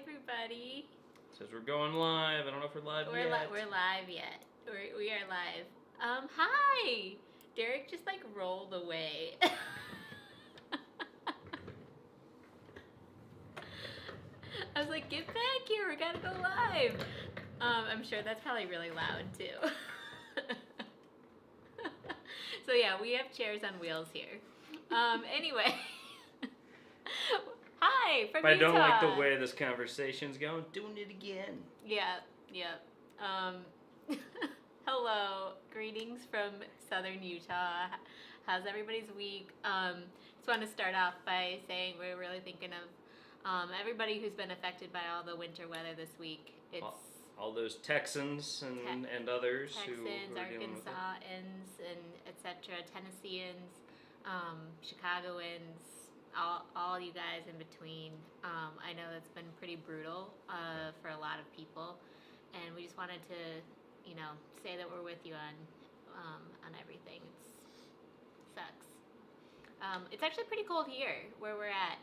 everybody. It says we're going live. I don't know if we're live yet. We're live yet. We are live. Hi! Derek just like rolled away. I was like, get back here, we gotta go live. I'm sure that's probably really loud too. So yeah, we have chairs on wheels here. Anyway. Hi, from If Utah. I don't like the way this conversation's going, doing it again. Yeah. Hello, greetings from southern Utah. How's everybody's week? Just want to start off by saying we're really thinking of everybody who's been affected by all the winter weather this week. It's all those Texans and others Texans, who are dealing with it. Arkansasans, and etc. Tennesseans, Chicagoans. All you guys in between. I know that's been pretty brutal for a lot of people, and we just wanted to, say that we're with you on everything. It sucks. It's actually pretty cold here where we're at.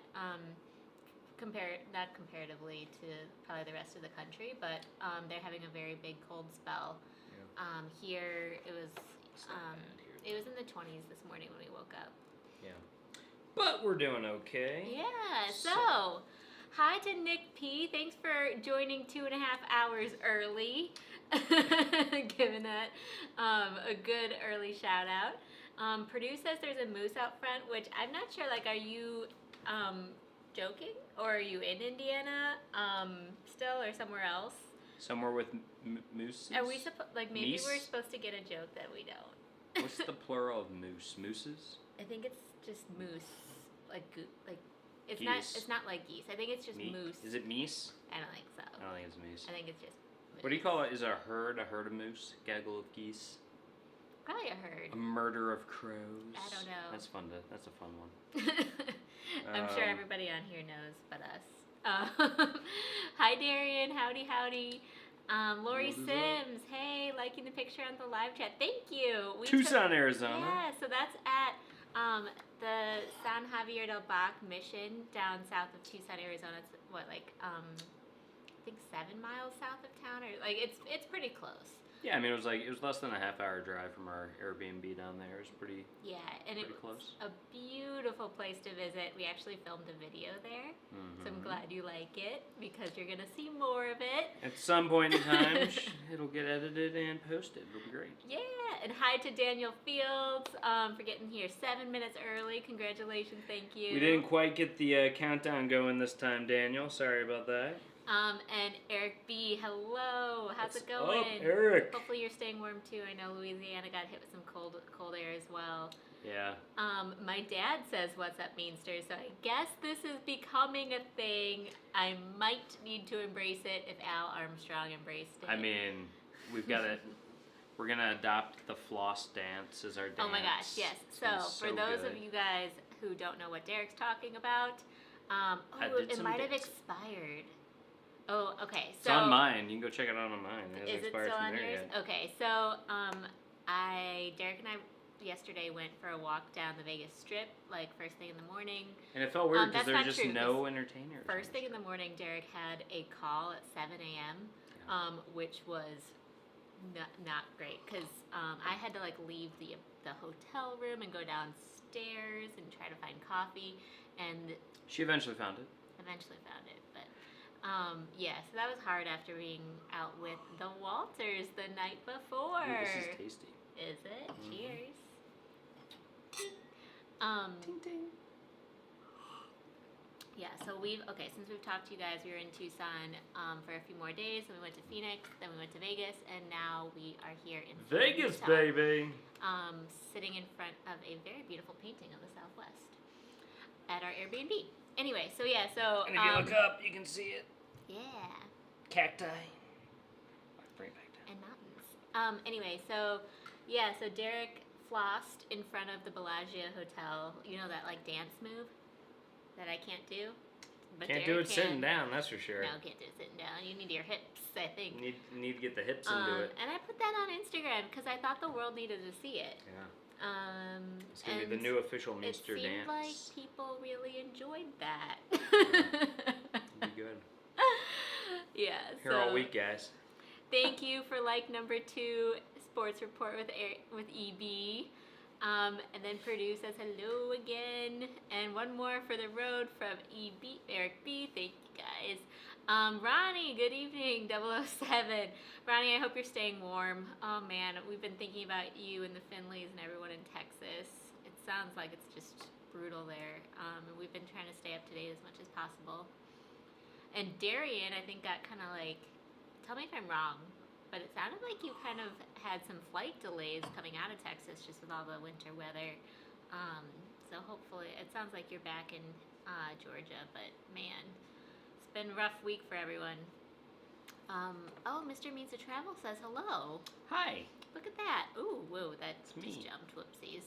Not comparatively to probably the rest of the country, but they're having a very big cold spell. Yeah. Here it was. It was in the 20s this morning when we woke up. Yeah. But we're doing okay. Yeah, so hi to Nick P. Thanks for joining 2.5 hours early. Giving that a good early shout out. Purdue says there's a moose out front, which I'm not sure, are you joking? Or are you in Indiana still or somewhere else? Somewhere with mooses? Are we maybe Meese? we're supposed to get a joke that we don't. What's the plural of moose? Mooses? I think it's just moose. It's geese. It's not like geese. I think it's just moose. Is it meese? I don't think so. I don't think it's meese. I think it's just moose. What do you call it? Is a herd of moose? Gaggle of geese? Probably a herd. A murder of crows? I don't know. That's a fun one. I'm sure everybody on here knows but us. Hi Darion, howdy. Lori Sims, hey, liking the picture on the live chat. Thank you. Tucson, Arizona. Yeah, so that's at the San Javier del Bac mission down south of Tucson, Arizona. It's I think 7 miles south of town, or it's pretty close. Yeah, I mean it was less than a half-hour drive from our Airbnb down there. It was pretty. Yeah, and it was close. A beautiful place to visit. We actually filmed a video there, so I'm glad you like it because you're gonna see more of it. At some point in time, it'll get edited and posted. It'll be great. Yeah, and hi to Daniel Fields for getting here 7 minutes early. Congratulations, thank you. We didn't quite get the countdown going this time, Daniel. Sorry about that. And Eric B, hello. How's it going? What's up, Eric? Hopefully you're staying warm too. I know Louisiana got hit with some cold air as well. Yeah. My dad says "What's up, Meanster?" So I guess this is becoming a thing. I might need to embrace it if Al Armstrong embraced it. I mean, we've got it. We're gonna adopt the floss dance as our dance. Oh my gosh, yes. So for those of you guys who don't know what Derek's talking about, it might have expired. Oh, okay. So it's on mine. You can go check it out on mine. It is it still on yours? Yet. Okay, so Derek and I yesterday went for a walk down the Vegas Strip, first thing in the morning. And it felt weird because there's just no entertainers. First thing in the morning, Derek had a call at 7 a.m., which was not great because I had to leave the hotel room and go downstairs and try to find coffee, and she eventually found it. But so that was hard after being out with the Walters the night before. Ooh, this is tasty. Is it? Mm-hmm. Cheers. Ting ting. Yeah, so since we've talked to you guys, we were in Tucson for a few more days, then we went to Phoenix, then we went to Vegas, and now we are here in Vegas, Utah, baby! Sitting in front of a very beautiful painting of the Southwest at our Airbnb. Anyway, so yeah, and if you look up, you can see it. Yeah. Cacti. Bring it back down. And mountains. Anyway, so Derek flossed in front of the Bellagio Hotel. You know that dance move that I can't do? But can't Derek do it sitting down, that's for sure. No, can't do it sitting down. You need your hips, I think. Need to get the hips into it. And I put that on Instagram because I thought the world needed to see it. Yeah. It's going to be the new official Minster dance. It seemed like people really enjoyed that. Yeah. It'd be good. Yeah. Here all week, guys. Thank you for like number 2, Sports Report with EB. And then Purdue says hello again. And one more for the road from Eric B. Thank you guys. Ronnie, good evening, 007. Ronnie, I hope you're staying warm. Oh man, we've been thinking about you and the Finleys and everyone in Texas. It sounds like it's just brutal there. And we've been trying to stay up to date as much as possible. And Darion, I think, got kind of like, tell me if I'm wrong, but it sounded like you kind of had some flight delays coming out of Texas just with all the winter weather. So hopefully, it sounds like you're back in Georgia, but man, it's been a rough week for everyone. Oh, Mr. Means to Travel says hello. Hi. Look at that. Ooh, whoa, that It's just me. jumped. Whoopsies.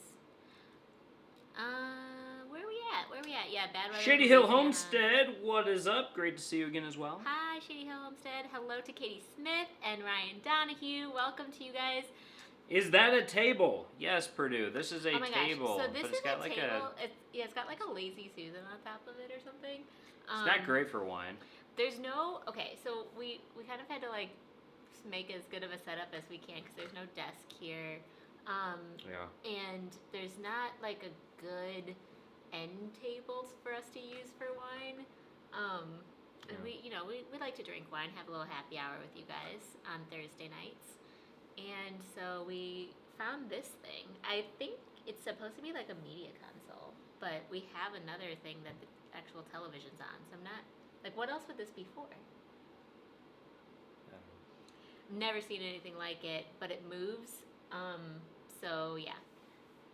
Where are we at? Yeah, bad weather. Shady Hill Homestead, what is up? Great to see you again as well. Hi, Shady Hill Homestead. Hello to Katie Smith and Ryan Donahue. Welcome to you guys. Is that a table? Yes, Purdue. This is a Oh my table. gosh. So this but is it's got a like table. It's got like a lazy Susan on top of it or something. It's not great for wine. There's no, okay, so we kind of had to like make as good of a setup as we can because there's no desk here. Yeah. And there's not like a good end tables for us to use for wine. And we like to drink wine, have a little happy hour with you guys on Thursday nights. And so we found this thing. I think it's supposed to be like a media console, but we have another thing that the actual television's on. So I'm not, like, what else would this be for? Never seen anything like it, but it moves. So yeah.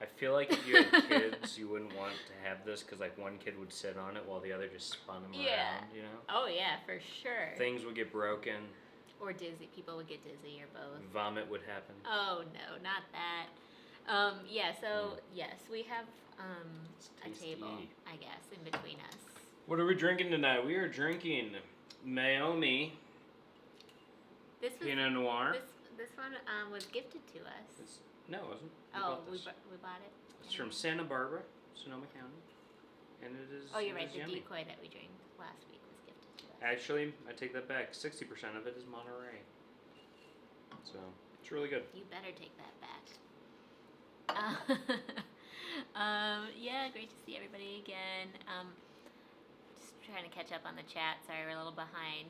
I feel like if you had kids, you wouldn't want to have this because like one kid would sit on it while the other just spun them around, you know? Oh yeah, for sure. Things would get broken. Or dizzy. People would get dizzy or both. Vomit would happen. Oh no, not that. Yes, we have a table, I guess, in between us. What are we drinking tonight? We are drinking Maomi Pinot Noir. This one was gifted to us. No, it wasn't. We bought it. It's from Santa Barbara, Sonoma County, and it is. Oh, you're right. The yummy. decoy that we drank last week was gifted to us. Actually, I take that back. 60% of it is Monterey, so it's really good. You better take that back. Yeah, great to see everybody again. Just trying to catch up on the chat. Sorry, we're a little behind.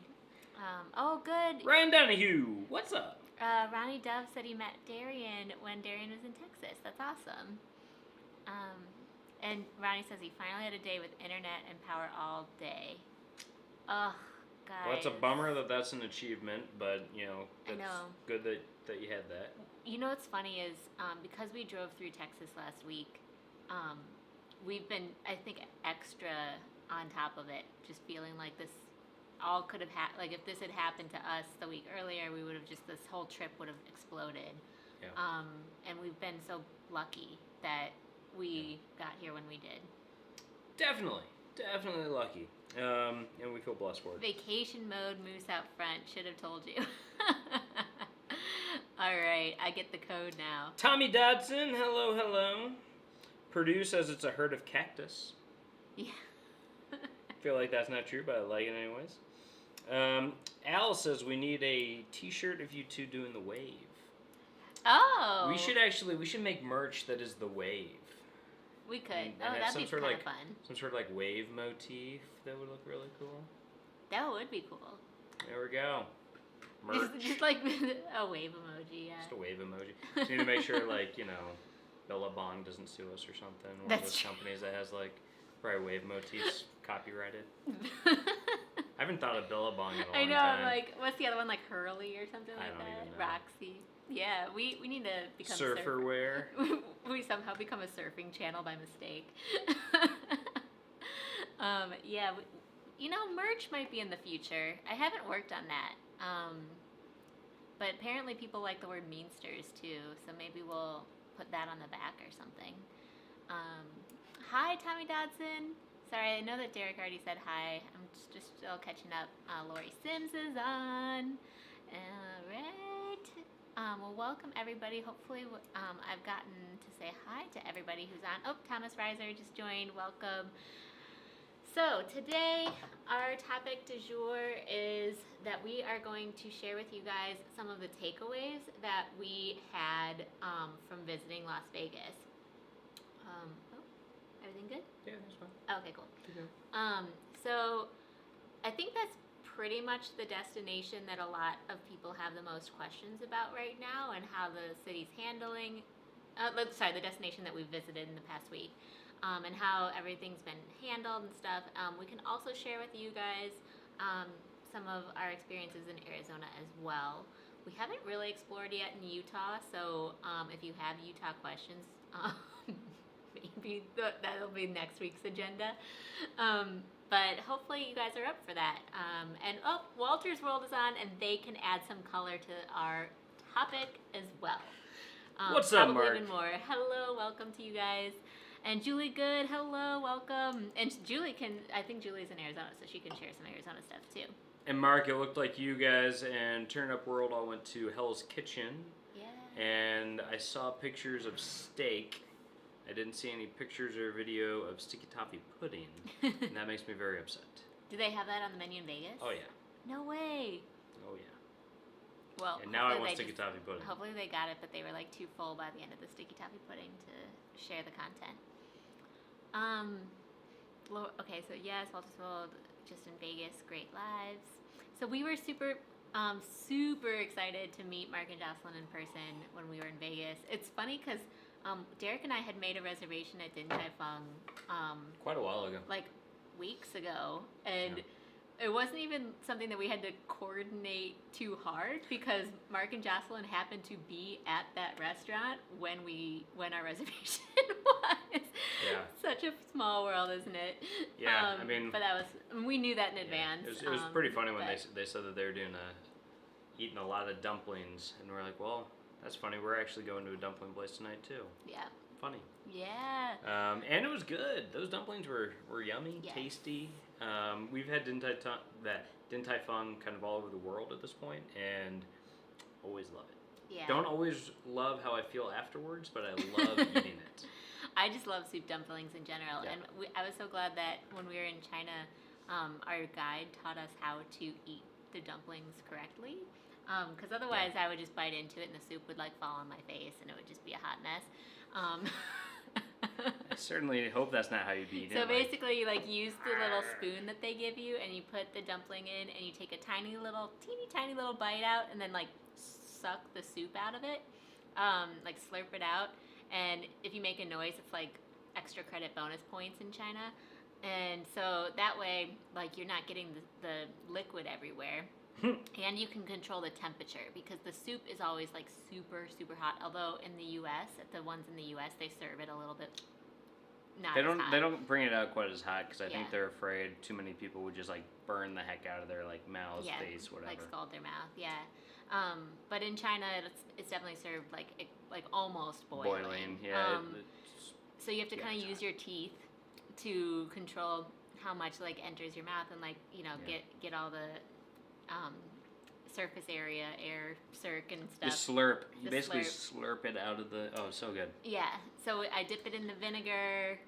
Oh, good. Ryan Donahue, what's up? Ronnie Dove said he met Darion when Darion was in Texas. That's awesome. And Ronnie says he finally had a day with internet and power all day. Ugh, guys. Well, it's a bummer that that's an achievement, but, you know, it's good that you had that. You know what's funny is because we drove through Texas last week, we've been, I think, extra on top of it, just feeling like this all could have happened. Like if this had happened to us the week earlier, we would have this whole trip would have exploded. Yeah. And we've been so lucky that we got here when we did. Definitely lucky. And we feel blessed for it. Vacation mode, moose out front. Should have told you. All right, I get the code now. Tommy Dodson, hello. Purdue says it's a herd of cactus. Yeah. I feel like that's not true, but I like it anyways. Al says we need a t-shirt of you two doing the wave. Oh. We should make merch that is the wave. We could. And that'd be kind of fun. Some sort of like wave motif that would look really cool. That would be cool. There we go. Merch. Just like a wave emoji, yeah. Just a wave emoji. Just need to make sure, like, you know, Billabong doesn't sue us or something. One of those companies that has like probably wave motifs copyrighted. I haven't thought of Billabong in a long time. I know, I'm like, what's the other one, like Hurley or something like that? I don't even know. Roxy. Yeah, we need to become surfer wear. We somehow become a surfing channel by mistake. Merch might be in the future. I haven't worked on that. But apparently people like the word Meansters too, so maybe we'll put that on the back or something. Hi, Tommy Dodson. Sorry, I know that Derek already said hi. I'm just still catching up. Lori Sims is on. All right. Well, welcome everybody. Hopefully, I've gotten to say hi to everybody who's on. Oh, Thomas Reiser just joined. Welcome. So today, our topic du jour is that we are going to share with you guys some of the takeaways that we had from visiting Las Vegas. Everything good? Yeah, that's fine. Okay, cool. Okay. So I think that's pretty much the destination that a lot of people have the most questions about right now, and how the city's handling. The destination that we visited in the past week, and how everything's been handled and stuff. We can also share with you guys some of our experiences in Arizona as well. We haven't really explored yet in Utah, so if you have Utah questions, maybe that'll be next week's agenda. But hopefully you guys are up for that. And Walter's World is on, and they can add some color to our topic as well. What's up, Mark? Even more. Hello, welcome to you guys. And Julie Good, hello, welcome. And I think Julie's in Arizona, so she can share some Arizona stuff too. And Mark, it looked like you guys and Turn Up World all went to Hell's Kitchen. Yeah. And I saw pictures of steak. I didn't see any pictures or video of sticky toffee pudding. And that makes me very upset. Do they have that on the menu in Vegas? Oh, yeah. No way. Oh, yeah. Well, and now I want sticky toffee pudding. Hopefully they got it, but they were like too full by the end of the sticky toffee pudding to share the content. Okay, so yes, Walter's World, just in Vegas, great lives. So we were super excited to meet Mark and Jocelyn in person when we were in Vegas. It's funny because Derek and I had made a reservation at Din Tai Fung quite a while ago. like weeks ago, and it wasn't even something that we had to coordinate too hard, because Mark and Jocelyn happened to be at that restaurant when our reservation was. Yeah. Such a small world, isn't it? Yeah, but we knew that in advance. It was pretty funny when they said that they were eating a lot of dumplings, and we're like, well, that's funny. We're actually going to a dumpling place tonight too. Yeah. Funny. Yeah. And it was good. Those dumplings were yummy, yes. tasty. We've had Din Tai Fung kind of all over the world at this point, and always love it. Yeah. Don't always love how I feel afterwards, but I love eating it. I just love soup dumplings in general, Yeah. and I was so glad that when we were in China, our guide taught us how to eat the dumplings correctly. Because otherwise I would just bite into it and the soup would like fall on my face and it would just be a hot mess. I certainly hope that's not how you eat it. So basically you like use the little spoon that they give you, and you put the dumpling in, and you take a teeny tiny little bite out, and then like suck the soup out of it, like slurp it out. And if you make a noise, it's like extra credit bonus points in China. And so that way, like, you're not getting the liquid everywhere. And you can control the temperature, because the soup is always like super hot. Although in the U.S., at the ones in the U.S., they serve it a little bit not as hot. They don't bring it out quite as hot, because I think Yeah. they're afraid too many people would just like burn the heck out of their like mouths, face, whatever. Like scald their mouth. Yeah. But in China, it's definitely served like almost boiling. Yeah. So you have to kind of use your teeth to control how much like enters your mouth, and like get all the surface area, air, circ, and stuff. Just slurp. You basically slurp it out of the. Oh, so good. Yeah. So I dip it in the vinegar.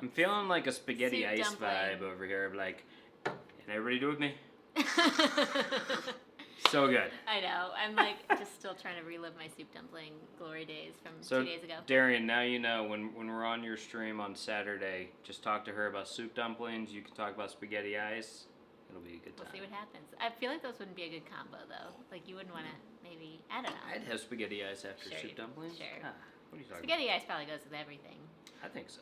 I'm feeling like a spaghetti ice dumpling vibe over here. Like, can everybody do it with me? So good. I know. I'm like just still trying to relive my soup dumpling glory days from 2 days ago. Darion, now you know when we're on your stream on Saturday, just talk to her about soup dumplings. You can talk about spaghetti ice. It'll be a good time. We'll see what happens. I feel like those wouldn't be a good combo though. Like you wouldn't want to maybe, I don't know. I'd have spaghetti ice after Sure, soup dumplings. sure. Ah, what are you talking Spaghetti ice probably goes with everything. about? I think so.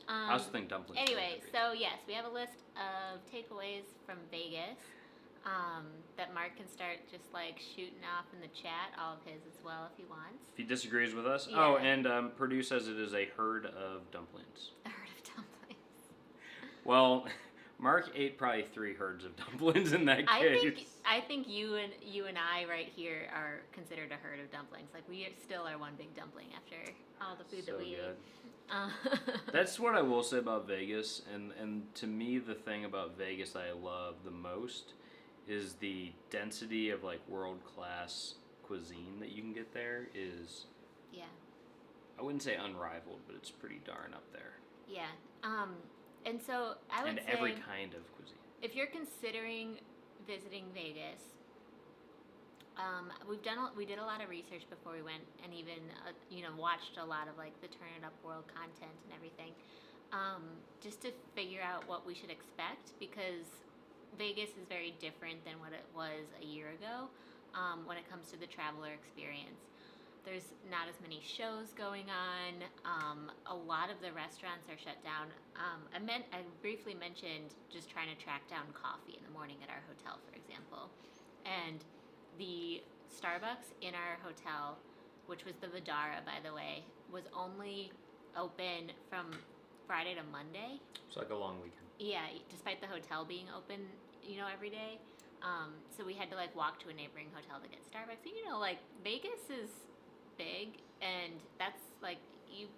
I also think dumplings. Anyway, so yes, we have a list of takeaways from Vegas that Mark can start just like shooting off in the chat, all of his as well if he wants. If he disagrees with us. Yeah. Oh, and Purdue says it is a herd of dumplings. A herd of dumplings. Well, Mark ate probably 3 herds of dumplings in that case. I think you and I right here are considered a herd of dumplings. Like we still are one big dumpling after all the food that we ate. That's what I will say about Vegas, and to me the thing about Vegas I love the most is the density of like world-class cuisine that you can get there is, I wouldn't say unrivaled, but it's pretty darn up there. Yeah. And so I would and say every kind of cuisine. if you're considering visiting Vegas, we did a lot of research before we went, and even watched a lot of like the Turn It Up World content and everything, just to figure out what we should expect, because Vegas is very different than what it was a year ago when it comes to the traveler experience. There's not as many shows going on. A lot of the restaurants are shut down. I briefly mentioned just trying to track down coffee in the morning at our hotel, for example. And the Starbucks in our hotel, which was the Vidara, by the way, was only open from Friday to Monday. It's like a long weekend. Yeah, despite the hotel being open, every day. So we had to like walk to a neighboring hotel to get Starbucks. And like Vegas is big, and that's like you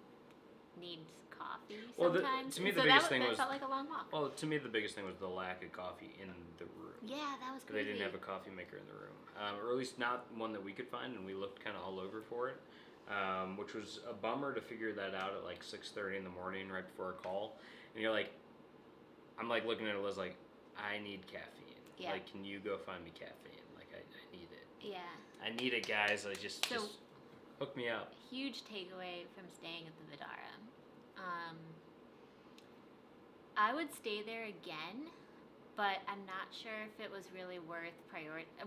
need coffee sometimes. To me, the so biggest thing that was felt like a long walk. well. To me, the biggest thing was the lack of coffee in the room. Yeah, that was crazy. They didn't have a coffee maker in the room, or at least not one that we could find, and we looked kind of all over for it, which was a bummer to figure that out at like 6:30 in the morning, right before our call. And you're like, I'm like looking at Eliz like, I need caffeine. Yeah. Like, can you go find me caffeine? Like, I need it. Yeah. I need it, guys. Like, just hook me up. Huge takeaway from staying at the Vidara. I would stay there again, but I'm not sure if it was really worth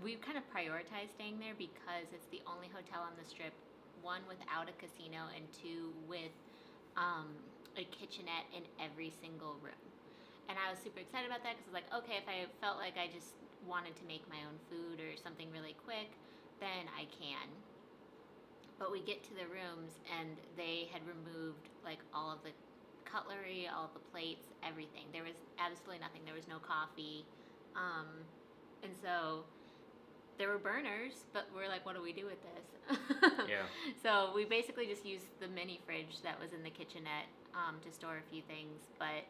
we kind of prioritized staying there because it's the only hotel on the Strip, one, without a casino, and two, with a kitchenette in every single room. And I was super excited about that because I was like, okay, if I felt like I just wanted to make my own food or something really quick, then I can. But we get to the rooms and they had removed like all of the cutlery, all of the plates, everything. There was absolutely nothing. There was no coffee. And so there were burners, but we're like, what do we do with this? Yeah. So we basically just used the mini fridge that was in the kitchenette to store a few things, but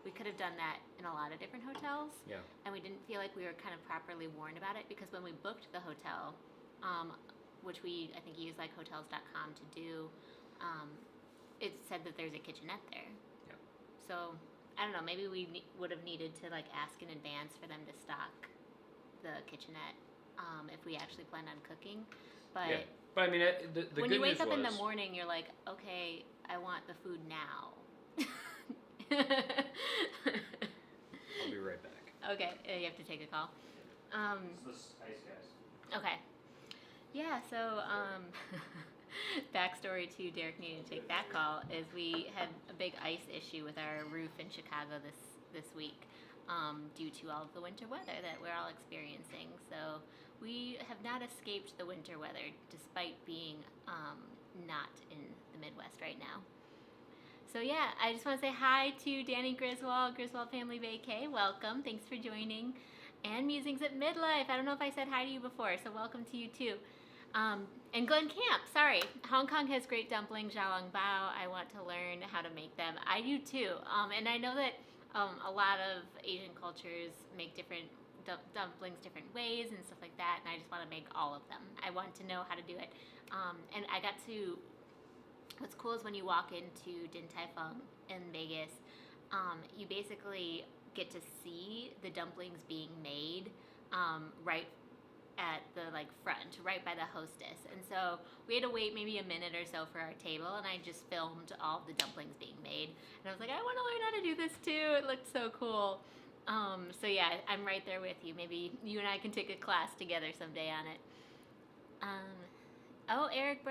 we could have done that in a lot of different hotels. Yeah. And we didn't feel like we were kind of properly warned about it, because when we booked the hotel, which I think used like hotels.com to do, it said that there's a kitchenette there. Yeah. So I don't know, maybe we would have needed to like ask in advance for them to stock the kitchenette if we actually planned on cooking. But yeah. But I mean, the when good you wake news up in the was- morning, you're like, okay, I want the food now. I'll be right back. Okay, you have to take a call. This ice, guys. Okay. Yeah, so backstory to Derek needing to take that call is we had a big ice issue with our roof in Chicago this week due to all of the winter weather that we're all experiencing. So we have not escaped the winter weather despite being not in the Midwest right now. So yeah, I just want to say hi to Danny Griswold Family Vacay. Welcome. Thanks for joining. And Musings at Midlife. I don't know if I said hi to you before, so welcome to you too. And Glenn Camp, sorry. Hong Kong has great dumplings, xiaolong bao. I want to learn how to make them. I do too. And I know that a lot of Asian cultures make different dumplings different ways and stuff like that, and I just want to make all of them. I want to know how to do it. And I got to... What's cool is when you walk into Din Tai Fung in Vegas, you basically get to see the dumplings being made right at the front, right by the hostess. And so we had to wait maybe a minute or so for our table, and I just filmed all the dumplings being made. And I was like, I want to learn how to do this too. It looked so cool. So yeah, I'm right there with you. Maybe you and I can take a class together someday on it. Oh, Eric,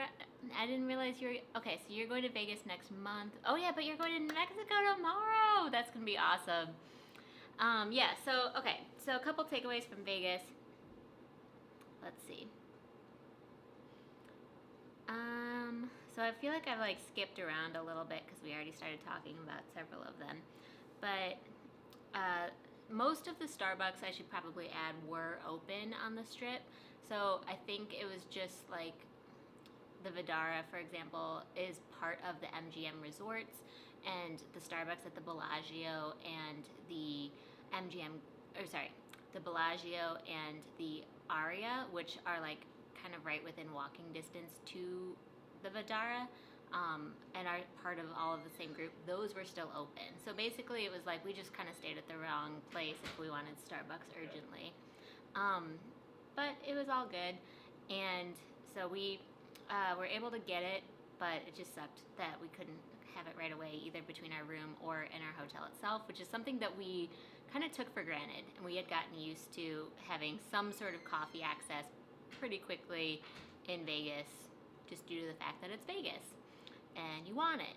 I didn't realize you were... Okay, so you're going to Vegas next month. Oh, yeah, but you're going to Mexico tomorrow. That's going to be awesome. Yeah, so, okay. So a couple takeaways from Vegas. Let's see. So I feel like I've, skipped around a little bit because we already started talking about several of them. But most of the Starbucks, I should probably add, were open on the Strip. So I think it was just, the Vidara, for example, is part of the MGM resorts, and the Starbucks at the Bellagio and the the Bellagio and the Aria, which are kind of right within walking distance to the Vidara, and are part of all of the same group, those were still open. So basically, it was like we just kind of stayed at the wrong place if we wanted Starbucks urgently. But it was all good, and so we were able to get it, but it just sucked that we couldn't have it right away, either between our room or in our hotel itself, which is something that we kind of took for granted, and we had gotten used to having some sort of coffee access pretty quickly in Vegas, just due to the fact that it's Vegas and you want it.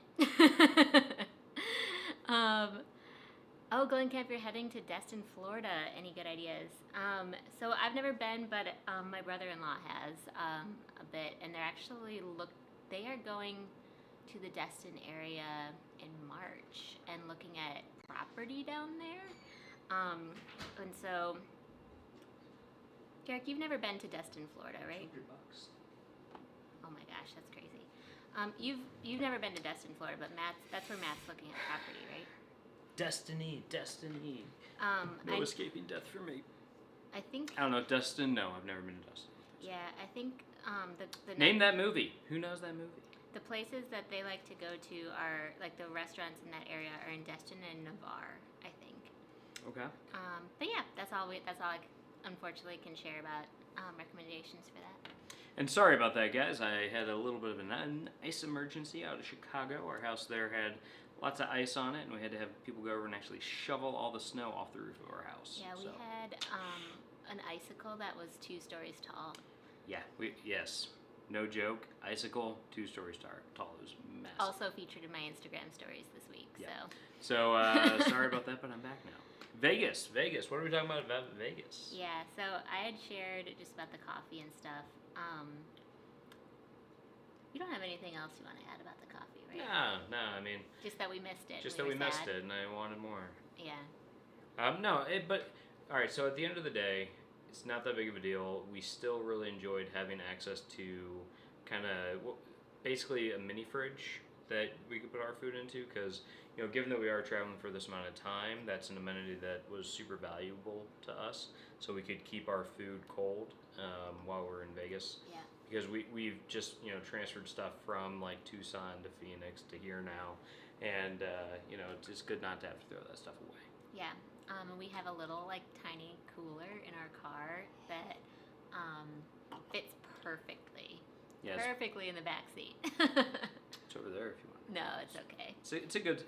Glen Camp, you're heading to Destin, Florida. Any good ideas? So I've never been, but my brother-in-law has a bit, and they are going to the Destin area in March and looking at property down there. And so, Derek, you've never been to Destin, Florida, right? $100. Oh my gosh, that's crazy. You've never been to Destin, Florida, but that's where Matt's looking at property, right? Destiny. No escaping death for me. I think. I don't know, Destin? No, I've never been to Destin. Yeah, I think Name that movie. Who knows that movie? The places that they like to go to are, like, the restaurants in that area are in Destin and Navarre, I think. Okay. But yeah, that's all I unfortunately can share about recommendations for that. And sorry about that, guys. I had a little bit of an ice emergency out of Chicago. Our house there had lots of ice on it, and we had to have people go over and actually shovel all the snow off the roof of our house. Yeah, we had an icicle that was 2 stories tall. Yeah, yes. No joke. Icicle, 2 stories tall. It was massive. Also featured in my Instagram stories this week. Yeah. So sorry about that, but I'm back now. Vegas. What are we talking about Vegas? Yeah, so I had shared just about the coffee and stuff. You don't have anything else you want to add about the coffee, right? No, I mean... Just that we missed it. Just that we missed it, and I wanted more. Yeah. But... Alright, so at the end of the day, it's not that big of a deal. We still really enjoyed having access to kind of... basically a mini fridge that we could put our food into, because, you know, given that we are traveling for this amount of time, that's an amenity that was super valuable to us, so we could keep our food cold while we're in Vegas. Yeah. Because we've just, you know, transferred stuff from, like, Tucson to Phoenix to here now, and, you know, it's good not to have to throw that stuff away. Yeah. And we have a little, like, tiny cooler in our car that fits perfectly. Yes. Perfectly in the back seat. It's over there if you want. No, it's okay.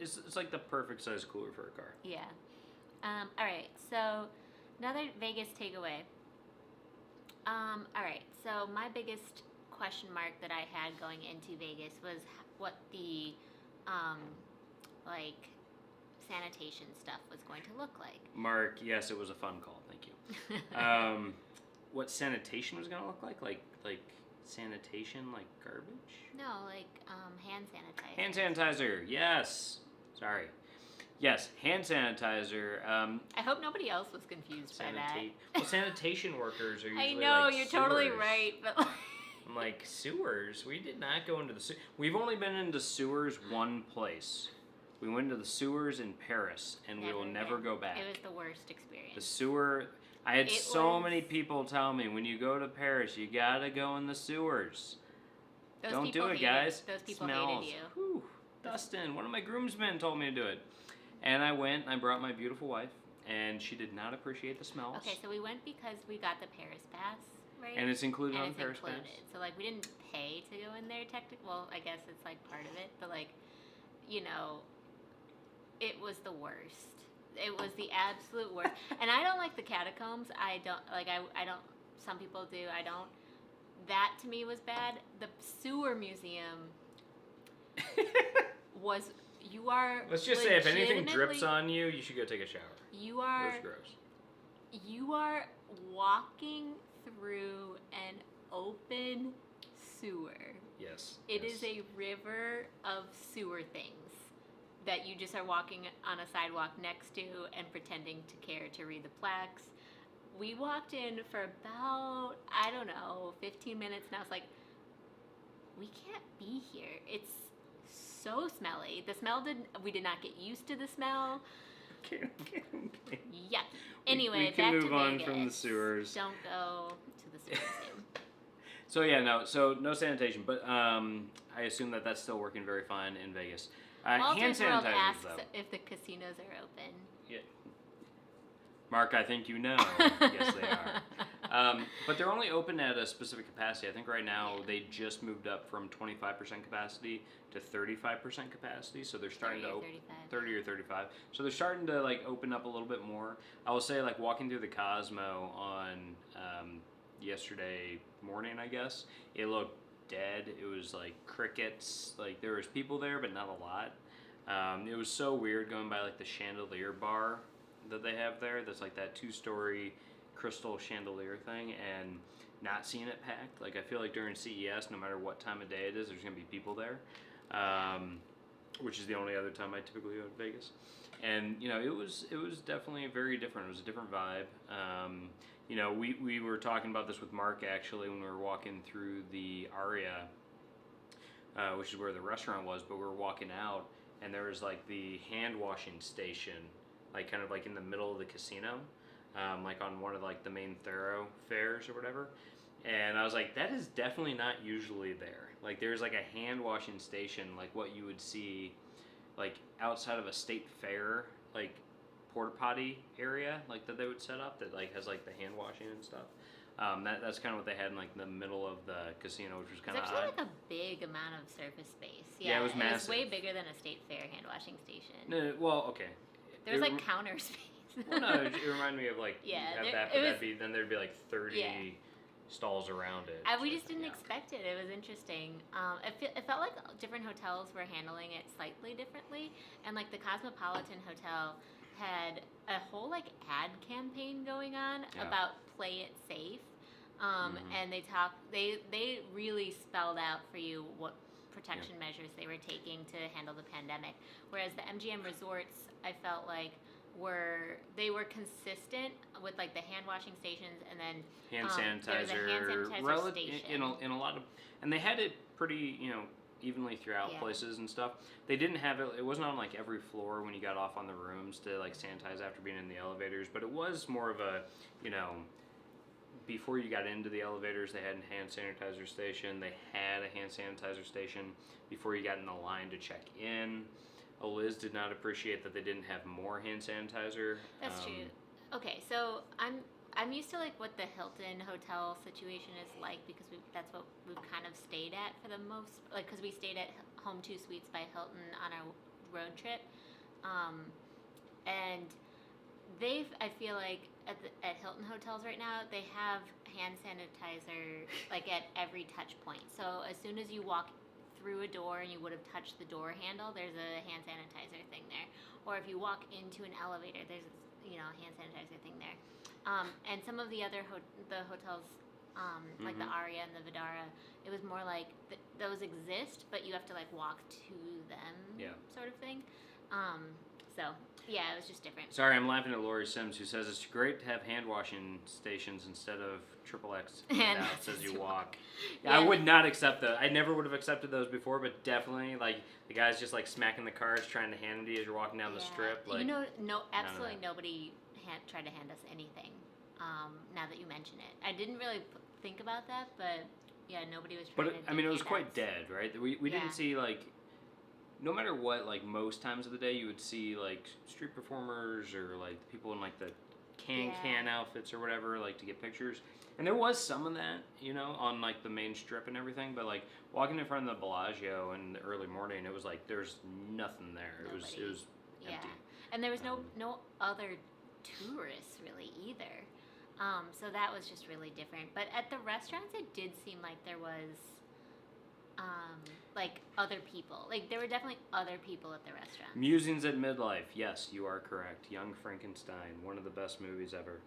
It's like the perfect size cooler for a car. Yeah. All right. So another Vegas takeaway. All right. So my biggest question mark that I had going into Vegas was what the like sanitation stuff was going to look like. Mark, yes, it was a fun call. Thank you. What sanitation was going to look like? Like sanitation, like garbage? No, like hand sanitizer. Hand sanitizer, yes. Sorry. Yes, hand sanitizer. I hope nobody else was confused by that. Well, sanitation workers are usually I know, like you're sewers. totally right, but like... I'm like, sewers? We did not go into the sewers. We've only been into sewers one place. We went to the sewers in Paris, and we will never go back. It was the worst experience. The sewer... I had so many people tell me, when you go to Paris, you gotta go in the sewers. Don't do it, guys. Those people Smells. hated you. Whew. Dustin, one of my groomsmen told me to do it. And I went, and I brought my beautiful wife, and she did not appreciate the smells. Okay, so we went because we got the Paris pass, right? And it's included on it's Paris included. pass. So, like, we didn't pay to go in there, technically. Well, I guess it's, like, part of it. But, like, you know, it was the worst. It was the absolute worst. And I don't like the catacombs. I don't, some people do. I don't. That, to me, was bad. The sewer museum was, you are Let's just say if anything drips on you, you should go take a shower. You are... It was gross. You are walking through an open sewer. Yes. It is a river of sewer things that you just are walking on a sidewalk next to and pretending to care to read the plaques. We walked in for about, 15 minutes, and I was like, we can't be here. It's so smelly. We did not get used to the smell. Okay. Yeah. Anyway, we can back move to on Vegas. from the sewers. Don't go to the sewer museum. So yeah, no sanitation, but I assume that that's still working very fine in Vegas. Hand Walter's World sanitizers asks though. if the casinos are open. Yeah. Mark, I think you know. Yes, they are. But they're only open at a specific capacity. I think right now they just moved up from 25% capacity to 35% capacity. So they're starting to open 30 or 35. So they're starting to like open up a little bit more. I will say, like walking through the Cosmo on yesterday morning, I guess it looked dead. It was like crickets. Like there was people there, but not a lot. It was so weird going by like the chandelier bar that they have there. That's like that 2-story crystal chandelier thing, and not seeing it packed. Like I feel like during CES, no matter what time of day it is, there's gonna be people there, which is the only other time I typically go to Vegas. And you know, it was definitely very different. It was a different vibe. You know, we were talking about this with Mark actually when we were walking through the Aria, which is where the restaurant was. But we were walking out, and there was like the hand washing station, like kind of like in the middle of the casino, like on one of like the main thoroughfares or whatever. And I was like, that is definitely not usually there. Like there's like a hand washing station, like what you would see like outside of a state fair, like porta potty area, like that they would set up that like has like the hand washing and stuff. That's kind of what they had in like the middle of the casino, which was kind of It's odd. actually like a big amount of surface space. Yeah, it was massive. It was way bigger than a state fair hand washing station. No, well, okay. There was like counter space. Well, no, it reminded me of like then there'd be like 30 stalls around it. We just didn't expect it. It was interesting. It felt like different hotels were handling it slightly differently, and like the Cosmopolitan Hotel had a whole like ad campaign going on about play it safe, and they really spelled out for you what protection measures they were taking to handle the pandemic. Whereas the MGM resorts, I felt like were consistent with like the hand washing stations, and then hand sanitizer, there was a hand sanitizer station in a lot of, and they had it pretty evenly throughout places and stuff. They didn't have it. It wasn't on like every floor when you got off on the rooms to like sanitize after being in the elevators, but it was more of a before you got into the elevators, they had a hand sanitizer station. They had a hand sanitizer station before you got in the line to check in. Eliz did not appreciate that they didn't have more hand sanitizer. That's true. Okay, so I'm used to like what the Hilton hotel situation is like, because that's what we've kind of stayed at for the most, like, because we stayed at Home 2 Suites by Hilton on our road trip, and I feel like at Hilton hotels right now, they have hand sanitizer like at every touch point. So as soon as you walk through a door and you would have touched the door handle, there's a hand sanitizer thing there. Or if you walk into an elevator, there's hand sanitizer thing there. And some of the other the hotels, like the Aria and the Vidara, it was more like those exist, but you have to like walk to them, sort of thing. So yeah, it was just different. Sorry, I'm laughing at Lori Sims, who says it's great to have hand washing stations instead of XXX handouts as you walk. Yeah. I would not accept those. I never would have accepted those before, but definitely like the guys just like smacking the cards, trying to hand them to you as you're walking down the strip. Like, absolutely nobody tried to hand us anything. Now that you mention it, I didn't really think about that, but yeah, nobody was trying to. But I mean, it was quite dead, right? We didn't see like. No matter what, like most times of the day, you would see like street performers or like people in like the can outfits or whatever, like to get pictures. And there was some of that, on like the main strip and everything. But like walking in front of the Bellagio in the early morning, it was like there's nothing there. Nobody. It was empty. And there was no other tourists really either. So that was just really different. But at the restaurants, it did seem like there was. Like other people. Like there were definitely other people at the restaurant. Musings at Midlife. Yes, you are correct. Young Frankenstein, one of the best movies ever.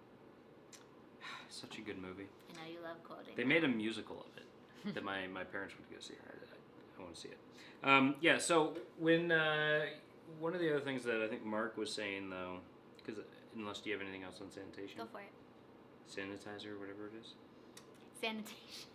Such a good movie. I know you love quoting. They made a musical of it that my parents went to go see. I want to see it. So when one of the other things that I think Mark was saying though, because unless do you have anything else on sanitation? Go for it. Sanitizer, whatever it is. Sanitation.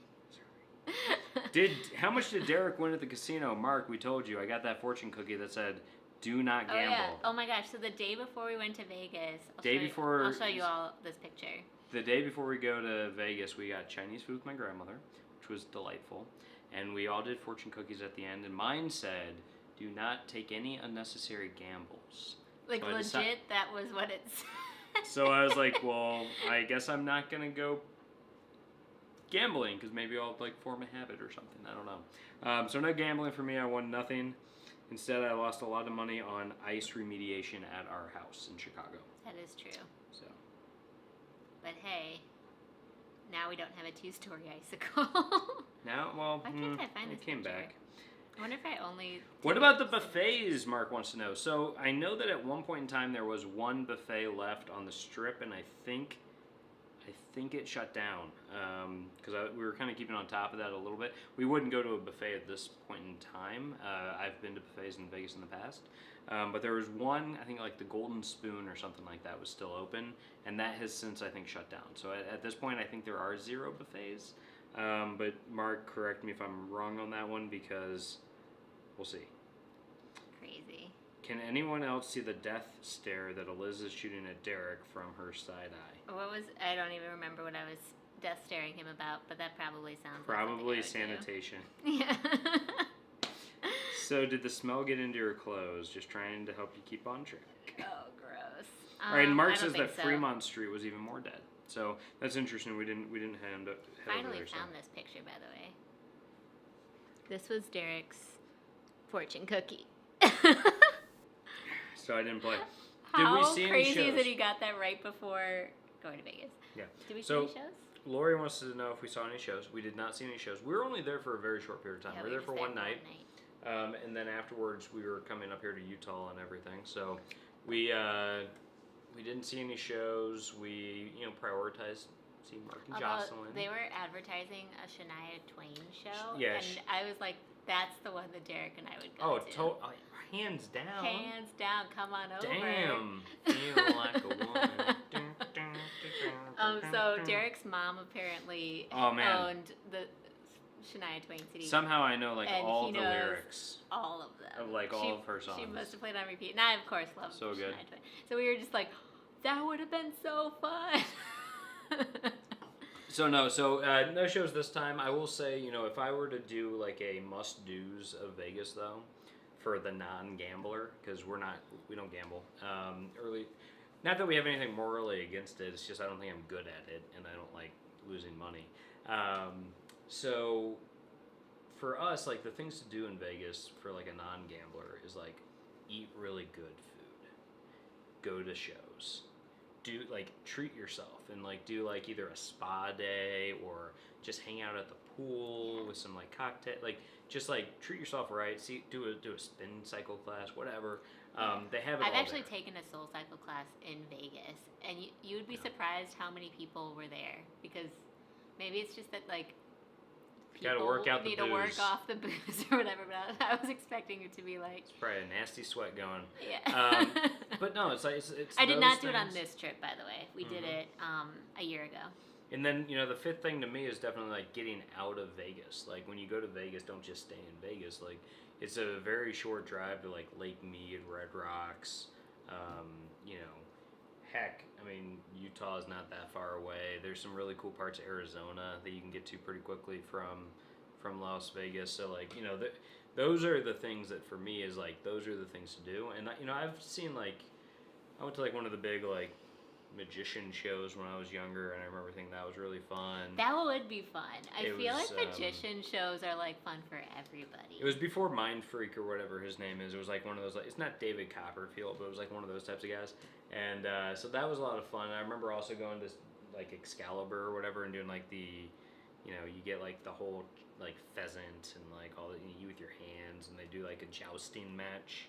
How much did Derek win at the casino? Mark, we told you. I got that fortune cookie that said, "Do not gamble." Oh, yeah. Oh my gosh! So the day before we went to Vegas, I'll show you all this picture. The day before we go to Vegas, we got Chinese food with my grandmother, which which was delightful. And we all did fortune cookies at the end, and mine said, "Do not take any unnecessary gambles." Like, So I legit, that was what it said. So I was like, well, I guess I'm not going to go gambling, because maybe I'll, like, form a habit or something. I don't know. So no gambling for me. I won nothing. Instead, I lost a lot of money on ice remediation at our house in Chicago. That is true. So. But hey, now we don't have a two-story icicle. Now, well, Why can't I find it this came picture? back. I wonder if I only... What about the buffets, Mark wants to know. So I know that at one point in time there was one buffet left on the Strip, and I think it shut down because we were kind of keeping on top of that a little bit. We wouldn't go to a buffet at this point in time. I've been to buffets in Vegas in the past, but there was one, I think like the Golden Spoon or something like that was still open, and that has since, I think, shut down. So at this point, I think there are 0 buffets. But Mark, correct me if I'm wrong on that one, because we'll see. Crazy. Can anyone else see the death stare that Eliz is shooting at Derek from her side eye? What was... I don't even remember what I was death staring him about, but that probably sounds Probably like something I would sanitation. do. Yeah. So did the smell get into your clothes? Just trying to help you keep on track. Oh, gross. All right, and Mark I don't says think that so. Fremont Street was even more dead. So that's interesting. We didn't head over Finally there. found this picture, by the way. This was Derek's fortune cookie. So I didn't play. How Did we see any crazy shows? is that he got that right before going to Vegas? Yeah. Did we see So, any shows? Lori wants to know if we saw any shows. We did not see any shows. We were only there for a very short period of time. Yeah, we were there just for one night. And then afterwards, we were coming up here to Utah and everything. So we didn't see any shows. We prioritized seeing Mark and Jocelyn. They were advertising a Shania Twain show. Yeah, And I was like, that's the one that Derek and I would go to. Hands down. Hands down, come on over. Damn. Feel like a woman. So Derek's mom apparently owned the Shania Twain CD. Somehow I know like and all he the knows lyrics. All of them. Of like all of her songs. She must have played on repeat. And I, of course, love So Shania good. Twain. So we were just like, that would have been so fun. So no shows this time. I will say, if I were to do like a must-dos of Vegas though, for the non-gambler, because we don't gamble. Early, not that we have anything morally against it. It's just I don't think I'm good at it, and I don't like losing money. So for us, like the things to do in Vegas for like a non-gambler is like eat really good food, go to shows, do like treat yourself, and like do like either a spa day or just hang out at the pool with some like cocktail, like just like treat yourself right. See, do a spin cycle class, whatever. They have it. I've all actually there. taken a soul cycle class in Vegas, and you would be surprised how many people were there, because maybe it's just that like people Gotta work out the need to work booze. off the booze or whatever. But I was expecting it to be like, It's probably a nasty sweat going. yeah. But no, it's like it's. I did those not do it on things. this trip, by the way. We did it a year ago. And then, the fifth thing to me is definitely like getting out of Vegas. Like when you go to Vegas, don't just stay in Vegas. Like it's a very short drive to like Lake Mead, Red Rocks. Heck, I mean, Utah is not that far away. There's some really cool parts of Arizona that you can get to pretty quickly from Las Vegas. So like, those are the things that for me is like, those are the things to do. And I've seen like, I went to like one of the big like magician shows when I was younger, and I remember thinking that was really fun. That would be fun. I It feel was, like magician shows are like fun for everybody. It was before Mind Freak or whatever his name is. It was like one of those, like, it's not David Copperfield, but it was like one of those types of guys. And so that was a lot of fun. I remember also going to like Excalibur or whatever and doing like the, you get like the whole like pheasant and like all that, you with your hands, and they do like a jousting match.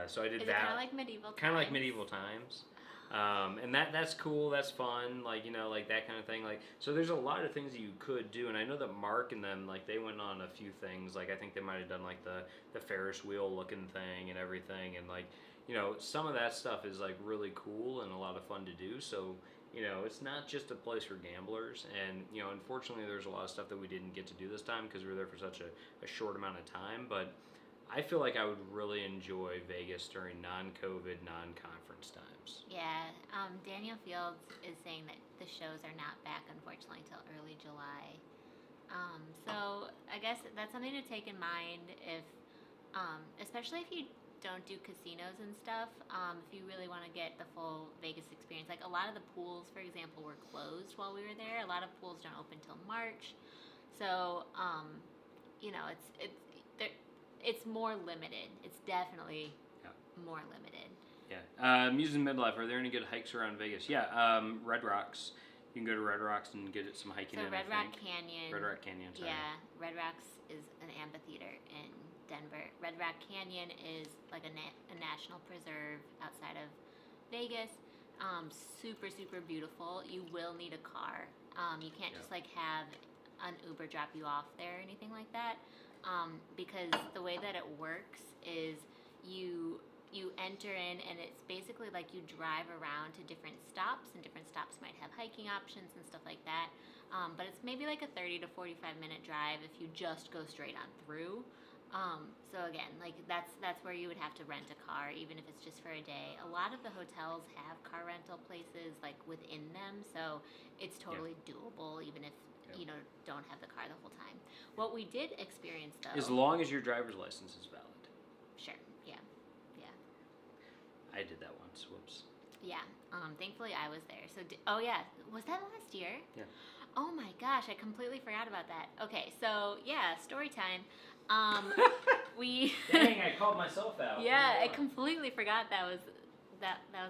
So I did Is that. it kind of like medieval times? Kind of like medieval times. And that's cool, that's fun, like, like that kind of thing. Like, so there's a lot of things that you could do, and I know that Mark and them, like, they went on a few things, like, I think they might have done, like, the Ferris wheel looking thing and everything, and, like, some of that stuff is, like, really cool and a lot of fun to do, so, it's not just a place for gamblers, and, unfortunately there's a lot of stuff that we didn't get to do this time because we were there for such a short amount of time, but I feel like I would really enjoy Vegas during non-COVID, non-conference times. Yeah, Daniel Fields is saying that the shows are not back, unfortunately, until early July. So I guess that's something to take in mind if, especially if you don't do casinos and stuff. If you really want to get the full Vegas experience, like a lot of the pools, for example, were closed while we were there. A lot of pools don't open till March, so it's more limited. It's definitely more limited. Yeah. Muse and Midlife. Are there any good hikes around Vegas? Yeah. Red Rocks. You can go to Red Rocks and get some hiking in. Red Rock Canyon. Red Rock Canyon. Sorry. Yeah, Red Rocks is an amphitheater in Denver. Red Rock Canyon is like a national preserve outside of Vegas. Super, super beautiful. You will need a car. You can't just like have an Uber drop you off there or anything like that. Because the way that it works is you enter in, and it's basically like you drive around to different stops, and different stops might have hiking options and stuff like that. But it's maybe like a 30 to 45 minute drive if you just go straight on through. So again, like that's where you would have to rent a car, even if it's just for a day. A lot of the hotels have car rental places like within them, so it's totally doable, even if you don't have the car the whole time. What we did experience though, as long as your driver's license is valid. Sure. Yeah. I did that once. Whoops. Yeah. Thankfully I was there. So, oh yeah, was that last year? Yeah. Oh my gosh, I completely forgot about that. Okay, so yeah, story time. We. Dang, I called myself out. Yeah, I completely forgot that was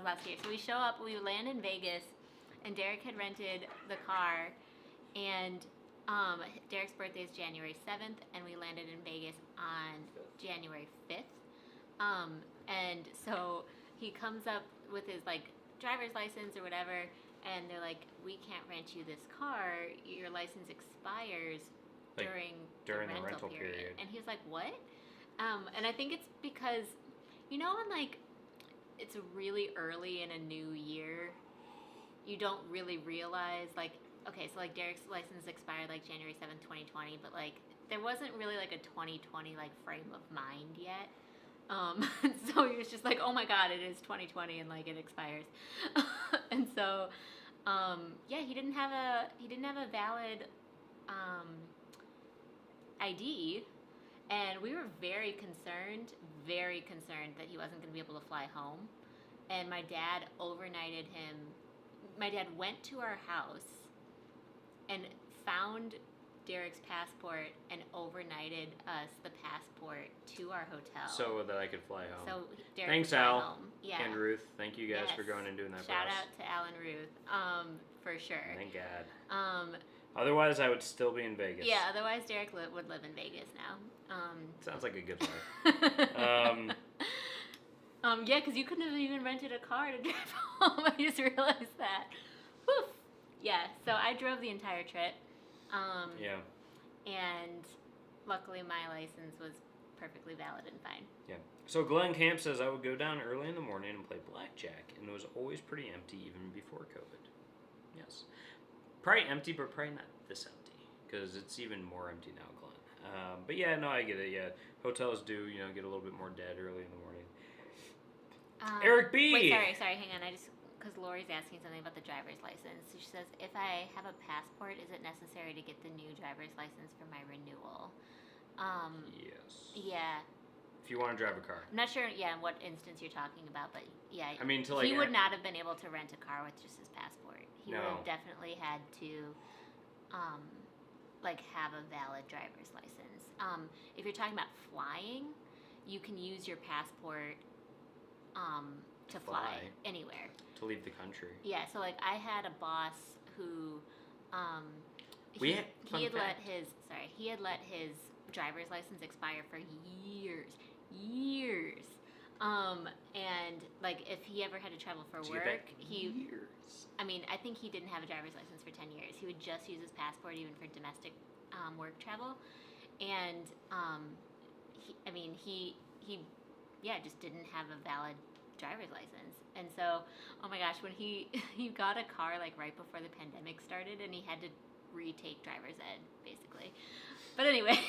last year. So we show up, we land in Vegas, and Derek had rented the car, and Derek's birthday is January 7th, and we landed in Vegas on January 5th. And so he comes up with his like driver's license or whatever, and they're like, "We can't rent you this car. Your license expires during the rental period." And he was like, "What?" And I think it's because, when like it's really early in a new year, you don't really realize like, okay, so like Derek's license expired like January 7th, 2020, but like there wasn't really like a 2020 like frame of mind yet. So he was just like, oh my god, it is 2020 and like it expires. And so he didn't have a valid ID, and we were very concerned that he wasn't going to be able to fly home. And my dad overnighted him. My dad went to our house and found Derek's passport and overnighted us the passport to our hotel. So that I could fly home. So Derek Thanks, could fly Al home. Yeah. and Ruth. Thank you guys for going and doing that Shout for us. out to Al and Ruth, for sure. Thank God. Otherwise, I would still be in Vegas. Yeah, otherwise Derek would live in Vegas now. Sounds like a good life. Yeah, because you couldn't have even rented a car to drive home. I just realized that. Woof. Yeah, so I drove the entire trip. Yeah. And luckily my license was perfectly valid and fine. Yeah. So Glenn Camp says I would go down early in the morning and play blackjack, and it was always pretty empty even before COVID. Yes. Probably empty, but probably not this empty, because it's even more empty now, Glenn. But yeah, no, I get it. Yeah, hotels do, get a little bit more dead early in the morning. Eric B. Wait, sorry, hang on. Because Lori's asking something about the driver's license. She says, if I have a passport, is it necessary to get the new driver's license for my renewal? Yes. Yeah. If you want to drive a car. I'm not sure, in what instance you're talking about, but yeah. I mean, he would not have been able to rent a car with just his passport. He would have definitely had to, have a valid driver's license. If you're talking about flying, you can use your passport, to fly anywhere. To leave the country. Yeah, so like I had a boss who he had let his driver's license expire for years. And like if he ever had to travel for work, I think he didn't have a driver's license for 10 years. He would just use his passport even for domestic work travel. And he just didn't have a valid driver's license. And so, oh my gosh, when he got a car like right before the pandemic started, and he had to retake driver's ed basically. But anyway,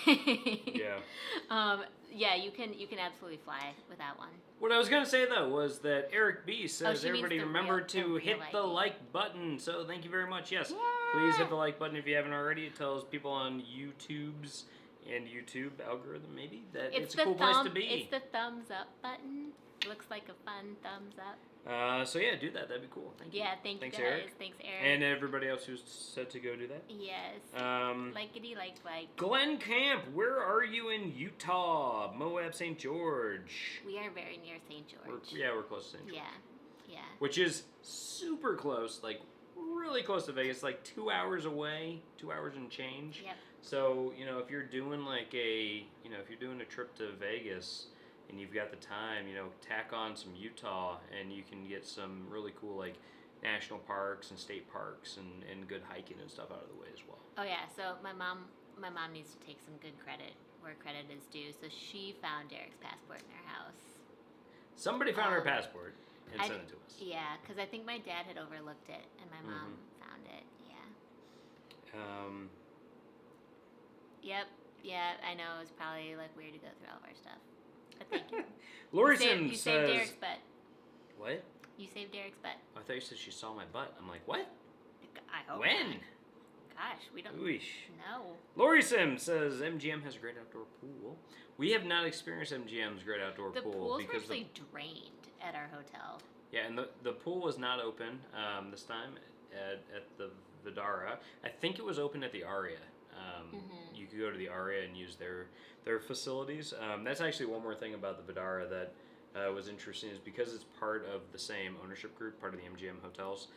yeah, you can absolutely fly with that one. What I was gonna say though was that Eric B says she means everybody the remember real- to the real hit the ID. like button. So thank you very much. Yes, Yeah. please hit the like button if you haven't already. It tells people on YouTube's and YouTube algorithm maybe that it's a cool place to be. It's the thumbs up button. Looks like a fun thumbs up. So yeah, do that. That'd be cool. Thank you. Yeah, thanks Thanks, guys. Eric. Thanks, Eric. And everybody else who's said to go do that. Yes. Likety like. Glenn Camp, where are you in Utah? Moab, St. George. We are very near St. George. We're close to St. George. Yeah. Which is super close, like really close to Vegas, like 2 hours away, 2 hours and change. Yep. So, if you're doing if you're doing a trip to Vegas and you've got the time, tack on some Utah and you can get some really cool, like, national parks and state parks and good hiking and stuff out of the way as well. Oh yeah, so my mom needs to take some good credit where credit is due. So she found Derek's passport in her house. Somebody found her passport and sent it to us. Yeah, because I think my dad had overlooked it and my mom found it. Yeah. Yep. Yeah, I know it was probably like weird to go through all of our stuff. But thank you. Lori You says, saved Derek's butt. What? You saved Derek's butt. I thought you said she saw my butt. I'm like, what? I hope When? not. Gosh, we don't know. Lori Sim says MGM has a great outdoor pool. We have not experienced MGM's great outdoor The pool pools were because actually drained at our hotel. yeah, and the pool was not open this time at the Vidara. I think it was open at the Aria. You could go to the Aria and use their facilities. That's actually one more thing about the Vidara that was interesting is because it's part of the same ownership group, part of the MGM hotels,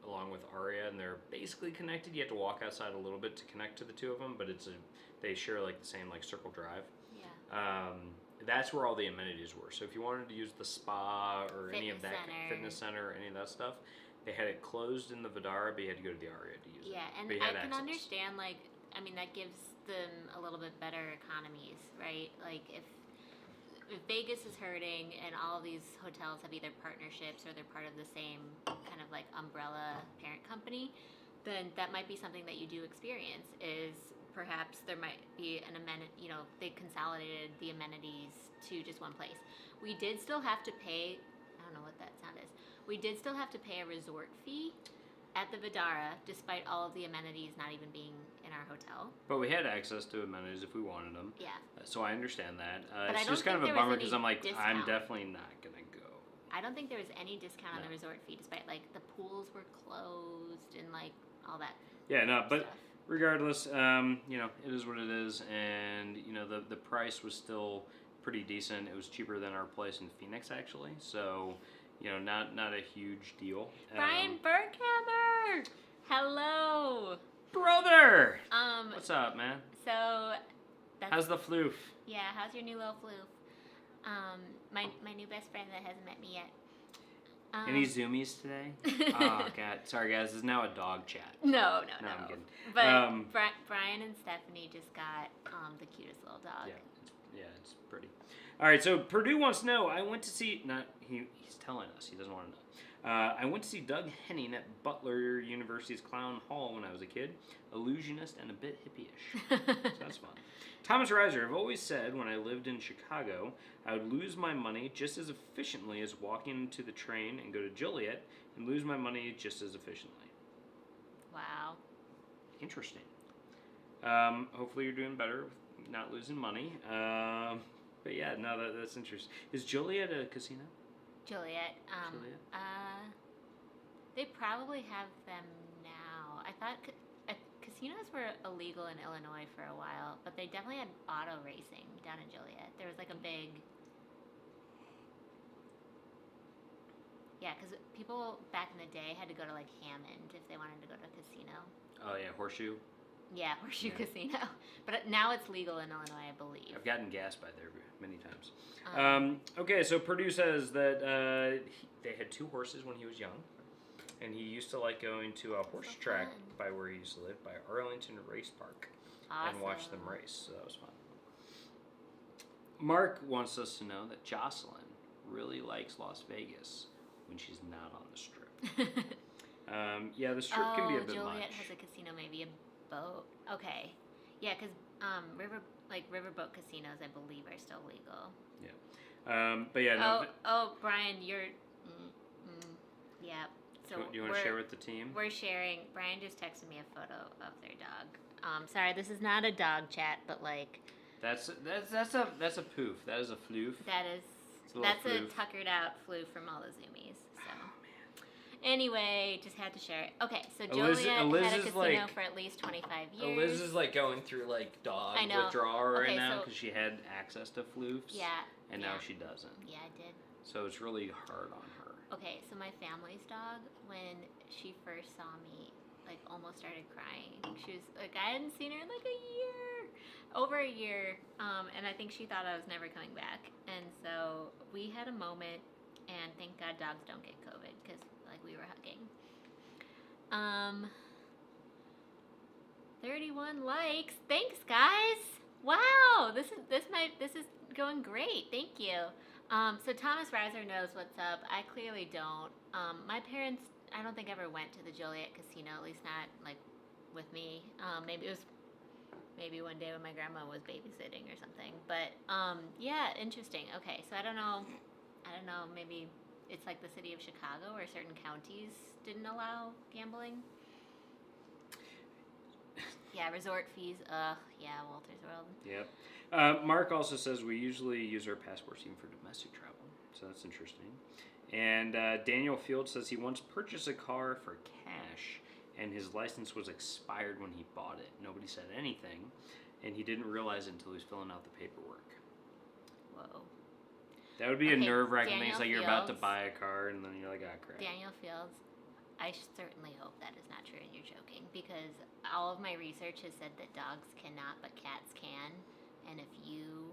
along with Aria, and they're basically connected. You have to walk outside a little bit to connect to the two of them, but they share like the same like circle drive. Yeah. That's where all the amenities were. So if you wanted to use the spa or any of that fitness center or any of that stuff, they had it closed in the Vidara, but you had to go to the Aria to use it. Yeah, and I can understand that gives them a little bit better economies, right? Like if Vegas is hurting and all of these hotels have either partnerships or they're part of the same kind of like umbrella parent company, then that might be something that you do experience is perhaps there might be an amenity, they consolidated the amenities to just one place. We did still have to pay, I don't know what that sound is, we did still have to pay a resort fee at the Vidara, despite all of the amenities not even being in our hotel. But we had access to amenities if we wanted them. Yeah. So I understand that. But it's just kind of a bummer because I'm like, I'm definitely not going to go. I don't think there was any discount on the resort fee, despite like the pools were closed and like all that. Yeah, no, but stuff. Regardless, it is what it is, and the price was still pretty decent. It was cheaper than our place in Phoenix actually, so not a huge deal. Brian Berghammer, hello, brother. What's up, man? So, how's the floof? Yeah, how's your new little floof? My new best friend that hasn't met me yet. Any zoomies today? Oh god, sorry guys, this is now a dog chat. No. I'm kidding. But Brian and Stephanie just got the cutest little dog. Yeah, it's pretty. All right, so Purdue wants to know. I went to see. He's telling us he doesn't want to know. I went to see Doug Henning at Butler University's Clown Hall when I was a kid. Illusionist and a bit hippie-ish. So that's fun. Thomas Reiser, I've always said when I lived in Chicago, I would lose my money just as efficiently as walking to the train and go to Joliet and lose my money just as efficiently. Wow. Interesting. Hopefully you're doing better with not losing money. But yeah, no, that's interesting. Is Joliet a casino? Joliet. They probably have them now. I thought casinos were illegal in Illinois for a while, but they definitely had auto racing down in Joliet. There was like a big... Yeah, because people back in the day had to go to like Hammond if they wanted to go to a casino. Oh yeah, Horseshoe. Yeah, Horseshoe Casino. But now it's legal in Illinois, I believe. I've gotten gas by there many times. Okay, so Purdue says that they had 2 horses when he was young. And he used to like going to a horse track by where he used to live, by Arlington Race Park. Awesome. And watch them race, so that was fun. Mark wants us to know that Jocelyn really likes Las Vegas when she's not on the Strip. Yeah, the Strip can be a bit Joliet much. has a casino, maybe a boat. Okay. Yeah, because riverboat casinos, I believe, are still legal. Yeah. But yeah, no. Brian, you're... yeah. So do you want to share with the team? We're sharing. Brian just texted me a photo of their dog. Sorry, this is not a dog chat, but like... That's a poof. That is a floof. That's a tuckered out floof from all the zoomies. So. Anyway, just had to share it. Okay, so Joliet had a casino for at least 25 years. Eliz is like going through like dog withdrawal right now because she had access to floofs. Yeah. And now she doesn't. Yeah, I did. So it's really hard on her. Okay, so my family's dog, when she first saw me, like almost started crying. She was like, I hadn't seen her in like over a year, and I think she thought I was never coming back. And so we had a moment, and thank God dogs don't get COVID because like we were hugging. 31 likes. Thanks, guys. Wow, this is going great. Thank you. So Thomas Reiser knows what's up. I clearly don't. My parents, I don't think ever went to the Joliet Casino, at least not like with me. Maybe one day when my grandma was babysitting or something. But yeah, interesting. Okay, so I don't know. Maybe it's like the city of Chicago where certain counties didn't allow gambling. Yeah, resort fees. Yeah, Walter's World. Yep. Mark also says we usually use our passports even for domestic travel, so that's interesting. And Daniel Field says he once purchased a car for cash, and his license was expired when he bought it. Nobody said anything, and he didn't realize it until he was filling out the paperwork. Whoa. That would be a nerve-wracking thing. It's like you're about to buy a car, and then you're like, ah, crap. Daniel Fields, I certainly hope that is not true and you're joking, because all of my research has said that dogs cannot, but cats can. And if you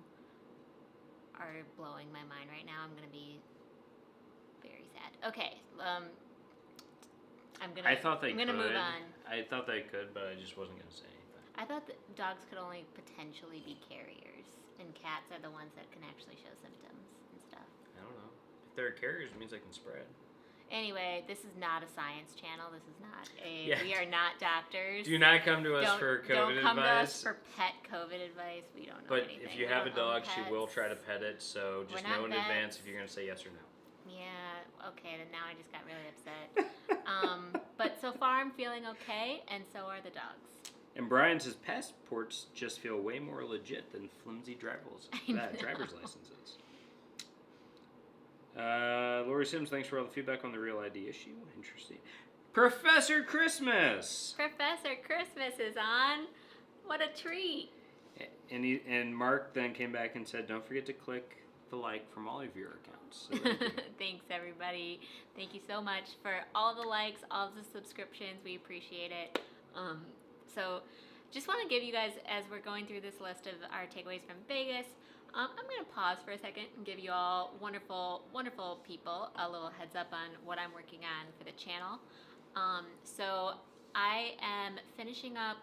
are blowing my mind right now, I'm going to be very sad. Okay, I'm going to move on. I thought they could, but I just wasn't going to say anything. I thought that dogs could only potentially be carriers, and cats are the ones that can actually show symptoms and stuff. I don't know. If they're carriers, it means they can spread. Anyway, this is not a science channel. This is not we are not doctors. Do not come to us for COVID advice. Don't come to us for pet COVID advice. We don't know anything. But if you have a dog, she will try to pet it, so just know in advance if you're going to say yes or no. Yeah, okay, then now I just got really upset. But so far I'm feeling okay, and so are the dogs. And Brian says passports just feel way more legit than flimsy driver's licenses. Lori Sims, thanks for all the feedback on the Real ID issue. Interesting. Professor Christmas! Professor Christmas is on. What a treat. And Mark then came back and said, don't forget to click the like from all of your accounts. So thanks, everybody. Thank you so much for all the likes, all the subscriptions. We appreciate it. So just want to give you guys, as we're going through this list of our takeaways from Vegas, I'm going to pause for a second and give you all wonderful, wonderful people a little heads up on what I'm working on for the channel. So I am finishing up,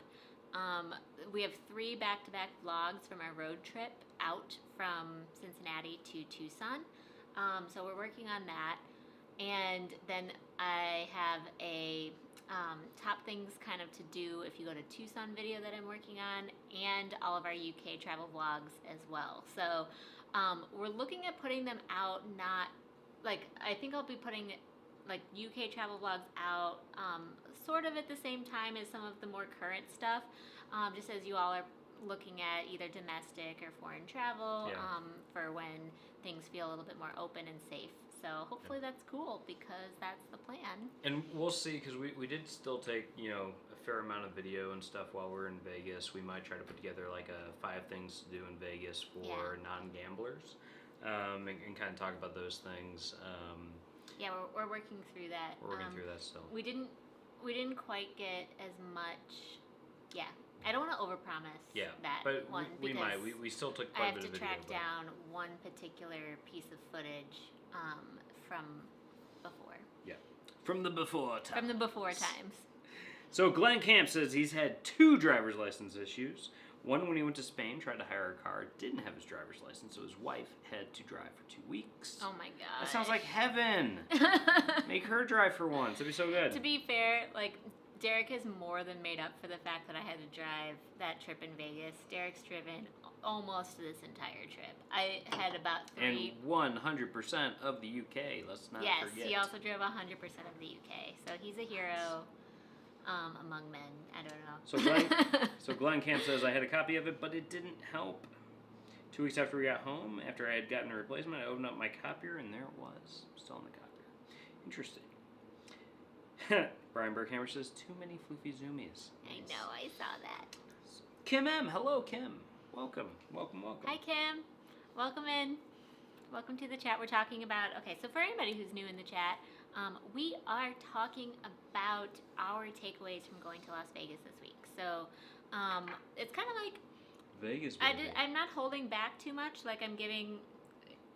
we have 3 back-to-back vlogs from our road trip out from Cincinnati to Tucson. So we're working on that. And then I have a top things kind of to do if you go to Tucson video that I'm working on, and all of our UK travel vlogs as well. So we're looking at putting them out, not like, I think I'll be putting like UK travel vlogs out sort of at the same time as some of the more current stuff, just as you all are looking at either domestic or foreign travel for when things feel a little bit more open and safe. So hopefully that's cool, because that's the plan. And we'll see, because we did still take, a fair amount of video and stuff while we're in Vegas. We might try to put together like a 5 things to do in Vegas for non-gamblers, and kind of talk about those things. Yeah, we're working through that. We're working through that still. We didn't quite get as much. Yeah, I don't want to overpromise. Yeah, that but one, we might. We still took quite a bit of video. I have to track down one particular piece of footage from before. Yeah, from the before times. From the before times. So Glenn Camp says he's had 2 driver's license issues. One, when he went to Spain, tried to hire a car, didn't have his driver's license, so his wife had to drive for 2 weeks. Oh my god. That sounds like heaven. Make her drive for once. That'd be so good. To be fair, like, Derek has more than made up for the fact that I had to drive that trip in Vegas. Derek's driven almost this entire trip. I had about 3... And 100% of the UK, let's not yes, forget. he also drove 100% of the UK. So he's a hero among men. I don't know. So Glenn Camp says, I had a copy of it, but it didn't help. 2 weeks after we got home, after I had gotten a replacement, I opened up my copier, and there it was, still in the copier. Interesting. Brian Burkhammer says, too many floofy zoomies. I know, I saw that. Kim M. Hello, Kim. Welcome. Hi, Kim. Welcome in. Welcome to the chat. We're talking about, okay, so for anybody who's new in the chat, we are talking about our takeaways from going to Las Vegas this week. So it's kind of like, Vegas. I'm not holding back too much. Like, I'm giving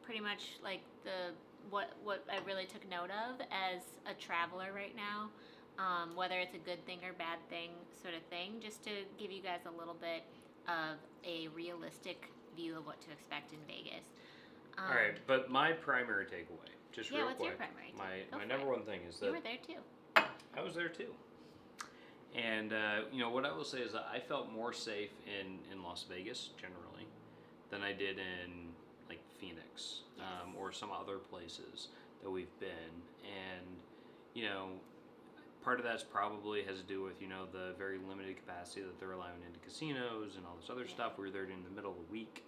pretty much like what I really took note of as a traveler right now, whether it's a good thing or bad thing sort of thing, just to give you guys a little bit of a realistic view of what to expect in Vegas. All right, but my primary takeaway, just real what's quick. your primary takeaway? My number one thing is that you were there too. I was there too. And what I will say is that I felt more safe in Las Vegas generally than I did in like Phoenix or some other places that we've been. And part of that's probably has to do with the very limited capacity that they're allowing into casinos and all this other stuff. We were there in the middle of the week,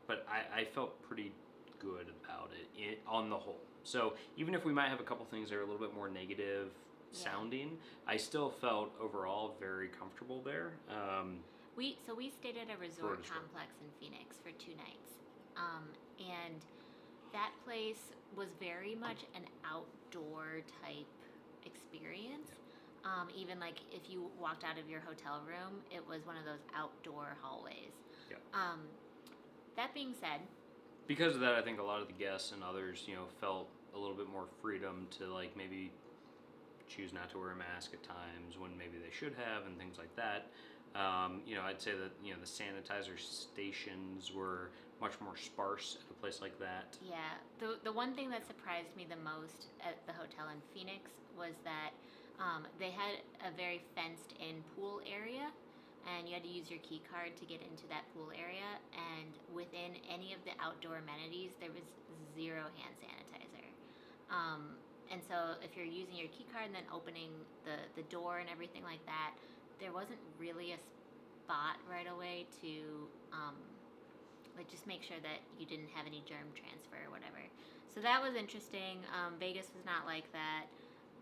but I felt pretty good about it on the whole. So even if we might have a couple things that are a little bit more negative sounding, I still felt overall very comfortable there. We stayed at a resort complex in Phoenix for 2 nights, and that place was very much an outdoor type experience. Even like if you walked out of your hotel room, it was one of those outdoor hallways. Yeah. That being said, because of that, I think a lot of the guests and others, felt a little bit more freedom to like maybe choose not to wear a mask at times when maybe they should have and things like that. I'd say that the sanitizer stations were much more sparse at a place like that. Yeah, the one thing that surprised me the most at the hotel in Phoenix was that they had a very fenced-in pool area, and you had to use your key card to get into that pool area, and within any of the outdoor amenities, there was 0 hand sanitizer. And so if you're using your key card and then opening the door and everything like that, there wasn't really a spot right away to just make sure that you didn't have any germ transfer or whatever. So that was interesting. Vegas was not like that.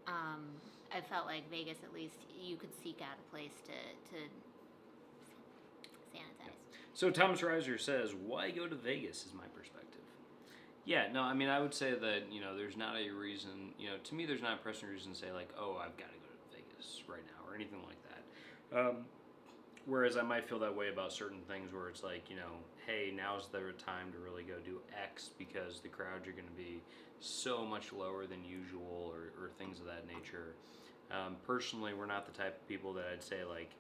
I felt like Vegas, at least, you could seek out a place to sanitize. So Thomas Reiser says, why go to Vegas is my perspective. Yeah, no, I mean, I would say that, there's not a reason, to me, there's not a pressing reason to say, like, oh, I've got to go to Vegas right now or anything like that. Whereas I might feel that way about certain things where it's like, hey, now's the time to really go do X because the crowds are going to be so much lower than usual or things of that nature. Personally, we're not the type of people that I'd say, like,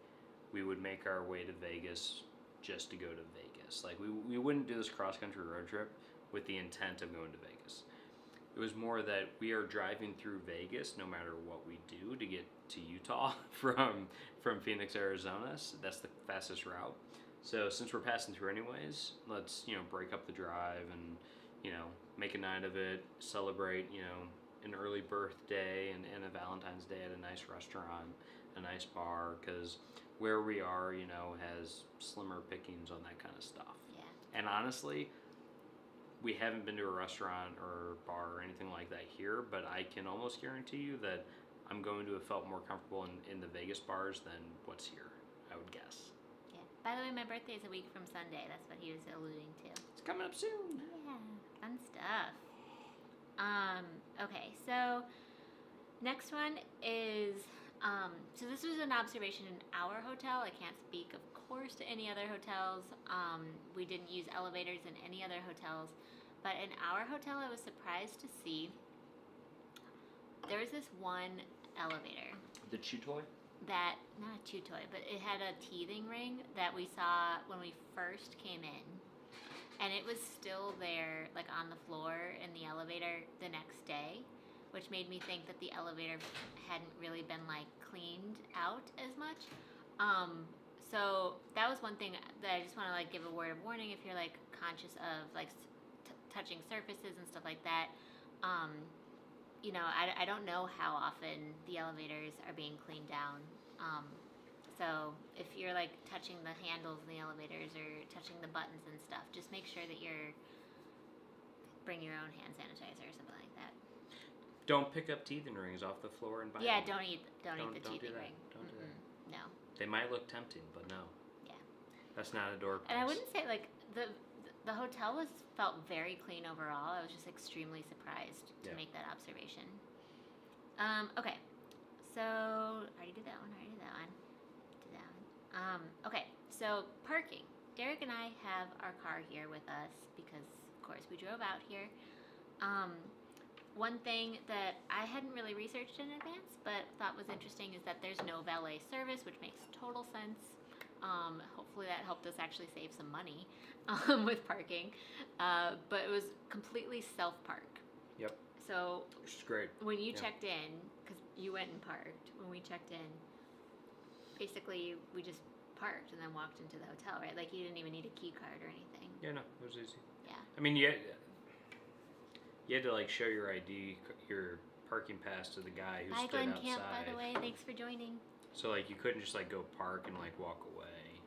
we would make our way to Vegas just to go to Vegas. Like, we wouldn't do this cross-country road trip with the intent of going to Vegas. It was more that we are driving through Vegas no matter what we do to get to Utah from Phoenix, Arizona. So that's the fastest route. So since we're passing through anyways, let's, break up the drive and, make a night of it, celebrate, an early birthday and a Valentine's Day at a nice restaurant, a nice bar, because where we are, has slimmer pickings on that kind of stuff. Yeah. And honestly, we haven't been to a restaurant or bar or anything like that here, but I can almost guarantee you that I'm going to have felt more comfortable in the Vegas bars than what's here, I would guess. Yeah. By the way, my birthday is a week from Sunday. That's what he was alluding to. It's coming up soon. Yeah, fun stuff. Okay, so next one is, so this was an observation in our hotel. I can't speak, of course, to any other hotels. We didn't use elevators in any other hotels. But in our hotel, I was surprised to see there was this one elevator. The chew toy? that, not a chew toy, but it had a teething ring that we saw when we first came in. And it was still there, like on the floor in the elevator the next day, which made me think that the elevator hadn't really been like cleaned out as much. So that was one thing that I just want to like give a word of warning if you're like conscious of like touching surfaces and stuff like that. You know, I don't know how often the elevators are being cleaned down. So if you're like touching the handles in the elevators or touching the buttons and stuff, just make sure that you're bring your own hand sanitizer or something like that. Don't pick up teething rings off the floor and buy Yeah, them. don't eat the teething ring. Don't do that. No. They might look tempting, but no. Yeah. That's not a door prize. And I wouldn't say like the hotel felt very clean overall. I was just extremely surprised to make that observation. Okay. So I already did that one. Okay, so parking. Derek and I have our car here with us because, of course, we drove out here. One thing that I hadn't really researched in advance but thought was interesting is that there's no valet service, which makes total sense. Hopefully that helped us actually save some money with parking. But it was completely self-park. Yep. So which is great. When you checked in, because you went and parked, when we checked in, basically we just parked and then walked into the hotel, right? Like you didn't even need a key card or anything. Yeah, no, it was easy. Yeah. I mean, you had to like show your ID, your parking pass to the guy who stood outside. Camp, by the way, thanks for joining. So like you couldn't just like go park and like walk away.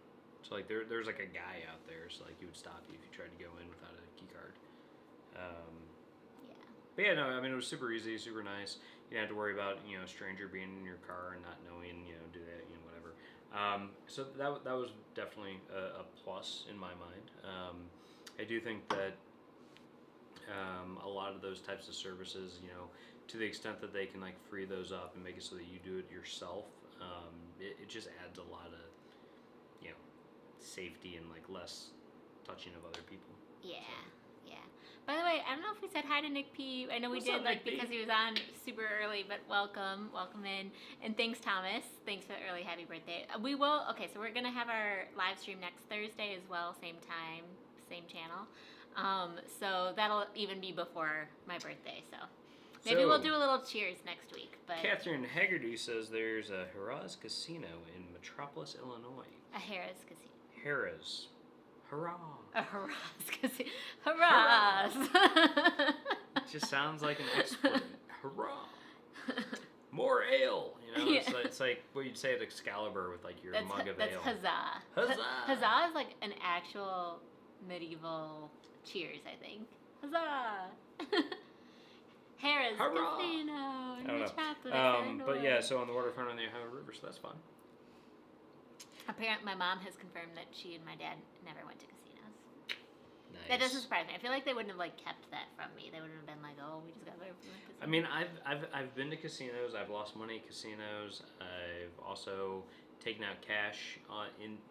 So like there's like a guy out there, so like he would stop you if you tried to go in without a key card. Yeah. But yeah, no, I mean it was super easy, super nice. You didn't have to worry about a stranger being in your car and not knowing do that whatever. So that was definitely a plus in my mind. I do think that a lot of those types of services, to the extent that they can like free those up and make it so that you do it yourself, it just adds a lot of safety and like less touching of other people. Yeah. By the way, I don't know if we said hi to Nick P. I know we did, like, because he was on super early, but welcome in. And thanks, Thomas. Thanks for the early happy birthday. We will, okay, so we're going to have our live stream next Thursday as well, same time, same channel. So that'll even be before my birthday, so maybe we'll do a little cheers next week. But Catherine Haggerty says there's a Harrah's Casino in Metropolis, Illinois. A Harrah's Casino. Harrah's. Hurrah! A Harrah's Casino. Hurrahs! It just sounds like an expert. Hurrah! More ale! It's like what you'd say at Excalibur with like your mug of ale. That's huzzah. Huzzah! Huzzah is like an actual medieval cheers, I think. Huzzah! Harrah's Casino in Metropolis, but yeah, so on the waterfront on the Ohio River, so that's fun. Apparently, my mom has confirmed that she and my dad never went to casinos. Nice. That doesn't surprise me. I feel like they wouldn't have like kept that from me. They wouldn't have been like, "Oh, we just got there from the casino." I mean, I've been to casinos. I've lost money at casinos. I've also taken out cash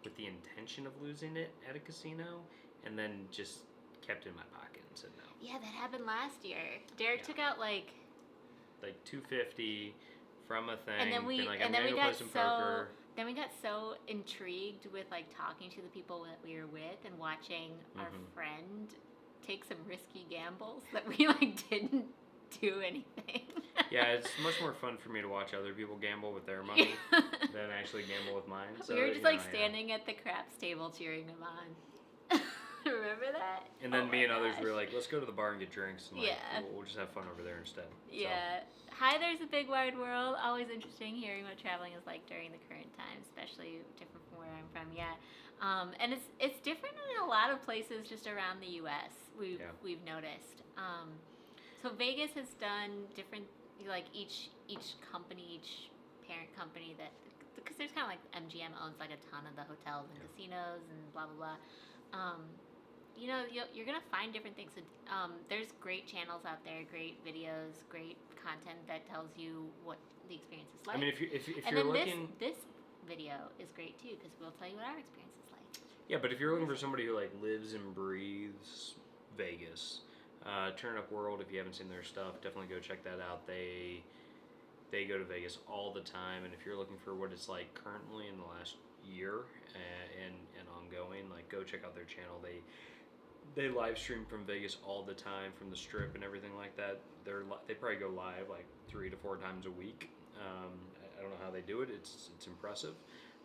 with the intention of losing it at a casino, and then just kept it in my pocket and said no. Yeah, that happened last year. Derek took out like $250 from a thing. And then we Then we got so intrigued with like talking to the people that we were with and watching our friend take some risky gambles that we like didn't do anything. Yeah, it's much more fun for me to watch other people gamble with their money than actually gamble with mine. So, we were just standing at the craps table cheering them on. Remember that? And then me and others were like, let's go to the bar and get drinks. And we'll just have fun over there instead. Yeah. So. Hi, there's a big wide world. Always interesting hearing what traveling is like during the current time, especially different from where I'm from. Yeah. And it's different in a lot of places just around the U.S. We've noticed. So Vegas has done different, like each company, each parent company because there's kind of like MGM owns like a ton of the hotels and casinos and blah blah blah. You're gonna find different things. There's great channels out there, great videos, great content that tells you what the experience is like. I mean, if and you're then looking, this video is great too because we'll tell you what our experience is like. Yeah, but if you're looking for somebody who like lives and breathes Vegas, Turn Up World. If you haven't seen their stuff, definitely go check that out. They they go to Vegas all the time, and if you're looking for what it's like currently in the last year and ongoing, like go check out their channel. They live stream from Vegas all the time, from the Strip and everything like that. They probably go live like 3 to 4 times a week. I don't know how they do it. It's impressive.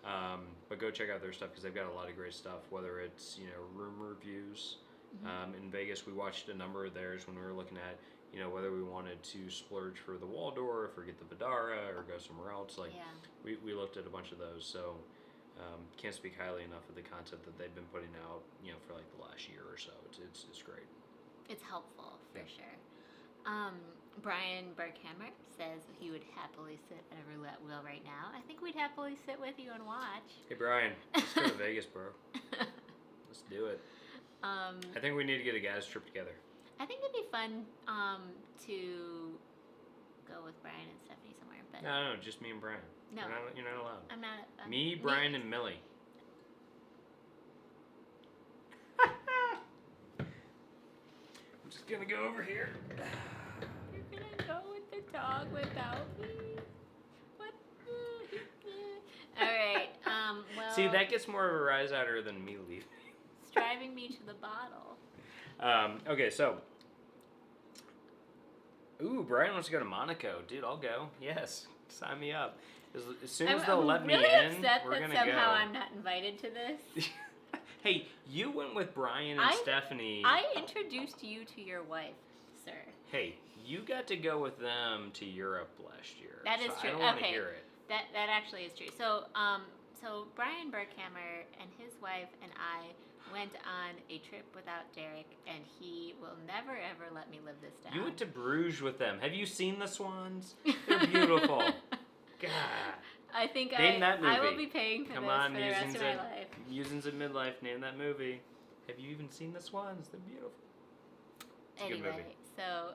But go check out their stuff because they've got a lot of great stuff. Whether it's room reviews. In Vegas, we watched a number of theirs when we were looking at whether we wanted to splurge for the Waldorf or get the Vidara or go somewhere else. Like we looked at a bunch of those. So. Can't speak highly enough of the content that they've been putting out, for like the last year or so. It's great. It's helpful for sure. Brian Berghammer says he would happily sit at a roulette wheel right now. I think we'd happily sit with you and watch. Hey Brian, let's go to Vegas, bro. Let's do it. I think we need to get a guys trip together. I think it'd be fun to go with Brian and Stephanie somewhere. But No, just me and Brian. No. You're not allowed. I'm not. Me, Brian, and Millie. I'm just gonna go over here. You're gonna go with the dog without me? What? Alright, well... See, that gets more of a rise out of her than me leaving. It's driving me to the bottle. Okay, so... Ooh, Brian wants to go to Monaco. Dude, I'll go. Yes, sign me up. As soon as they'll let me in, we're gonna go. Somehow I'm not invited to this. Hey, you went with Brian and Stephanie. I introduced you to your wife, sir. Hey, you got to go with them to Europe last year. That is true. I don't want to hear it. That actually is true. So Brian Berghammer and his wife and I went on a trip without Derek, and he will never ever let me live this down. You went to Bruges with them. Have you seen the swans? They're beautiful. God. I think Name that movie. I will be paying for Come this on, for the rest of my life. Musings of Midlife, name that movie. Have you even seen the swans? They're beautiful. It's a good movie. So,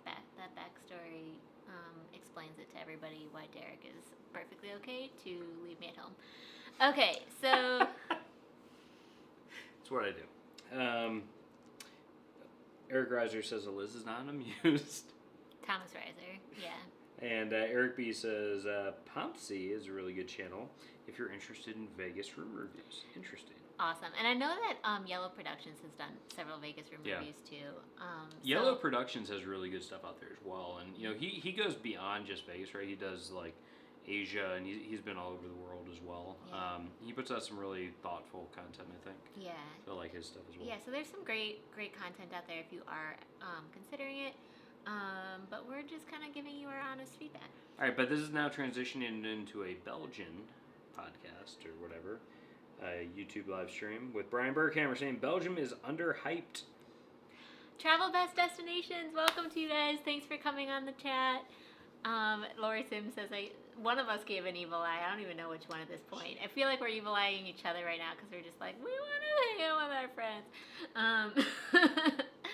that backstory explains it to everybody why Derek is perfectly okay to leave me at home. Okay, so... That's what I do. Eric Reiser says Eliz is not amused. Thomas Reiser, yeah. And Eric B says Pompsy is a really good channel if you're interested in Vegas room reviews. Interesting. Awesome. And I know that Yellow Productions has done several Vegas room reviews too. Yellow Productions has really good stuff out there as well. And he goes beyond just Vegas, right? He does like Asia, and he's been all over the world as well. Yeah. He puts out some really thoughtful content, I think. Yeah. I like his stuff as well. Yeah, so there's some great content out there if you are considering it. But we're just kind of giving you our honest feedback. All right, but this is now transitioning into a Belgian podcast or whatever, YouTube live stream with Brian Berghammer saying Belgium is underhyped. Travel Best Destinations, welcome to you guys. Thanks for coming on the chat. Lori Sims says one of us gave an evil eye. I don't even know which one at this point. I feel like we're evil eyeing each other right now because we're just like, we want to hang out with our friends.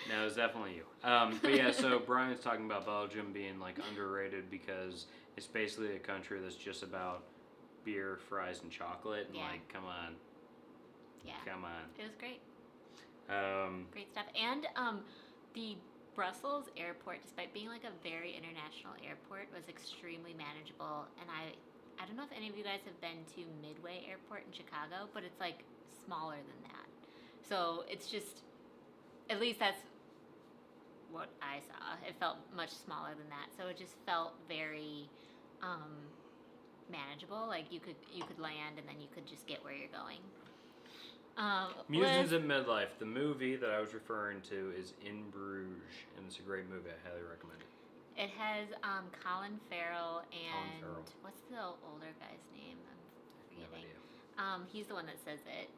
No, it's definitely you. But yeah, so Brian's talking about Belgium being like underrated because it's basically a country that's just about beer, fries, and chocolate. And like, come on. Yeah. Come on. It was great. Great stuff. And the Brussels airport, despite being like a very international airport, was extremely manageable. And I don't know if any of you guys have been to Midway Airport in Chicago, but it's like smaller than that. So it's just, at least that's what I saw. It felt much smaller than that. So it just felt very manageable. Like you could land and then you could just get where you're going. Musings of Midlife, the movie that I was referring to, is In Bruges, and it's a great movie. I highly recommend it. It has Colin Farrell and what's the older guy's name? I'm forgetting. No idea. He's the one that says it.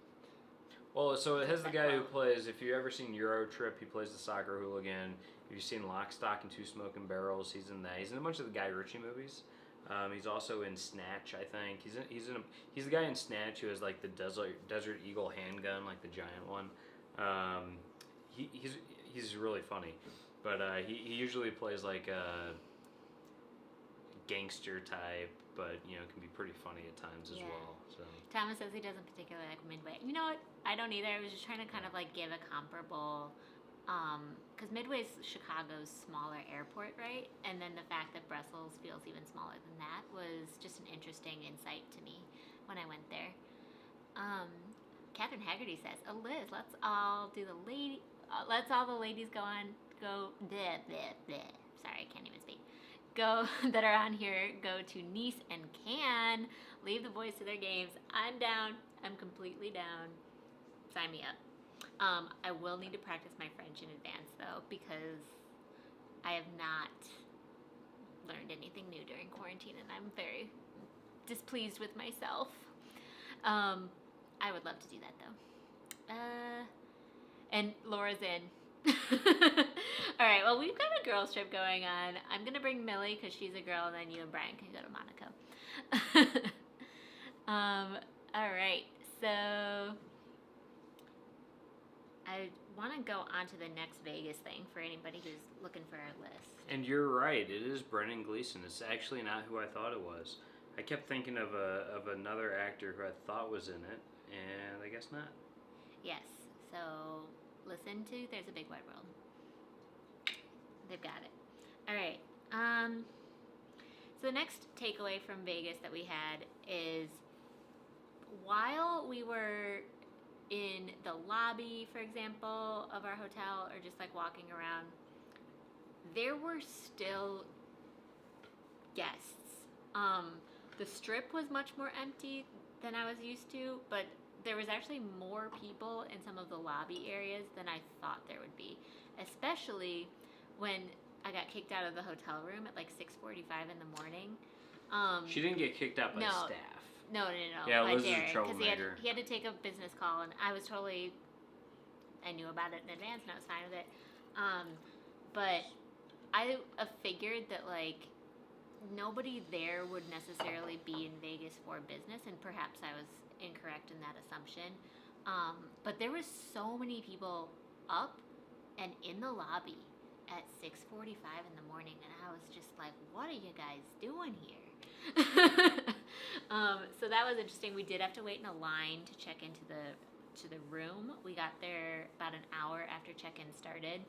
Well, so it has the guy who plays, if you've ever seen Euro Trip, he plays the soccer hooligan. If you've seen Lock, Stock, and Two Smoking Barrels, he's in that. He's in a bunch of the Guy Ritchie movies. He's also in Snatch, I think. He's the guy in Snatch who has like the Desert Eagle handgun, like the giant one. He's really funny, but he usually plays like a gangster type, but can be pretty funny at times as well. So Thomas says he doesn't particularly like Midway. You know what? I don't either. I was just trying to kind of like give a comparable because Midway's Chicago's smaller airport, right? And then the fact that Brussels feels even smaller than that was just an interesting insight to me when I went there. Catherine Haggerty says, Eliz, let's all the ladies go bleh, bleh, bleh. Sorry, I can't even speak. That are on here, go to Nice and Cannes. Leave the boys to their games. I'm down. I'm completely down. Sign me up. I will need to practice my French in advance, though, because I have not learned anything new during quarantine, and I'm very displeased with myself. I would love to do that, though. And Laura's in. All right, well, we've got a girls trip going on. I'm going to bring Millie because she's a girl, and then you and Brian can go to Monaco. All right, so I want to go on to the next Vegas thing for anybody who's looking for our list. And you're right, it is Brendan Gleeson. It's actually not who I thought it was. I kept thinking of another actor who I thought was in it, and I guess not. Yes, so listen to There's a Big Wide World. They've got it. All right. So the next takeaway from Vegas that we had is while we were in the lobby, for example, of our hotel, or just like walking around, there were still guests. The strip was much more empty than I was used to, but there was actually more people in some of the lobby areas than I thought there would be, especially when I got kicked out of the hotel room at like 6:45 in the morning. She didn't get kicked out by no. staff. No. Yeah, By Liz is a Darren, troublemaker. he had to take a business call, and I knew about it in advance, and I was fine with it. But I figured that like nobody there would necessarily be in Vegas for business, and perhaps I was incorrect in that assumption. But there was so many people up and in the lobby at 6:45 in the morning, and I was just like, what are you guys doing here? So that was interesting. We did have to wait in a line to check into the room. We got there about an hour after check-in started.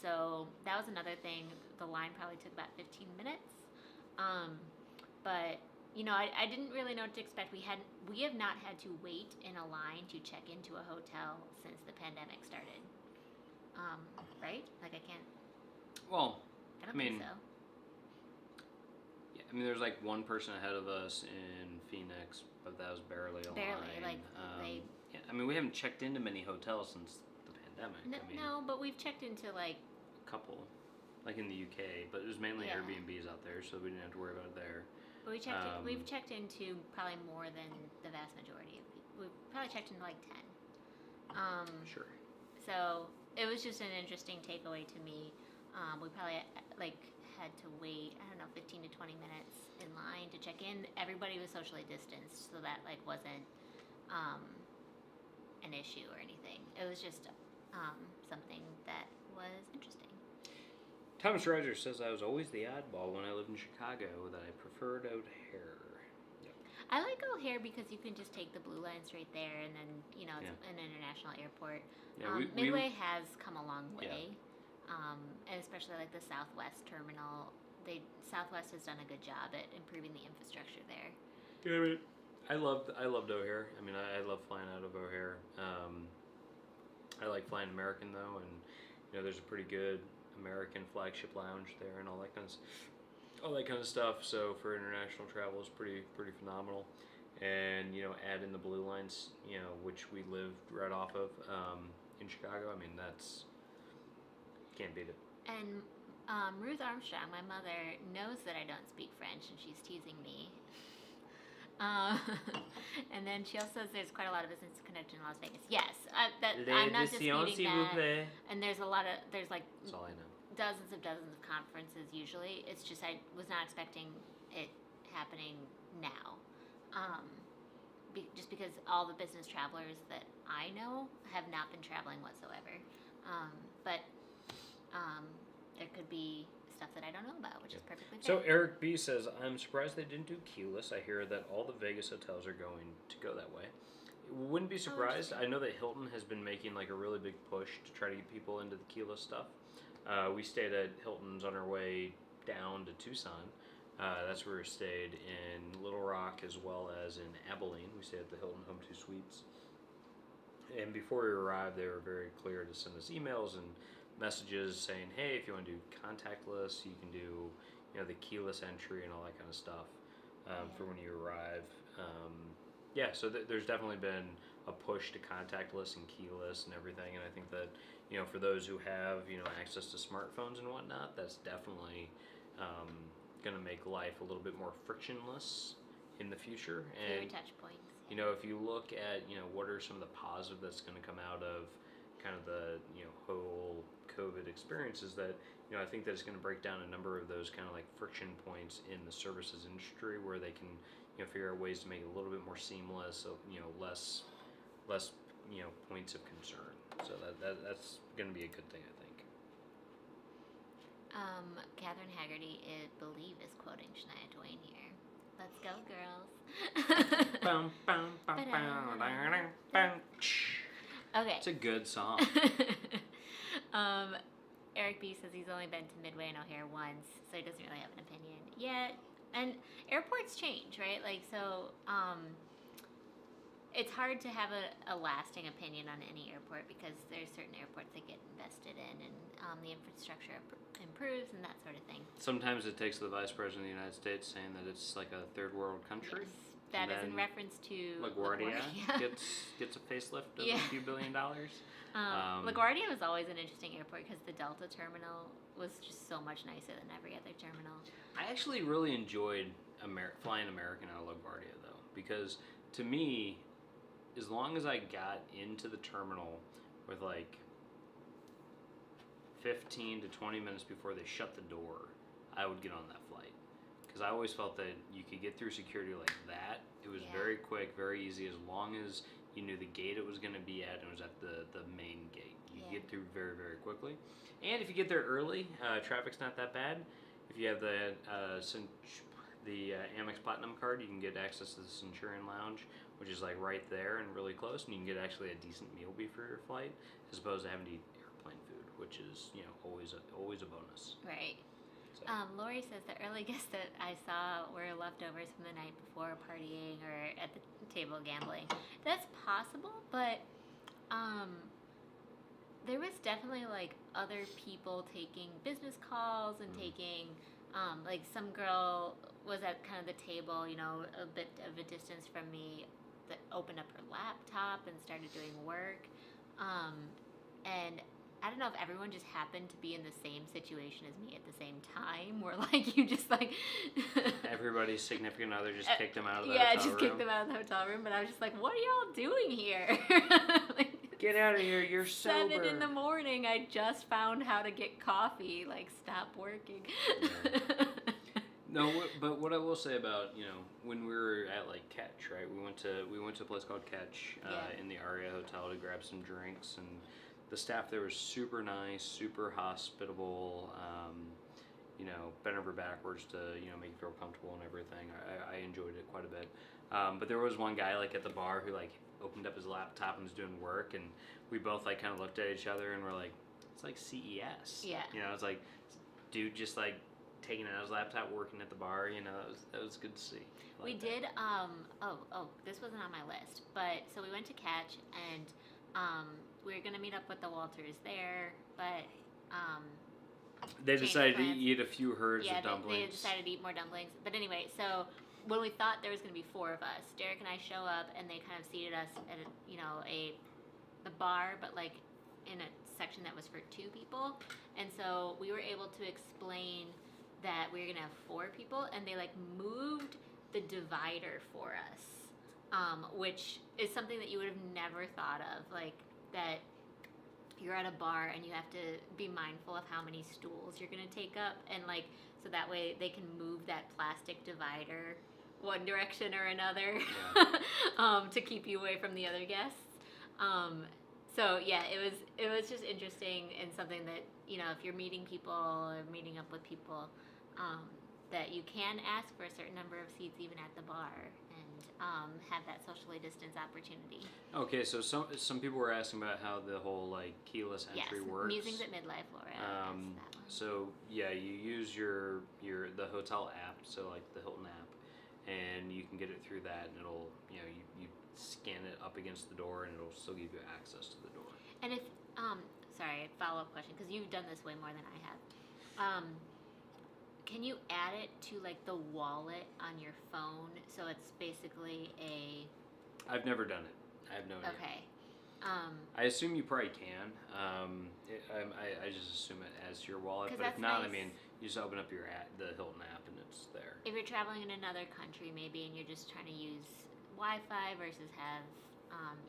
So that was another thing. The line probably took about 15 minutes. But you know, I didn't really know what to expect. We have not had to wait in a line to check into a hotel since the pandemic started. Right? Like I can't. Well, I don't think so. Yeah, I mean, there's like one person ahead of us in Phoenix, but that was barely a line. Yeah, I mean, we haven't checked into many hotels since the pandemic. No, but we've checked into like a couple, like in the UK, but it was mainly Airbnbs out there, so we didn't have to worry about it there. But we've checked into probably more than the vast majority of people. We've probably checked into like 10. Sure. So it was just an interesting takeaway to me. We probably had to wait, 15 to 20 minutes in line to check in. Everybody was socially distanced, so that wasn't an issue or anything. It was just something that was interesting. Thomas Rogers says I was always the oddball when I lived in Chicago, that I preferred O'Hare. Yep. I like O'Hare because you can just take the blue line straight there, and then it's an international airport. Yeah, Midway has come a long way, and especially like the Southwest terminal. Southwest has done a good job at improving the infrastructure there. Yeah, I mean, I loved O'Hare. I mean, I love flying out of O'Hare. I like flying American though, and there's a pretty good American flagship lounge there and all that kind of stuff. So for international travel, it's pretty phenomenal. And add in the blue lines, which we lived right off of in Chicago. I mean, can't beat it. And Ruth Armstrong, my mother, knows that I don't speak French, and she's teasing me. And then she also says there's quite a lot of business connected in Las Vegas. Yes, I'm not disputing that. And there's like that's all I know. dozens of conferences usually. It's just I was not expecting it happening now. Just because all the business travelers that I know have not been traveling whatsoever. But there could be stuff that I don't know about, which is perfectly fair. So Eric B says, I'm surprised they didn't do Keyless. I hear that all the Vegas hotels are going to go that way. Wouldn't be surprised. interesting. I know that Hilton has been making like a really big push to try to get people into the keyless stuff. We stayed at Hilton's on our way down to Tucson. That's where we stayed in Little Rock as well as in Abilene. We stayed at the Hilton Home 2 Suites. And before we arrived, they were very clear to send us emails and messages saying, hey, if you want to do contactless, you can do, the keyless entry and all that kind of stuff for when you arrive. So there's definitely been a push to contactless and keyless and everything, and I think that for those who have access to smartphones and whatnot, that's definitely going to make life a little bit more frictionless in the future. Fewer And touch points. if you look at what are some of the positive that's going to come out of kind of the whole COVID experiences, that I think that it's going to break down a number of those kind of like friction points in the services industry where they can figure out ways to make it a little bit more seamless, so less points of concern. So that's going to be a good thing, I think. Catherine Haggerty, I believe, is quoting Shania Twain here. Let's go, girls. Bum, bum, bum, bum, bum, bum. Okay. It's a good song. Eric B says he's only been to Midway and O'Hare once, so he doesn't really have an opinion yet. And airports change, right? Like, so it's hard to have a lasting opinion on any airport because there's certain airports that get invested in and the infrastructure improves and that sort of thing. Sometimes it takes the Vice President of the United States saying that it's like a third world country. Yes. That is in reference to LaGuardia gets a facelift of a few $1 billion. LaGuardia was always an interesting airport because the Delta terminal was just so much nicer than every other terminal. I actually really enjoyed flying American out of LaGuardia, though, because to me, as long as I got into the terminal with like 15 to 20 minutes before they shut the door, I would get on that flight. Because I always felt that you could get through security like that. It was very quick, very easy, as long as you knew the gate it was going to be at and it was at the main gate. You could get through very, very quickly. And if you get there early, traffic's not that bad. If you have the Amex Platinum card, you can get access to the Centurion Lounge, which is like right there and really close, and you can get actually a decent meal before your flight, as opposed to having to eat airplane food, which is always a bonus. Right. So. Lori says the early guests that I saw were leftovers from the night before partying or at the table gambling. That's possible, but there was definitely like other people taking business calls and taking like some girl was at kind of the table, a bit of a distance from me, that opened up her laptop and started doing work. And I don't know if everyone just happened to be in the same situation as me at the same time, where like you just like everybody's significant other just kicked them out of the hotel room. Yeah, just kicked them out of the hotel room. But I was just like, what are y'all doing here? Like, get out of here! You're sober. 7 in the morning. I just found how to get coffee. Like, stop working. Yeah. No, but what I will say about when we were at like Catch, right? We went to a place called Catch in the Aria Hotel to grab some drinks, and the staff there was super nice, super hospitable. Bent over backwards to make you feel comfortable and everything. I enjoyed it quite a bit. But there was one guy like at the bar who like opened up his laptop and was doing work, and we both like kind of looked at each other and we're like, it's like CES. Yeah. It's like dude just like taking out his laptop, working at the bar. That was good to see. We did. This wasn't on my list, but so we went to Catch and we were gonna meet up with the Walters there, but they decided to eat a few herds of dumplings. They decided to eat more dumplings. But anyway, so when we thought there was going to be 4 of us, Derek and I show up, and they kind of seated us at the bar, but like in a section that was for 2 people. And so we were able to explain that we were going to have 4 people, and they like moved the divider for us, which is something that you would have never thought of, like that. You're at a bar and you have to be mindful of how many stools you're going to take up, and like so that way they can move that plastic divider one direction or another to keep you away from the other guests. So yeah, it was just interesting and something that if you're meeting people or meeting up with people, that you can ask for a certain number of seats even at the bar, and have that socially distanced opportunity. Okay, so some people were asking about how the whole like keyless entry works. Musings at Midlife, Laura. That's that one. So yeah, you use the hotel app, so like the Hilton app, and you can get it through that, and it'll you scan it up against the door, and it'll still give you access to the door. And if sorry, follow-up question, because you've done this way more than I have. Can you add it to like the wallet on your phone? So it's basically a. I've never done it. I have no idea. Okay. I assume you probably can. I just assume it as your wallet, but if not, nice. I mean, you just open up the Hilton app and it's there. If you're traveling in another country, maybe, and you're just trying to use Wi-Fi versus have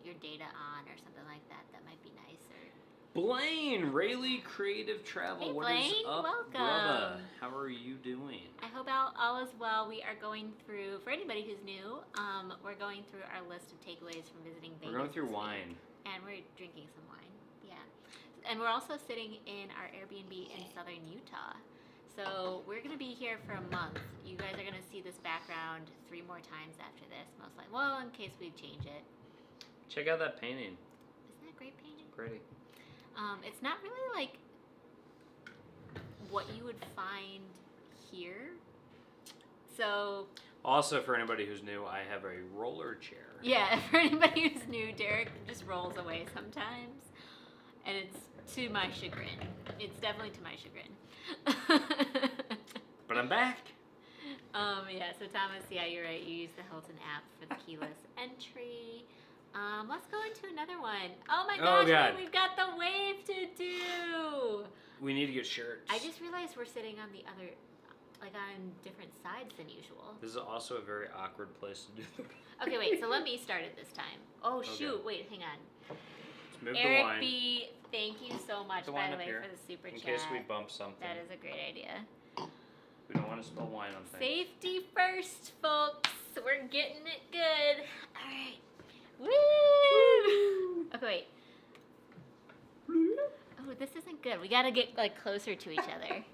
your data on or something like that, that might be nicer. Blaine, Rayleigh Creative Travel. Hey, What Blaine, is up, welcome. brother? How are you doing? I hope all is well. We are going through, for anybody who's new, we're going through our list of takeaways from visiting Vegas. We're going through this wine. week, and we're drinking some wine. Yeah. And we're also sitting in our Airbnb in southern Utah. So we're going to be here for a month. You guys are going to see this background 3 more times after this, most likely. Well, in case we change it. Check out that painting. Isn't that a great painting? Pretty. It's not really like what you would find here. So. Also, for anybody who's new, I have a roller chair. Yeah, for anybody who's new, Derek just rolls away sometimes. And it's to my chagrin. It's definitely to my chagrin. But I'm back. Yeah, so Thomas, yeah, you're right. You use the Hilton app for the keyless entry. Let's go into another one. Oh my gosh, God. We've got the wave to do. We need to get shirts. I just realized we're sitting on the other, like on different sides than usual. This is also a very awkward place to do the. Okay, wait, so let me start it this time. Oh, shoot, Okay. wait, hang on. Let's move Eric the wine. B, thank you so much, The by wine the up way, here, for the super in chat. case we bump something. That is a great idea. We don't want to spill wine on things. Safety first, folks. We're getting it good. All right. Woo! Okay, wait. Oh, this isn't good. We gotta get like closer to each other.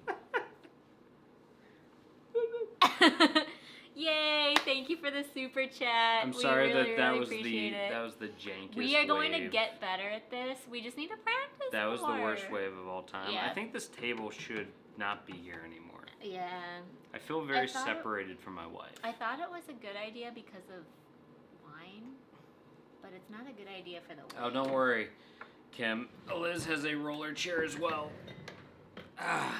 Yay! Thank you for the super chat. I'm sorry we really, that really was appreciate it. that was the jankiest. We are going to wave. get better at this. We just need to practice. That was more. the worst wave of all time. Yeah. I think this table should not be here anymore. Yeah. I feel very I thought separated from my wife. I thought it was a good idea because of wine, but it's not a good idea for the wave. Oh, don't worry, Kim. Eliz has a roller chair as well. Ah.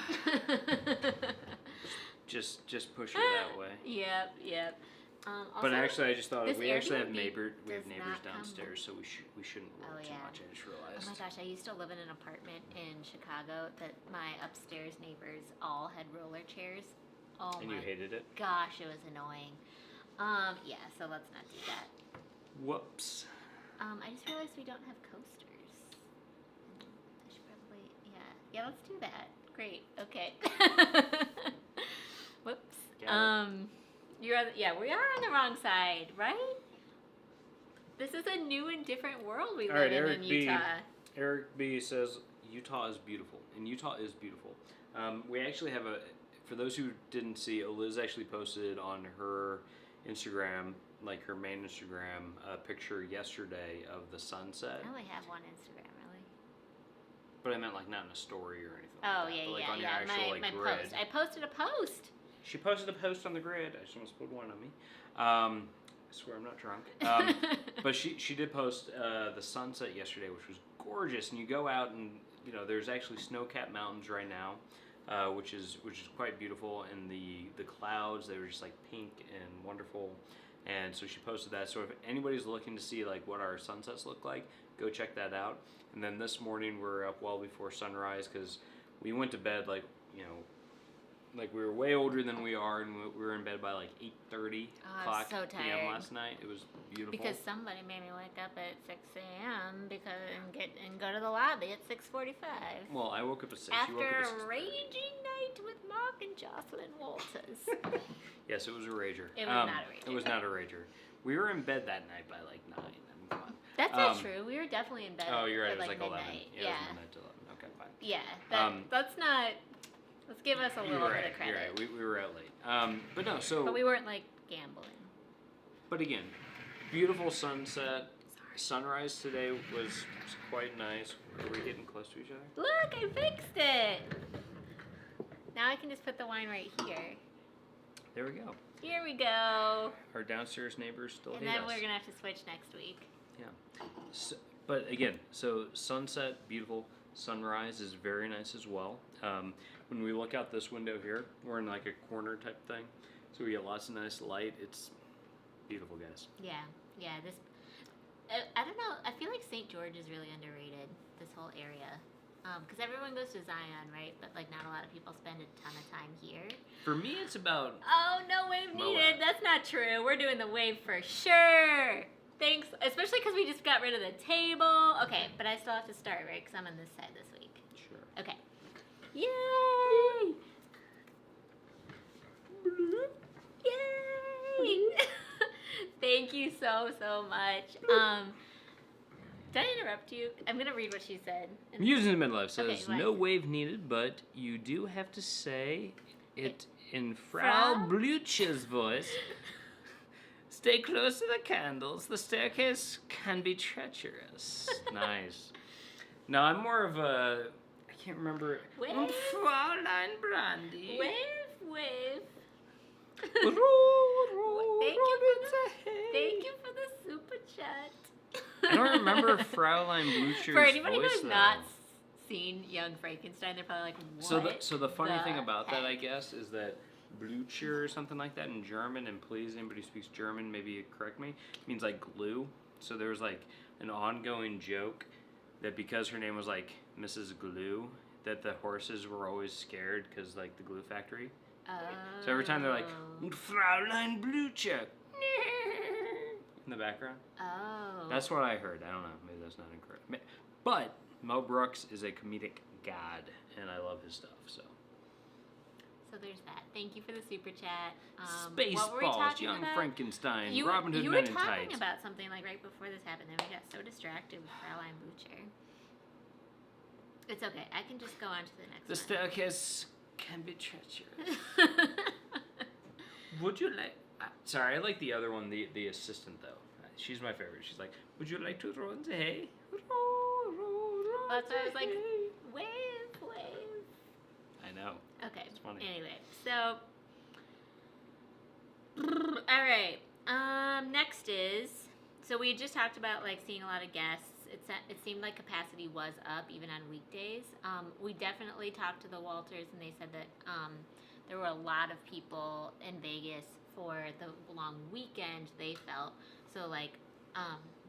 just push her that way. Yep. But Also, actually, I just thought this we actually have Airbnb we have does neighbors not come downstairs, so we shouldn't roll too yeah. much. I just Oh realized. my gosh, I used to live in an apartment in Chicago that my upstairs neighbors all had roller chairs. Oh And my you hated it? gosh, it was annoying. Yeah, so let's not do that. Whoops. I just realized we don't have coasters. I should probably, yeah, let's do that. Great, okay. Whoops. Got We are on the wrong side, right? This is a new and different world we All live right, in Eric B. Utah. Eric B says Utah is beautiful, and Utah is beautiful. We actually have for those who didn't see, Eliz actually posted on her Instagram, like her main Instagram, a picture yesterday of the sunset. I only have one Instagram, really. But I meant like not in a story or anything. Oh, like that, yeah, but like yeah, on yeah. your actual My grid. post. I posted a post. She posted a post on the grid. I just almost put one on me. I swear I'm not drunk. But she did post the sunset yesterday, which was gorgeous. And you go out and there's actually snow-capped mountains right now, which is quite beautiful. And the clouds, they were just like pink and wonderful. And so she posted that. So if anybody's looking to see like what our sunsets look like, go check that out. And then this morning we're up well before sunrise because we went to bed like we were way older than we are, and we were in bed by like 8:30 o'clock so p.m. tired. last night. It was beautiful. Because somebody made me wake up at 6 a.m. and go to the lobby at 6:45. Well, I woke up at 6. After You woke up at a raging night with Mark and Jocelyn Walters. Yes, it was a rager. It was not a rager. It was not a rager. We were in bed that night by like 9. I mean, come on. That's not true. We were definitely in bed. Oh, you're right. At It was like 11. midnight. Yeah, it was midnight to 11. Okay, fine. Yeah, that's not. Let's give us a little bit of credit. You're right. We were out late. But no, so. But we weren't like gambling. But again, beautiful sunset. Sunrise today was quite nice. Are we getting close to each other? Look, I fixed it. Now I can just put the wine right here. There we go. Here we go. Our downstairs neighbors still And hate then us. we're gonna have to switch next week. Yeah. So, but again, so sunset, beautiful. Sunrise is very nice as well. When we look out this window here, we're in like a corner type thing. So we get lots of nice light. It's beautiful, guys. Yeah. This. I don't know. I feel like St. George is really underrated. This whole area. Because everyone goes to Zion, right? But like not a lot of people spend a ton of time here. For me, it's about... Oh, no wave Moab. needed. That's not true. We're doing the wave for sure. Thanks. Especially because we just got rid of the table. Okay, but I still have to start, right? Because I'm on this side this week. Sure. Okay. Yay! Yay! Thank you so much. Did I interrupt you? I'm gonna read what she said. Using the midlife says, Okay, what? no wave needed, but you do have to say it in Frau Frau? Blucher's voice. Stay close to the candles. The staircase can be treacherous. Nice. No, I'm more of a... I can't remember... Wave? Fräulein Brandy. Wave. Thank Thank you for the super chat. I don't remember Fräulein Blucher's For anybody voice, who's though. not seen Young Frankenstein, they're probably like, what? So the funny thing about that, heck? I guess, is that Blucher or something like that in German, and please, anybody who speaks German, maybe correct me, means like glue. So there was like an ongoing joke that because her name was like Mrs. Glue, that the horses were always scared because like the glue factory. So every time they're like, Fräulein Blucher, in the background. Oh. That's what I heard. I don't know. Maybe that's not incorrect. But Mel Brooks is a comedic god, and I love his stuff. So there's that. Thank you for the super chat. Spaceballs, what were we talking Young about? Frankenstein, You, Robin Hood you Men were in talking Tights. about something like right before this happened, and we got so distracted with Fräulein Blucher. It's okay. I can just go on to the next The one. staircase can be treacherous. Would you like... sorry, I like the other one, the assistant, though. She's my favorite. She's like, would you like to run the hay? That's why I was like, wave. I know. Okay. It's funny. Anyway, so... Alright. Next is... So we just talked about, like, seeing a lot of guests. It seemed like capacity was up, even on weekdays. We definitely talked to the Walters, and they said that there were a lot of people in Vegas for the long weekend, they felt. So, like,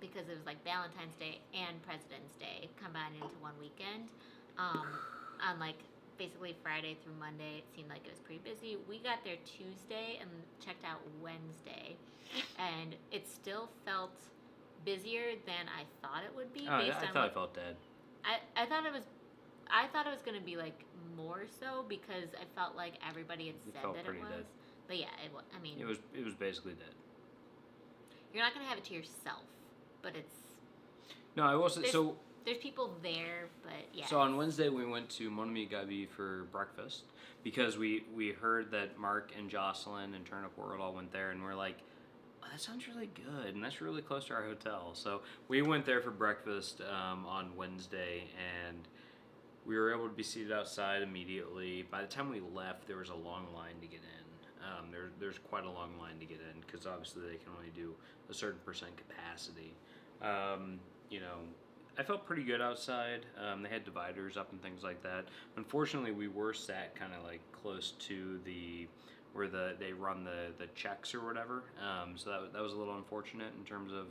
because it was, like, Valentine's Day and President's Day combined into one weekend. On, like, basically Friday through Monday, it seemed like it was pretty busy. We got there Tuesday and checked out Wednesday, and it still felt busier than I thought it would be. I thought I felt dead. I thought it was going to be like more so because I felt like everybody had said felt that it pretty was. dead. But yeah, I mean, It was basically dead. you're not going to have it to yourself, but it's No, I will say, there's people there, but yeah. So on Wednesday we went to Mon Ami Gabi for breakfast because we heard that Mark and Jocelyn and Turnip World all went there, and we're like, oh, that sounds really good, and that's really close to our hotel. So we went there for breakfast on Wednesday, and we were able to be seated outside immediately. By the time we left, there was a long line to get in. There's quite a long line to get in because obviously they can only do a certain percent capacity. You know, I felt pretty good outside. They had dividers up and things like that. Unfortunately, we were sat kind of like close to where they run the checks or whatever. So that was a little unfortunate in terms of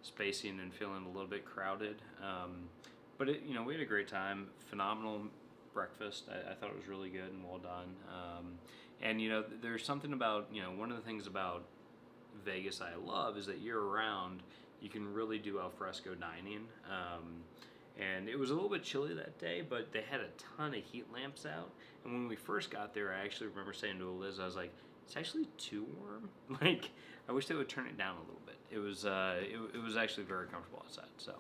spacing and feeling a little bit crowded. But we had a great time. Phenomenal breakfast. I thought it was really good and well done. And there's something about one of the things about Vegas I love is that year round you can really do al fresco dining. And it was a little bit chilly that day, but they had a ton of heat lamps out. And when we first got there, I actually remember saying to Eliz, I was like, it's actually too warm. Like, I wish they would turn it down a little bit. It was actually very comfortable outside, so.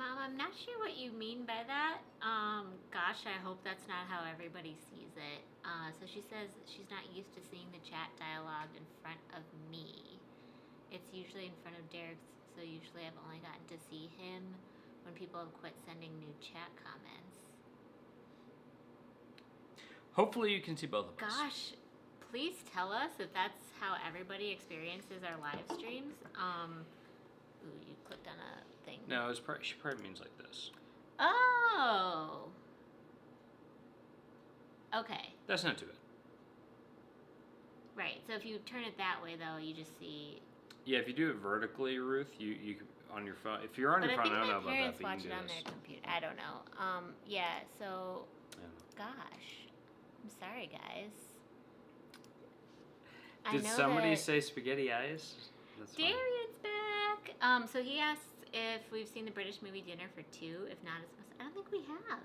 Mom, I'm not sure what you mean by that. Gosh, I hope that's not how everybody sees it. So she says she's not used to seeing the chat dialogue in front of me. It's usually in front of Derek's, so usually I've only gotten to see him when people have quit sending new chat comments. Hopefully you can see both of us. Gosh, please tell us if that's how everybody experiences our live streams. Ooh, you clicked on a thing. No, she probably means like this. Oh. Okay. That's not too bad. Right. So if you turn it that way, though, you just see. Yeah, if you do it vertically, Ruth, you on your phone. If you're on your phone, I don't know about that, parents but watch you it can on do this. their computer. I don't know. Yeah. So, I don't know. gosh, I'm sorry, guys. Did somebody say spaghetti eyes? That's fine. Darion's back. So he asked if we've seen the British movie Dinner for Two. If not, it's must. I don't think we have.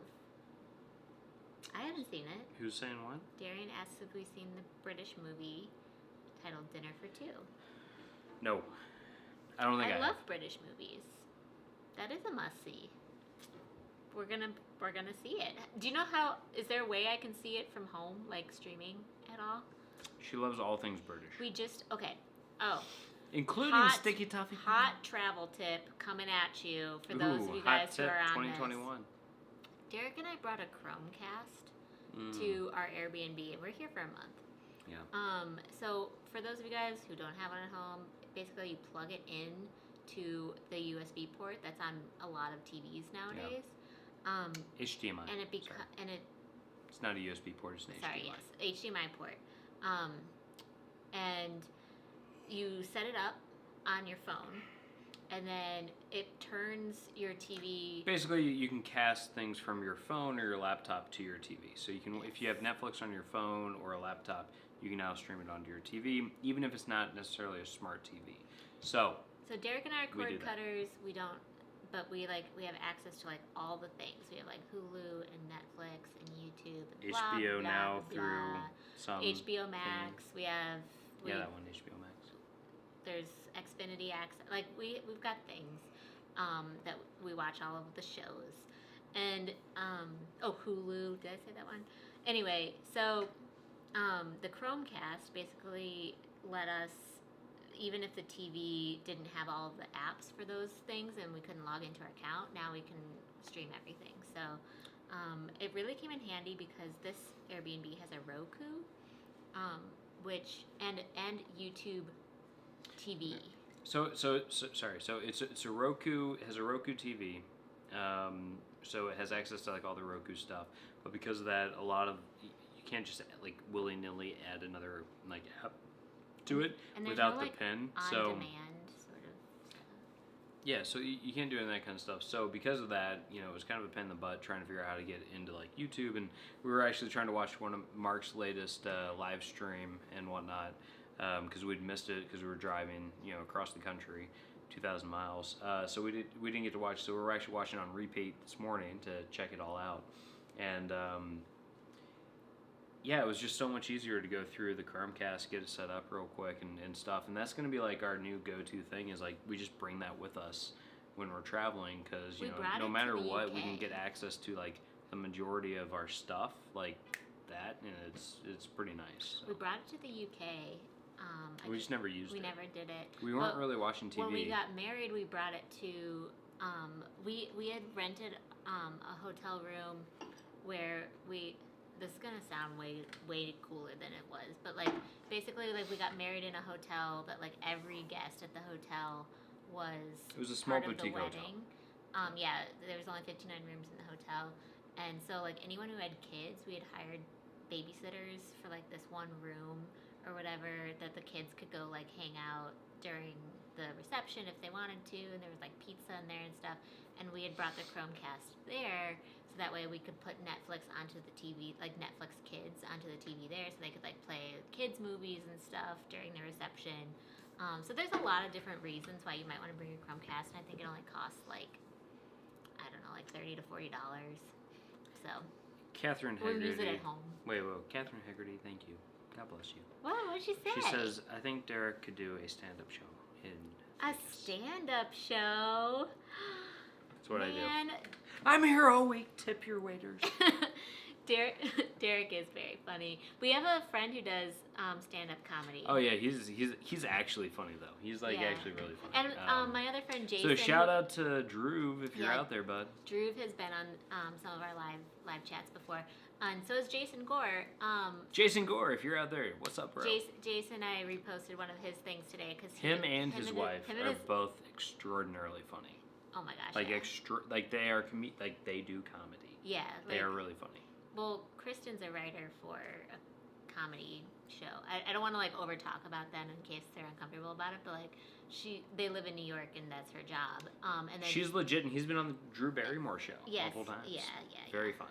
I haven't seen it. Who's saying what? Darion asks if we've seen the British movie titled Dinner for Two. No, I don't think I love have. British movies. That is a must see. We're gonna see it. Do you know how? Is there a way I can see it from home, like streaming at all? She loves all things British, Okay. Oh. including sticky toffee. Hot travel tip coming at you for those of you guys who are on 2021. this. Derek and I brought a Chromecast to our Airbnb, and we're here for a month. Yeah. So for those of you guys who don't have one at home, basically you plug it in to the USB port that's on a lot of TVs nowadays. HDMI. And it's not a USB port, it's an HDMI. Sorry, yes, HDMI port. And you set it up on your phone, and then it turns your TV. Basically, you can cast things from your phone or your laptop to your TV. So you can, if you have Netflix on your phone or a laptop, you can now stream it onto your TV, even if it's not necessarily a smart TV. So Derek and I are cord cutters. We don't, but we have access to like all the things. We have like Hulu and Netflix and YouTube and HBO blah, now blah, through blah. some HBO Max. thing. We have that one, HBO Max. There's Xfinity access. Like we've got things that we watch all of the shows. And Hulu. Did I say that one? Anyway, so the Chromecast basically let us, even if the TV didn't have all of the apps for those things and we couldn't log into our account, now we can stream everything. So it really came in handy because this Airbnb has a Roku, and YouTube TV. So sorry. So it's a Roku. It has a Roku TV. So it has access to like all the Roku stuff. But because of that, a lot of you can't just like willy nilly add another like app to it without the pin. On so demand sort of stuff. Yeah, so you can't do any of that kind of stuff. So because of that, it was kind of a pain in the butt trying to figure out how to get into like YouTube, and we were actually trying to watch one of Mark's latest live stream and whatnot because we'd missed it because we were driving across the country, 2,000 miles. So we didn't get to watch. So we were actually watching on repeat this morning to check it all out, and yeah, it was just so much easier to go through the Chromecast, get it set up real quick and stuff. And that's going to be like our new go-to thing is like we just bring that with us when we're traveling because, no matter what, we can get access to like the majority of our stuff like that. And it's pretty nice. So. We brought it to the UK. We just never used it. We never did it. We weren't really watching TV. When we got married, we brought it to, we had rented a hotel room where this is gonna sound way cooler than it was, but like basically like we got married in a hotel that like every guest at the hotel was. It was a small part boutique of the wedding. hotel. Yeah, there was only 59 rooms in the hotel, and so like anyone who had kids, we had hired babysitters for like this one room or whatever that the kids could go like hang out during the reception if they wanted to, and there was like pizza in there and stuff, and we had brought the Chromecast there. So that way we could put Netflix onto the TV, like Netflix Kids onto the TV there, so they could like play kids movies and stuff during the reception. So there's a lot of different reasons why you might want to bring your Chromecast, and I think it only costs like, I don't know, like $30 to $40. So Catherine we'll Haggerty. use it at home. Wait, Catherine Haggerty, thank you. God bless you. What'd she say? She says, I think Derek could do a stand-up show in a Vegas." stand-up show. That's what I do. Man, I'm here all week. Tip your waiters. Derek is very funny. We have a friend who does stand-up comedy. Oh yeah, he's actually funny though. He's like Yeah. actually really funny. And my other friend Jason. So shout out to Drew if you're out there, bud. Drew has been on some of our live chats before, and so is Jason Gore. Jason Gore, if you're out there, what's up, bro? Jason, I reposted one of his things today because him and his wife are both extraordinarily funny. Oh my gosh! Like yeah. like they are like they do comedy. Yeah, they are really funny. Well, Kristen's a writer for a comedy show. I don't want to like over talk about them in case they're uncomfortable about it, but like they live in New York and that's her job. And then she's legit, and he's been on the Drew Barrymore show multiple times. Yeah. Very fun.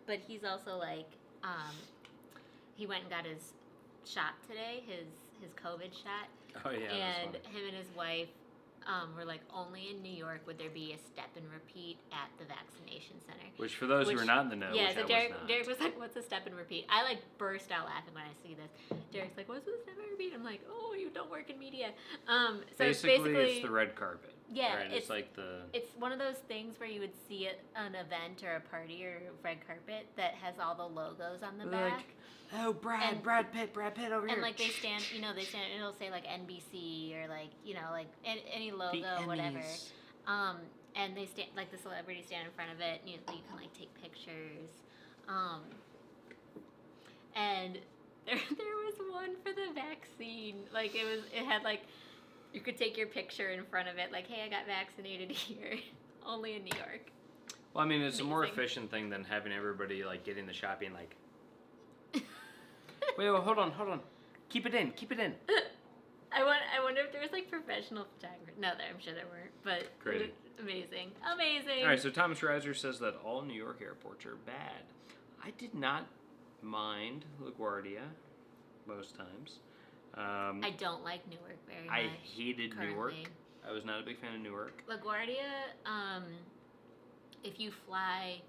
But he's also like, he went and got his shot today, his COVID shot. Oh yeah. And him and his wife were like, only in New York would there be a step and repeat at the vaccination center. Which for those who are not in the know, yeah. So Derek was like, "What's a step and repeat?" I like burst out laughing when I see this. Derek's like, "What's a step and repeat?" I'm like, "Oh, you don't work in media." So basically, it's the red carpet. Yeah, right? It's like It's one of those things where you would see an event or a party or red carpet that has all the logos on the back. Oh, Brad Pitt over here. And like they stand, it'll say like NBC or like, like any logo, whatever. And they stand, like the celebrities stand in front of it and you can like take pictures. And there was one for the vaccine. Like it had like, you could take your picture in front of it, like, hey, I got vaccinated here, only in New York. Well, I mean, it's a more efficient thing than having everybody like getting the shot being like, wait, hold on, keep it in. I wonder if there was like professional photographers. No, I'm sure there weren't, but great, amazing. All right, so Thomas Reiser says that all New York airports are bad. I did not mind LaGuardia most times. I don't like Newark very much. I hated currently. Newark. I was not a big fan of Newark. LaGuardia, if you fly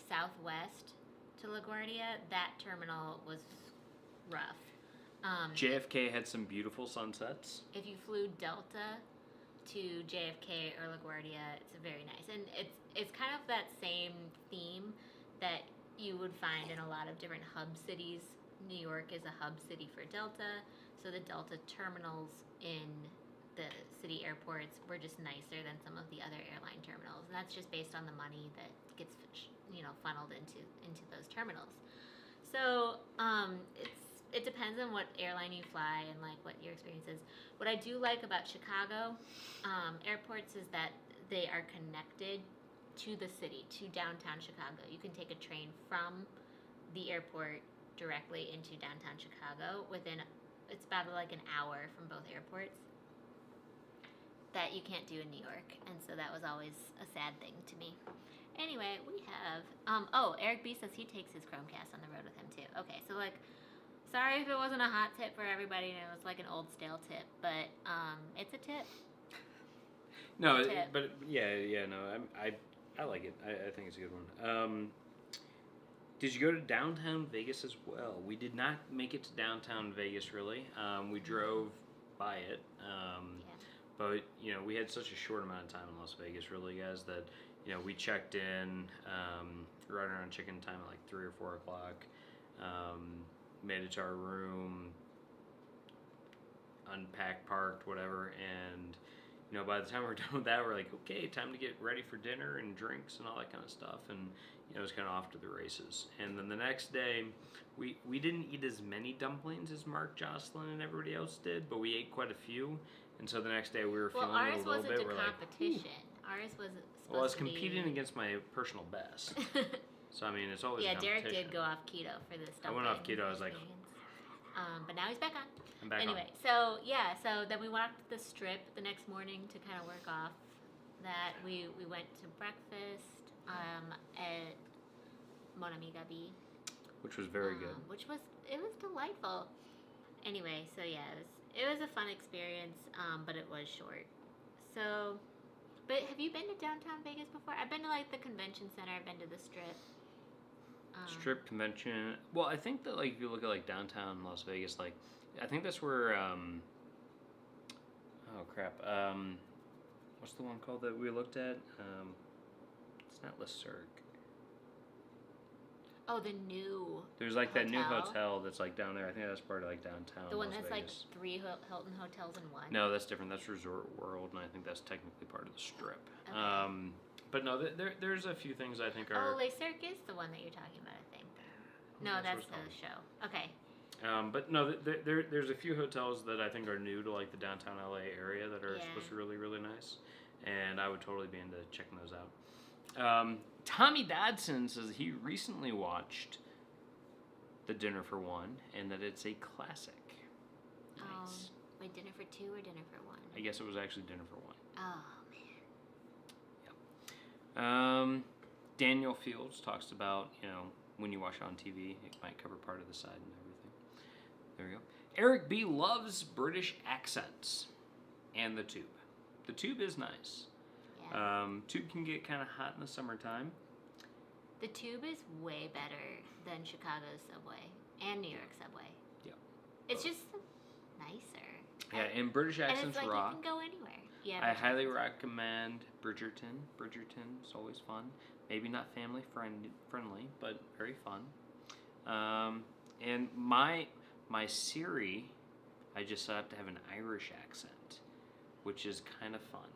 southwest to LaGuardia, that terminal was rough. JFK had some beautiful sunsets. If you flew Delta to JFK or LaGuardia, it's very nice. And it's kind of that same theme that you would find in a lot of different hub cities. New York is a hub city for Delta. So the Delta terminals in the city airports were just nicer than some of the other airline terminals, and that's just based on the money that gets funneled into those terminals. So it depends on what airline you fly and like what your experience is. What I do like about Chicago airports is that they are connected to the city, to downtown Chicago. You can take a train from the airport directly into downtown Chicago it's about like an hour from both airports that you can't do in New York. And so that was always a sad thing to me. Anyway, we have, Eric B says he takes his Chromecast on the road with him too. Okay, so like, sorry if it wasn't a hot tip for everybody and it was like an old stale tip, but it's a tip. No, but no, I like it. I think it's a good one. Did you go to downtown Vegas as well? We did not make it to downtown Vegas, really. We drove by it. But, we had such a short amount of time in Las Vegas, really, guys, that, we checked in right around chicken time at like 3 or 4 o'clock, made it to our room, unpacked, parked, whatever, and, by the time we're done with that, we're like, okay, time to get ready for dinner and drinks and all that kind of stuff, and it was kind of off to the races. And then the next day, we didn't eat as many dumplings as Mark, Jocelyn, and everybody else did, but we ate quite a few. And so the next day we were feeling a little bit. We're like, competition. Ours was supposed well, I was competing against my personal best. So I mean, it's always a competition. Derek did go off keto for this stuff. I went off keto. I was like, but now he's back on. I'm back anyway, on. so then we walked the strip the next morning to kind of work off that. We went to breakfast at Mon Ami Gabi, which was very good. It was delightful. Anyway, so yeah, it was a fun experience, but it was short. So, but have you been to downtown Vegas before? I've been to like the convention center. I've been to the strip. Strip convention. Well, I think that like if you look at like downtown Las Vegas, like I think that's where what's the one called that we looked at? It's not Le Cirque. Oh, the new. There's like that new hotel? hotel that's like down there. I think that's part of like downtown. The one Las that's Vegas. like 3 Hilton hotels in one. No, that's different. That's Resort World, and I think that's technically part of the Strip. Okay. But no, there's a few things I think are. Oh, Le Cirque is the one that you're talking about, I think. No, that's the show. Okay. But no, there's a few hotels that I think are new to like the downtown LA area that are supposed to be really, really nice, and I would totally be into checking those out. Tommy Dodson says he recently watched The Dinner for One and that it's a classic. Nice. Wait, dinner for two or dinner for one? I guess it was actually Dinner for One. Oh man. Yep. Daniel Fields talks about, when you watch it on TV, it might cover part of the side and everything. There we go. Eric B loves British accents and the Tube. The Tube is nice. Yeah. Tube can get kind of hot in the summertime. The Tube is way better than Chicago's subway and New York subway. Yep. It's just nicer. Yeah, and British accents and it's like rock. you can go anywhere. Yeah. I highly recommend Bridgerton. Bridgerton is always fun. Maybe not family friendly, but very fun. And my Siri, I just set up to have an Irish accent, which is kind of fun.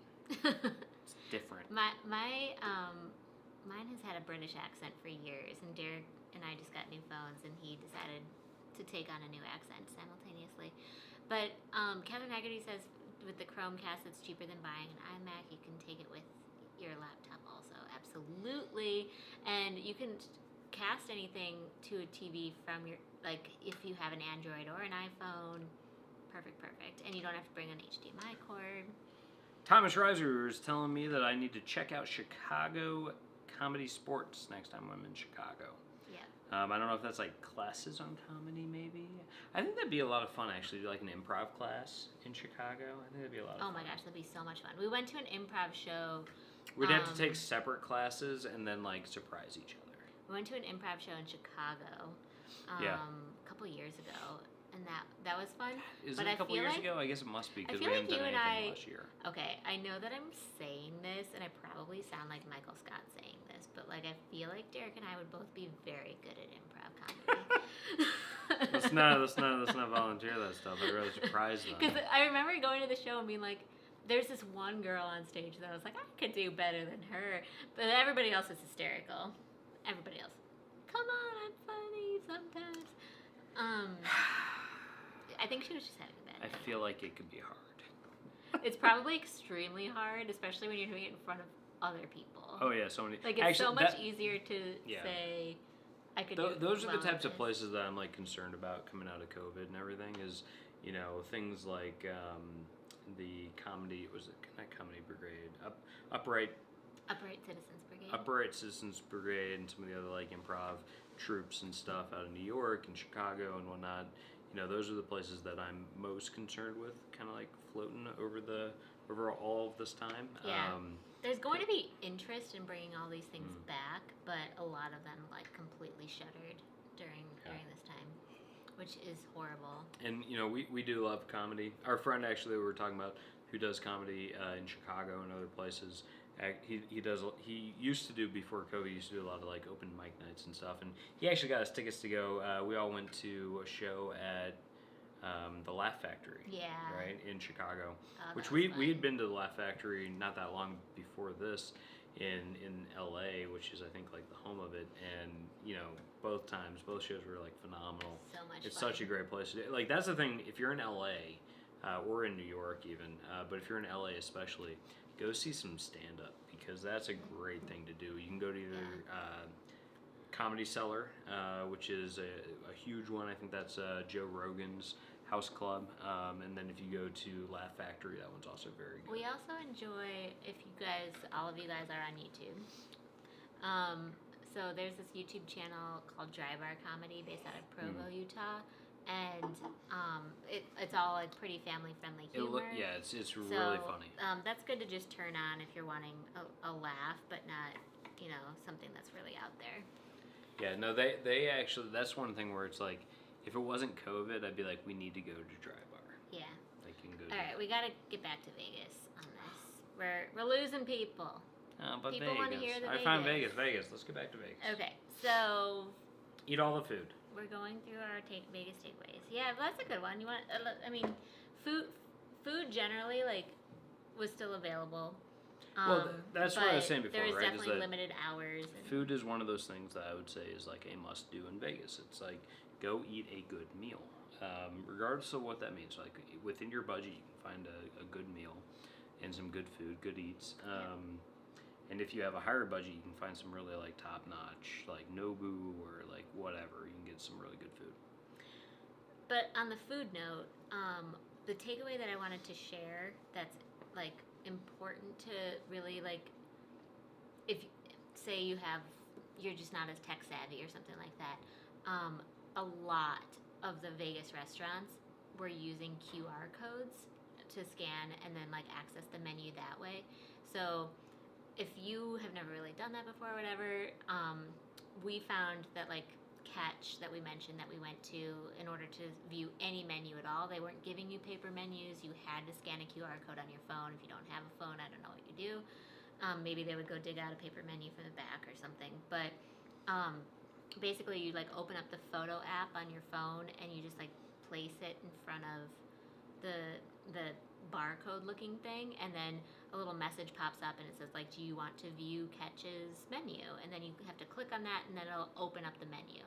It's different. Mine has had a British accent for years, and Derek and I just got new phones, and he decided to take on a new accent simultaneously. But Kevin Haggerty says with the Chromecast, it's cheaper than buying an iMac. You can take it with your laptop also, absolutely. And you can cast anything to a TV from your, like if you have an Android or an iPhone, perfect. And you don't have to bring an HDMI cord. Thomas Reiser is telling me that I need to check out Chicago Comedy Sports next time I'm in Chicago. Yeah. I don't know if that's like classes on comedy, maybe. I think that'd be a lot of fun, actually, do like an improv class in Chicago. I think that'd be a lot of fun. Oh my gosh, that'd be so much fun. We went to an improv show. We'd have to take separate classes and then like surprise each other. We went to an improv show in Chicago a couple years ago, and that was fun. Is but it a I couple feel years like, ago? I guess it must be I because we feel haven't like done you and anything I. last year. Okay, I know that I'm saying this, and I probably sound like Michael Scott saying this, but like I feel like Derek and I would both be very good at improv comedy. Let's not volunteer that stuff. I'd rather surprise them. Because I remember going to the show and being like, there's this one girl on stage that I was like, I could do better than her. But everybody else is hysterical. Everybody else. Come on, I'm funny sometimes. I think she was just having a bad day. I feel like it could be hard. It's probably extremely hard, especially when you're doing it in front of other people. Oh yeah, so many. Like it's so much easier to say, I could do it those are the well types of this. places that I'm like concerned about coming out of COVID and everything is, things like the comedy, was it not Comedy Brigade, Upright Citizens Brigade and some of the other like improv troops and stuff out of New York and Chicago and whatnot. Those are the places that I'm most concerned with, kind of like floating over all of this time. Yeah. There's going to be interest in bringing all these things back, but a lot of them like completely shuttered during this time, which is horrible. And we do love comedy. Our friend actually we were talking about who does comedy in Chicago and other places. He used to do before COVID. He used to do a lot of like open mic nights and stuff. And he actually got us tickets to go. We all went to a show at the Laugh Factory. Yeah. Right in Chicago, which we had been to the Laugh Factory not that long before this in LA, which is I think like the home of it. And both shows were like phenomenal. So much. It's fun. such a great place to do. Like that's the thing. If you're in LA. Or in New York even, but if you're in LA especially, go see some stand-up because that's a great thing to do. You can go to either Comedy Cellar, which is a huge one. I think that's Joe Rogan's House Club, and then if you go to Laugh Factory, that one's also very good. We also enjoy, if all of you guys are on YouTube. So there's this YouTube channel called Dry Bar Comedy based out of Provo, Utah. And it's all like pretty family-friendly humor. It's really funny. That's good to just turn on if you're wanting a laugh, but not, something that's really out there. Yeah, no, they actually, that's one thing where it's like, if it wasn't COVID, I'd be like, we need to go to Dry Bar. Yeah. Like you can go. All right, we got to get back to Vegas on this. We're losing people. But People want to hear the I found Vegas. Let's get back to Vegas. Okay, so Eat all the food. we're going through our Vegas takeaways. Yeah, that's a good one. You want? I mean, food generally like was still available. Well, that's what I was saying before, there was right? definitely limited hours. Food is one of those things that I would say is like a must-do in Vegas. It's like go eat a good meal, regardless of what that means. Like within your budget, you can find a good meal and some good food, good eats. And if you have a higher budget, you can find some really like top-notch, like Nobu or like whatever. You can get some really good food. But on the food note, the takeaway that I wanted to share that's like important to really like, if say you're just not as tech savvy or something like that, a lot of the Vegas restaurants were using QR codes to scan and then like access the menu that way. So if you have never really done that before or whatever, we found that like Catch that we mentioned that we went to, in order to view any menu at all, they weren't giving you paper menus. You had to scan a QR code on your phone. If you don't have a phone, I don't know what you do. Maybe they would go dig out a paper menu from the back or something. But basically you like open up the photo app on your phone and you just like place it in front of the barcode looking thing, and then a little message pops up and it says like, do you want to view Catch's menu? And then you have to click on that and then it'll open up the menu.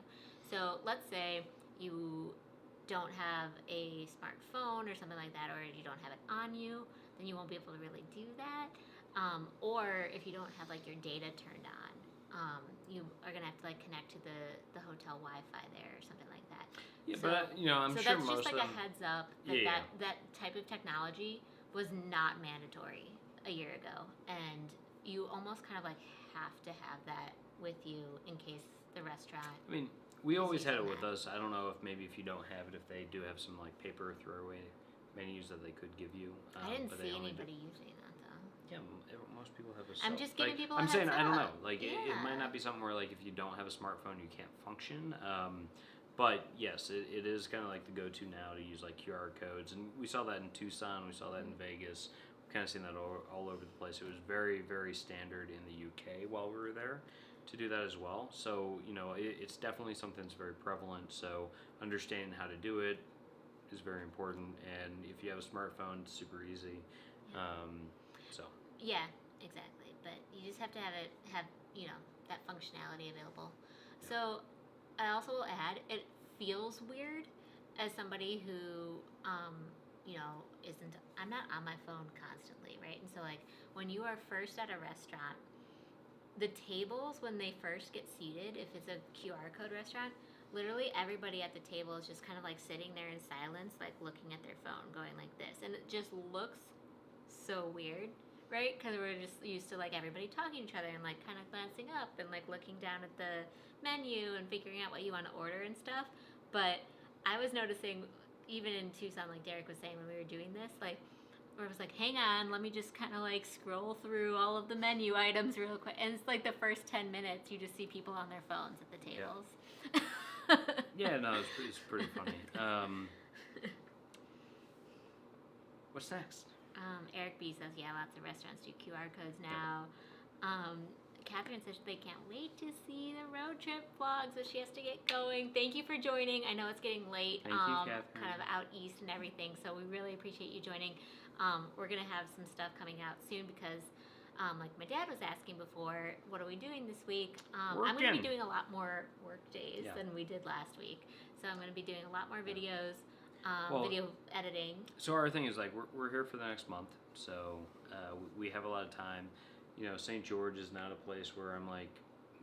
So let's say you don't have a smartphone or something like that, or you don't have it on you, then you won't be able to really do that. Or if you don't have like your data turned on, you are gonna have to like connect to the hotel Wi-Fi there or something like that. Yeah, So, but I'm so sure that's most just like of them. a heads up that, that type of technology was not mandatory a year ago, and you almost kind of like have to have that with you in case the restaurant. I mean, we always had it with us. I don't know if maybe if you don't have it, if they do have some like paper throwaway menus that they could give you. I didn't but see they only anybody using that though. Yeah, most people have a. I'm just giving people a I'm heads saying I don't know. up. Like it might not be something where like if you don't have a smartphone you can't function. But yes, it is kind of like the go-to now to use like QR codes, and we saw that in Tucson, we saw that in Vegas. We've kind of seen that all over the place. It was very, very standard in the UK while we were there to do that as well. So it's definitely something that's very prevalent. So understanding how to do it is very important, and if you have a smartphone, it's super easy. Yeah, exactly. But you just have to have that functionality available. Yeah. So I also will add, it feels weird as somebody who, I'm not on my phone constantly, right? And so like when you are first at a restaurant, the tables, when they first get seated, if it's a QR code restaurant, literally everybody at the table is just kind of like sitting there in silence, like looking at their phone, going like this. And it just looks so weird, right? Because we're just used to like everybody talking to each other and like kind of glancing up and like looking down at the menu and figuring out what you want to order and stuff. But I was noticing, even in Tucson, like Derek was saying when we were doing this, like where it was like, hang on, let me just kind of like scroll through all of the menu items real quick. And it's like the first 10 minutes you just see people on their phones at the tables. Yeah, no, it's pretty funny. What's next? Eric B says, yeah, lots of restaurants do QR codes now. Catherine says they can't wait to see the road trip vlog, so she has to get going. Thank you for joining. I know it's getting late, Thank you, Catherine. kind of out east and everything, so we really appreciate you joining. We're going to have some stuff coming out soon because, like my dad was asking before, what are we doing this week? I'm going to be doing a lot more work days than we did last week, so I'm going to be doing a lot more videos, video editing. So our thing is like we're here for the next month, so we have a lot of time. St. George is not a place where I'm like,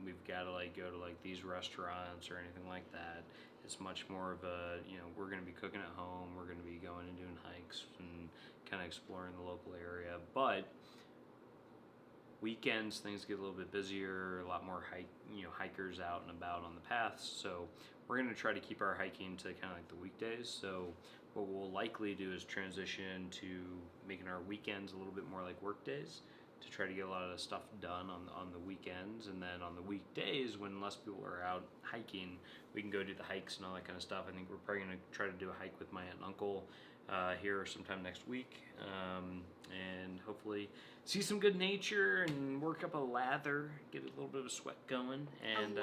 we've got to like go to like these restaurants or anything like that. It's much more of a, we're going to be cooking at home. We're going to be going and doing hikes and kind of exploring the local area. But weekends, things get a little bit busier, a lot more hikers out and about on the paths. So we're going to try to keep our hiking to kind of like the weekdays. So what we'll likely do is transition to making our weekends a little bit more like work days, to try to get a lot of stuff done on the weekends, and then on the weekdays when less people are out hiking, we can go do the hikes and all that kind of stuff. I think we're probably going to try to do a hike with my aunt and uncle here sometime next week, and and hopefully see some good nature and work up a lather, get a little bit of sweat going, and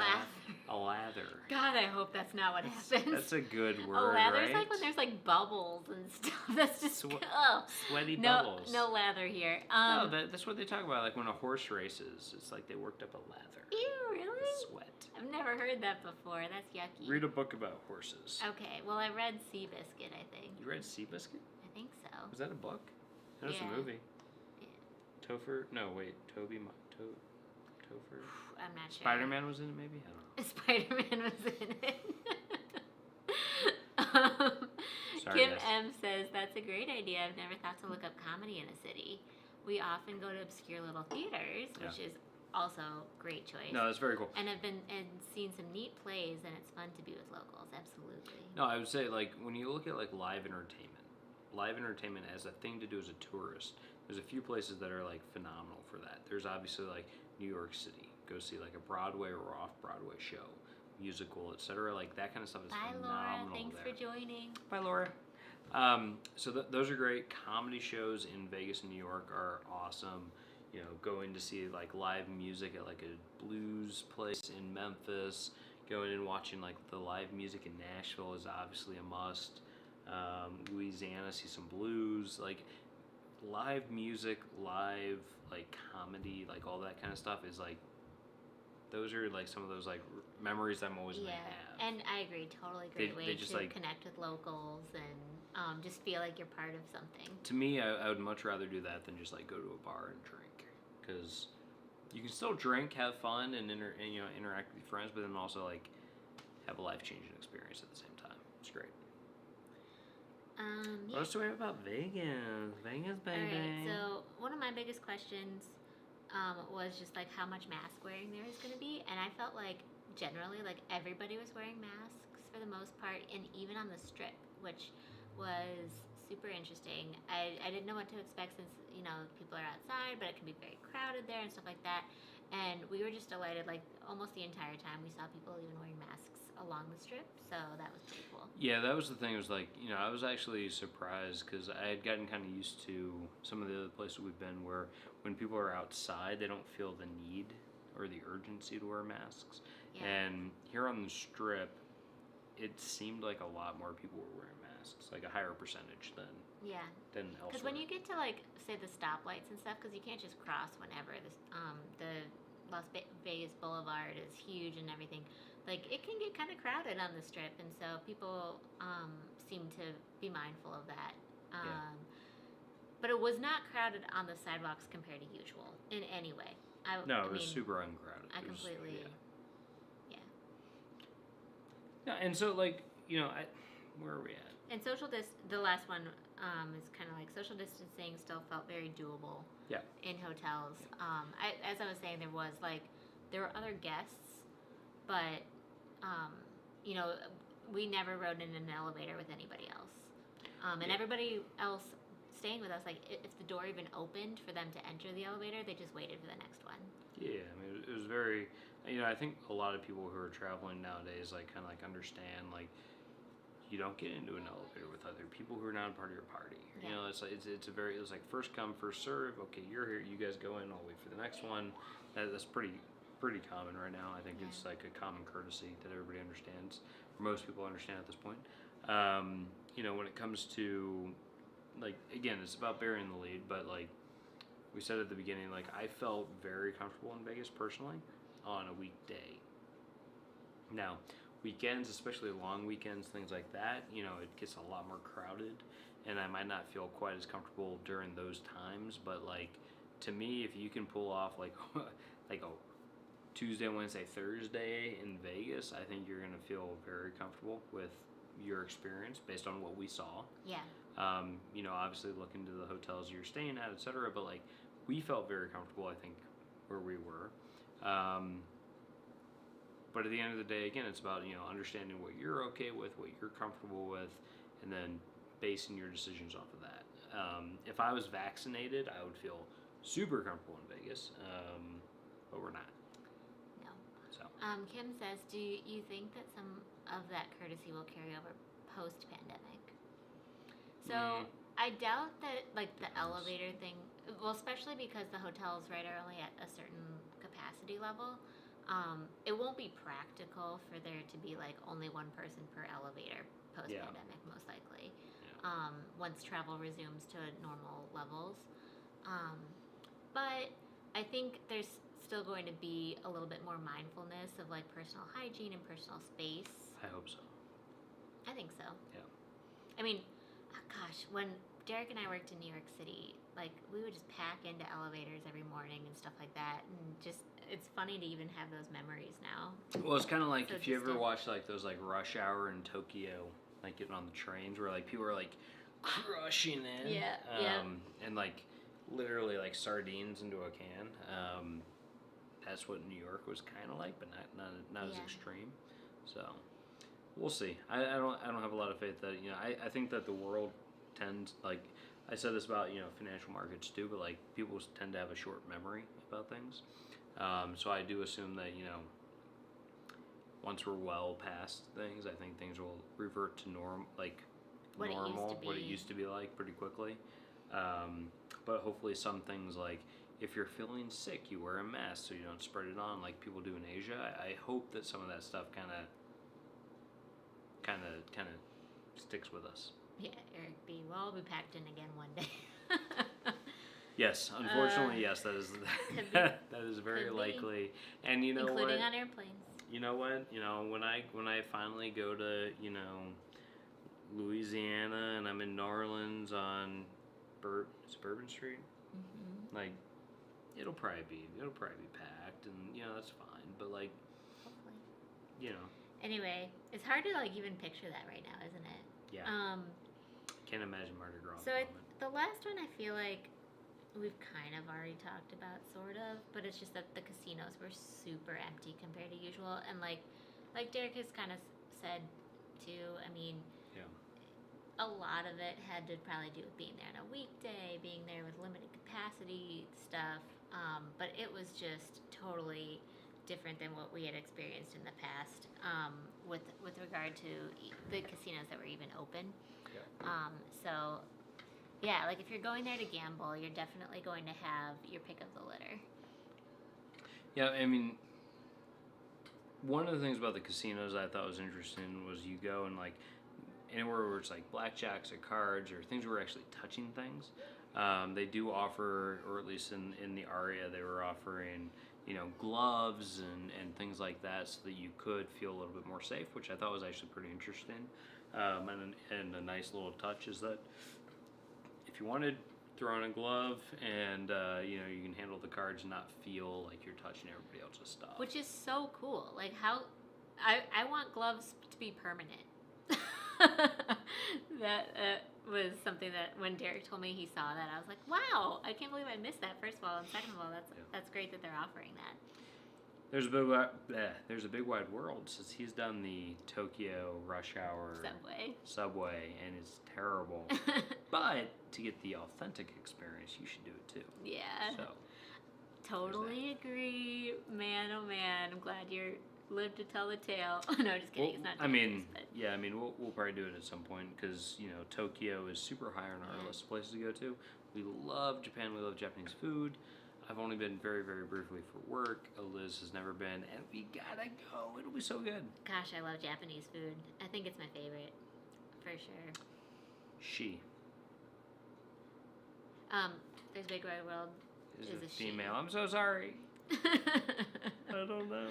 a lather. God, I hope that's not what happens. That's a good word, a lather's right? like when there's like bubbles and stuff. That's just sweaty bubbles. No lather here. No, that's what they talk about. Like when a horse races, it's like they worked up a lather. Ew, really? Sweat. I've never heard that before. That's yucky. Read a book about horses. Okay, well I read Seabiscuit, I think. You read Seabiscuit? I think so. Was that a book? That was a movie. Yeah. Topher? No, wait. Topher? I'm not sure. Spider-Man was in it, maybe? I don't know. Spider-Man was in it. Sorry, Kim guys. M says, that's a great idea. I've never thought to look up comedy in a city. We often go to obscure little theaters, which is also great choice. No, that's very cool. And I've been and seen some neat plays, and it's fun to be with locals. Absolutely. No, I would say, like, when you look at, like, live entertainment as a thing to do as a tourist, there's a few places that are, like, phenomenal for that. There's obviously, like, New York City. Go see, like, a Broadway or off-Broadway show, musical, etc. Like, that kind of stuff is Bye, phenomenal. Laura. Thanks for joining. Bye, Laura. So those are great. Comedy shows in Vegas and New York are awesome. You know, going to see, like, live music at, like, a blues place in Memphis. Going and watching, like, the live music in Nashville is obviously a must. Louisiana, see some blues. Like, live music, live, like, comedy, like, all that kind of stuff is, like, those are, like, some of those, like, memories I'm always going to have. And I agree, totally great way just, to like, connect with locals and just feel like you're part of something. To me, I would much rather do that than just, like, go to a bar and drink. Because you can still drink, have fun, and you know, interact with your friends, but then also, like, have a life-changing experience at the same time. It's great. What else do we have about Vegas? Vegas, baby. Alright, so one of my biggest questions was just like how much mask wearing there is going to be, and I felt like generally like everybody was wearing masks for the most part, and even on the strip, which was super interesting. I didn't know what to expect since, you know, people are outside, but it can be very crowded there and stuff like that. And we were just delighted, like almost the entire time we saw people even wearing masks along the strip, so that was pretty cool. Yeah, that was the thing. It was like, you know, I was actually surprised because I had gotten kind of used to some of the other places we've been where when people are outside, they don't feel the need or the urgency to wear masks. Yeah. And here on the strip, it seemed like a lot more people were wearing masks, like a higher percentage than elsewhere. Because when you get to like say the stoplights and stuff, because you can't just cross whenever. The Las Vegas Boulevard is huge and everything. Like it can get kind of crowded on the strip, and so people seem to be mindful of that. But it was not crowded on the sidewalks compared to usual in any way. It was super uncrowded. I completely. Yeah, and so like, you know, where are we at? And the last one is kind of like social distancing still felt very doable. Yeah. In hotels, as I was saying, there were other guests, but you know, we never rode in an elevator with anybody else, and everybody else staying with us, like if the door even opened for them to enter the elevator, they just waited for the next one. Yeah, I mean, it was very, you know, I think a lot of people who are traveling nowadays, like, kind of, like, understand, like, you don't get into an elevator with other people who are not a part of your party. Yeah. You know, it's like, it was like first come, first serve. Okay, you're here, you guys go in, I'll wait for the next one. That's pretty common right now. I think it's like a common courtesy that everybody understands, or most people understand at this point. You know, when it comes to, like, again, it's about bearing the lead, but, like, we said at the beginning, like, I felt very comfortable in Vegas personally on a weekday. Now, weekends, especially long weekends, things like that, you know, it gets a lot more crowded, and I might not feel quite as comfortable during those times, but, like, to me, if you can pull off, like, like a Tuesday, Wednesday, Thursday in Vegas, I think you're going to feel very comfortable with your experience based on what we saw. Yeah. You know, obviously look into the hotels you're staying at, etc. But, like, we felt very comfortable, I think, where we were. But at the end of the day, again, it's about, you know, understanding what you're okay with, what you're comfortable with, and then basing your decisions off of that. If I was vaccinated, I would feel super comfortable in Vegas, but we're not. No. So. Kim says, do you think that some of that courtesy will carry over post-pandemic? So I doubt that like the Depends. elevator thing. Well, especially because the hotels, right, are only at a certain capacity level. It won't be practical for there to be like only one person per elevator post-pandemic, most likely. Yeah. Once travel resumes to normal levels. But I think there's still going to be a little bit more mindfulness of like personal hygiene and personal space. I hope so. I think so. Yeah. I mean, gosh, when Derek and I worked in New York City, like we would just pack into elevators every morning and stuff like that, and just it's funny to even have those memories now. Well, it's kind of like So if you ever distant. watch like those like rush hour in Tokyo, like getting on the trains where like people are like crushing in. Yeah, yeah. And like literally like sardines into a can. That's what New York was kind of like, but not as Yeah. extreme. So we'll see. I don't have a lot of faith that I think that the world tends, like I said this about financial markets too, but like people tend to have a short memory about things. So I do assume that once we're well past things, I think things will revert to normal, What it used normal, to what it be. used to be like pretty quickly. But hopefully some things, like if you're feeling sick, you wear a mask so you don't spread it on like people do in Asia. I hope that some of that stuff kind of sticks with us. Yeah, Eric B. Well, we packed in again one day. Yes, unfortunately, yes, that is could be. that is very Could be. likely. And you know Including what? on airplanes. You know what? When I finally go to Louisiana and I'm in New Orleans on Bourbon Street, Mm-hmm. like it'll probably be packed, and that's fine. But like Hopefully. Anyway, it's hard to like even picture that right now, isn't it? yeah, can't imagine Mardi Gras. So at the moment. the last one I feel like we've kind of already talked about, sort of, but it's just that the casinos were super empty compared to usual, and like Derek has kind of said too. I mean, Yeah. a lot of it had to probably do with being there on a weekday, being there with limited capacity stuff, but it was just totally different than what we had experienced in the past with regard to the casinos that were even open. Yeah. So yeah, like if you're going there to gamble, you're definitely going to have your pick of the litter. Yeah, I mean, one of the things about the casinos I thought was interesting was you go and like anywhere where it's like blackjacks or cards or things where we're actually touching things. They do offer, or at least in the Aria, they were offering gloves and things like that, so that you could feel a little bit more safe, which I thought was actually pretty interesting. And a nice little touch is that if you wanted, throw on a glove and you can handle the cards and not feel like you're touching everybody else's stuff. Which is so cool. Like how I want gloves to be permanent. That was something that when Derek told me he saw that, I was like, wow, I can't believe I missed that, first of all, and second of all, that's great that they're offering that. There's a big wide world, since he's done the Tokyo rush hour subway and it's terrible. But to get the authentic experience, you should do it too. Yeah. So totally agree. Man, oh man, I'm glad you're lived to tell the tale. No, just kidding. It's not dangerous, but I mean, we'll probably do it at some point, because Tokyo is super high on our list of places to go to. We love Japan. We love Japanese food. I've only been very, very briefly for work. Eliz has never been, and we gotta go. It'll be so good. gosh, I love Japanese food. I think it's my favorite, for sure. There's Big Wide World Is is a a she. female. I'm so sorry. I don't know.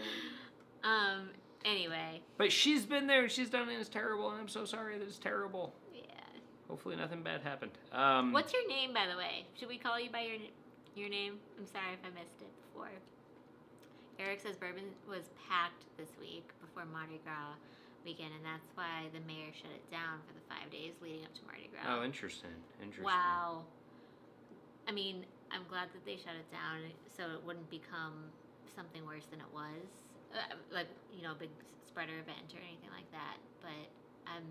Anyway. But she's been there and she's done it and it's terrible, and I'm so sorry that it's terrible. Yeah. Hopefully nothing bad happened. What's your name, by the way? Should we call you by your name? I'm sorry if I missed it before. Eric says Bourbon was packed this week before Mardi Gras weekend, and that's why the mayor shut it down for the 5 days leading up to Mardi Gras. Oh, interesting. Wow. I mean, I'm glad that they shut it down so it wouldn't become something worse than it was. Like, a big spreader event or anything like that. But I'm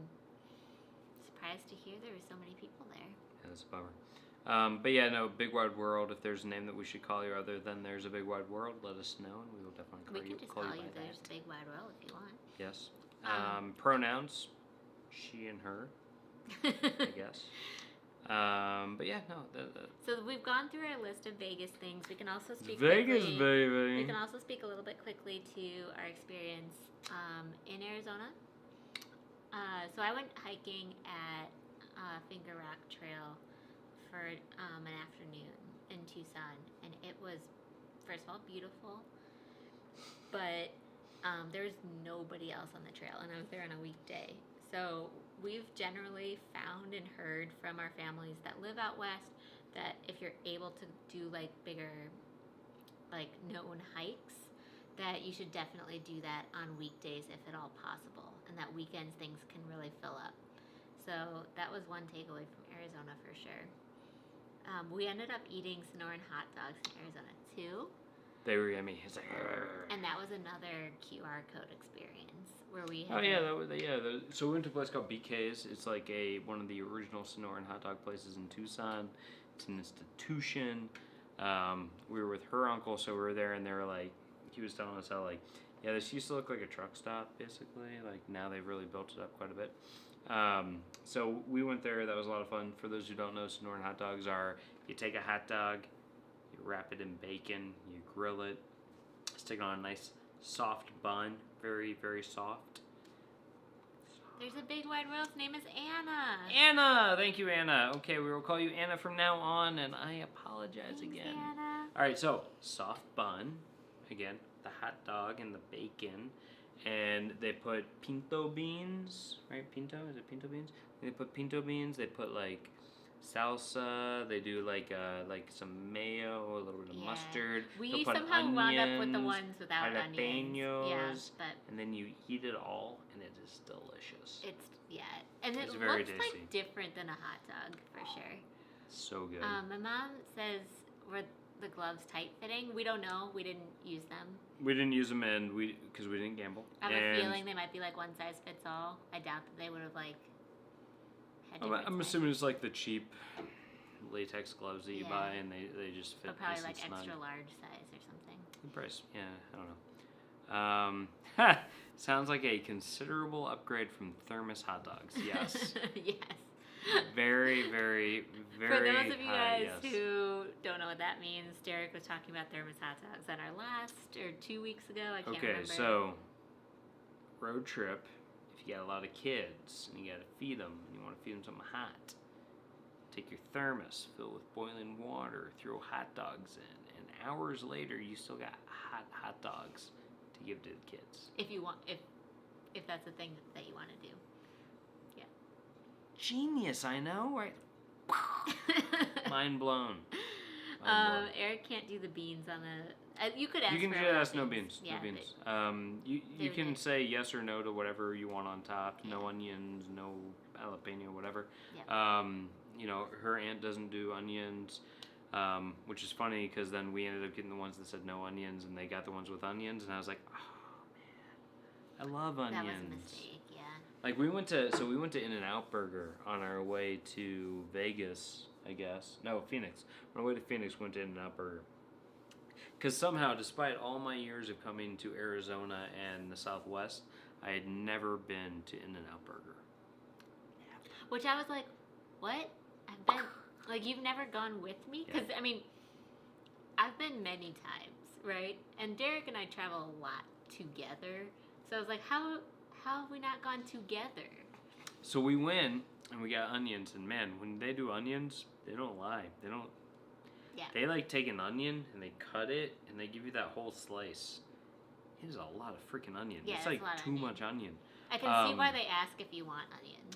surprised to hear there were so many people there. Yeah, that's a bummer. But yeah, no, Big Wide World, if there's a name that we should call you other than There's a Big Wide World, let us know, and we will definitely We can just call you by There's that. a Big Wide World if you want. Yes. Pronouns, she and her, I guess. But yeah, no. So we've gone through our list of Vegas things. We can also speak Vegas, quickly. baby. We can also speak a little bit quickly to our experience in Arizona. So I went hiking at Finger Rock Trail for an afternoon in Tucson, and it was, first of all, beautiful, but there was nobody else on the trail, and I was there on a weekday. So we've generally found and heard from our families that live out west that if you're able to do like bigger, like known hikes, that you should definitely do that on weekdays if at all possible, and that weekends things can really fill up. So that was one takeaway from Arizona for sure. We ended up eating Sonoran hot dogs in Arizona too. They were yummy. It's like, and that was another QR code experience where we had. Oh yeah, so we went to a place called BK's. It's like one of the original Sonoran hot dog places in Tucson. It's an institution. We were with her uncle, so we were there, and they were like, he was telling us how like, yeah, this used to look like a truck stop basically. Like now they've really built it up quite a bit. So we went there. That was a lot of fun. For those who don't know, Sonoran hot dogs are, you take a hot dog, you wrap it in bacon, you grill it, stick it on a nice soft bun, very, very soft. There's a big wide world's name is Anna. Anna! Thank you, Anna. Okay, we will call you Anna from now on, and I apologize Thanks, again. Anna. All right, so soft bun, again, the hot dog and the bacon, and they put pinto beans, right? Pinto? Is it pinto beans? They put pinto beans. They put like salsa. They do like some mayo, a little bit of mustard. We put somehow wound up with the onions, ones without onions. jalapenos, Yeah, but and then you eat it all, and it is delicious. and It's it very looks tasty. like different than a hot dog for sure. So good. My mom says were the gloves tight fitting. We don't know. We didn't use them. We didn't use them, and because we didn't gamble. I have a feeling they might be like one size fits all. I doubt that they would have like. I'm assuming it's like the cheap latex gloves that you buy, and they just fit. But probably nice like and snug. extra large size or something. The price, yeah, I don't know. Sounds like a considerable upgrade from thermos hot dogs. Yes. Yes. Very, very, very. For those of you high, guys yes. who don't know what that means, Derek was talking about thermos hot dogs on our last or 2 weeks ago. I can't remember. Okay, so road trip. If you got a lot of kids and you got to feed them, and you want to feed them something hot, take your thermos, fill it with boiling water, throw hot dogs in, and hours later you still got hot dogs to give to the kids. If you want, if that's the thing that you want to do. Yeah. Genius, I know, right? Mind blown. Eric can't do the beans on the. You could ask. You can for just other ask no things. beans. Yeah, No beans. they You would can get- say yes or no to whatever you want on top. Yeah. No onions, no jalapeno, whatever. Yeah. Her aunt doesn't do onions, which is funny because then we ended up getting the ones that said no onions, and they got the ones with onions, and I was like, oh man, I love onions. That was a mistake. Yeah. Like we went to In-N-Out Burger on our way to Vegas, I guess. No, Phoenix. On our way to Phoenix, we went to In-N-Out Burger. Because somehow, despite all my years of coming to Arizona and the Southwest, I had never been to In-N-Out Burger. Which I was like, what? I've been like, you've never gone with me? Because I mean, I've been many times, right? And Derek and I travel a lot together. So I was like, how have we not gone together? So we went and we got onions, and man, when they do onions, they don't lie. They don't. Yeah. They like take an onion and they cut it and they give you that whole slice. It is a lot of freaking onion. Yeah, it's it's like a lot of too onion. much onion. I can see why they ask if you want onions.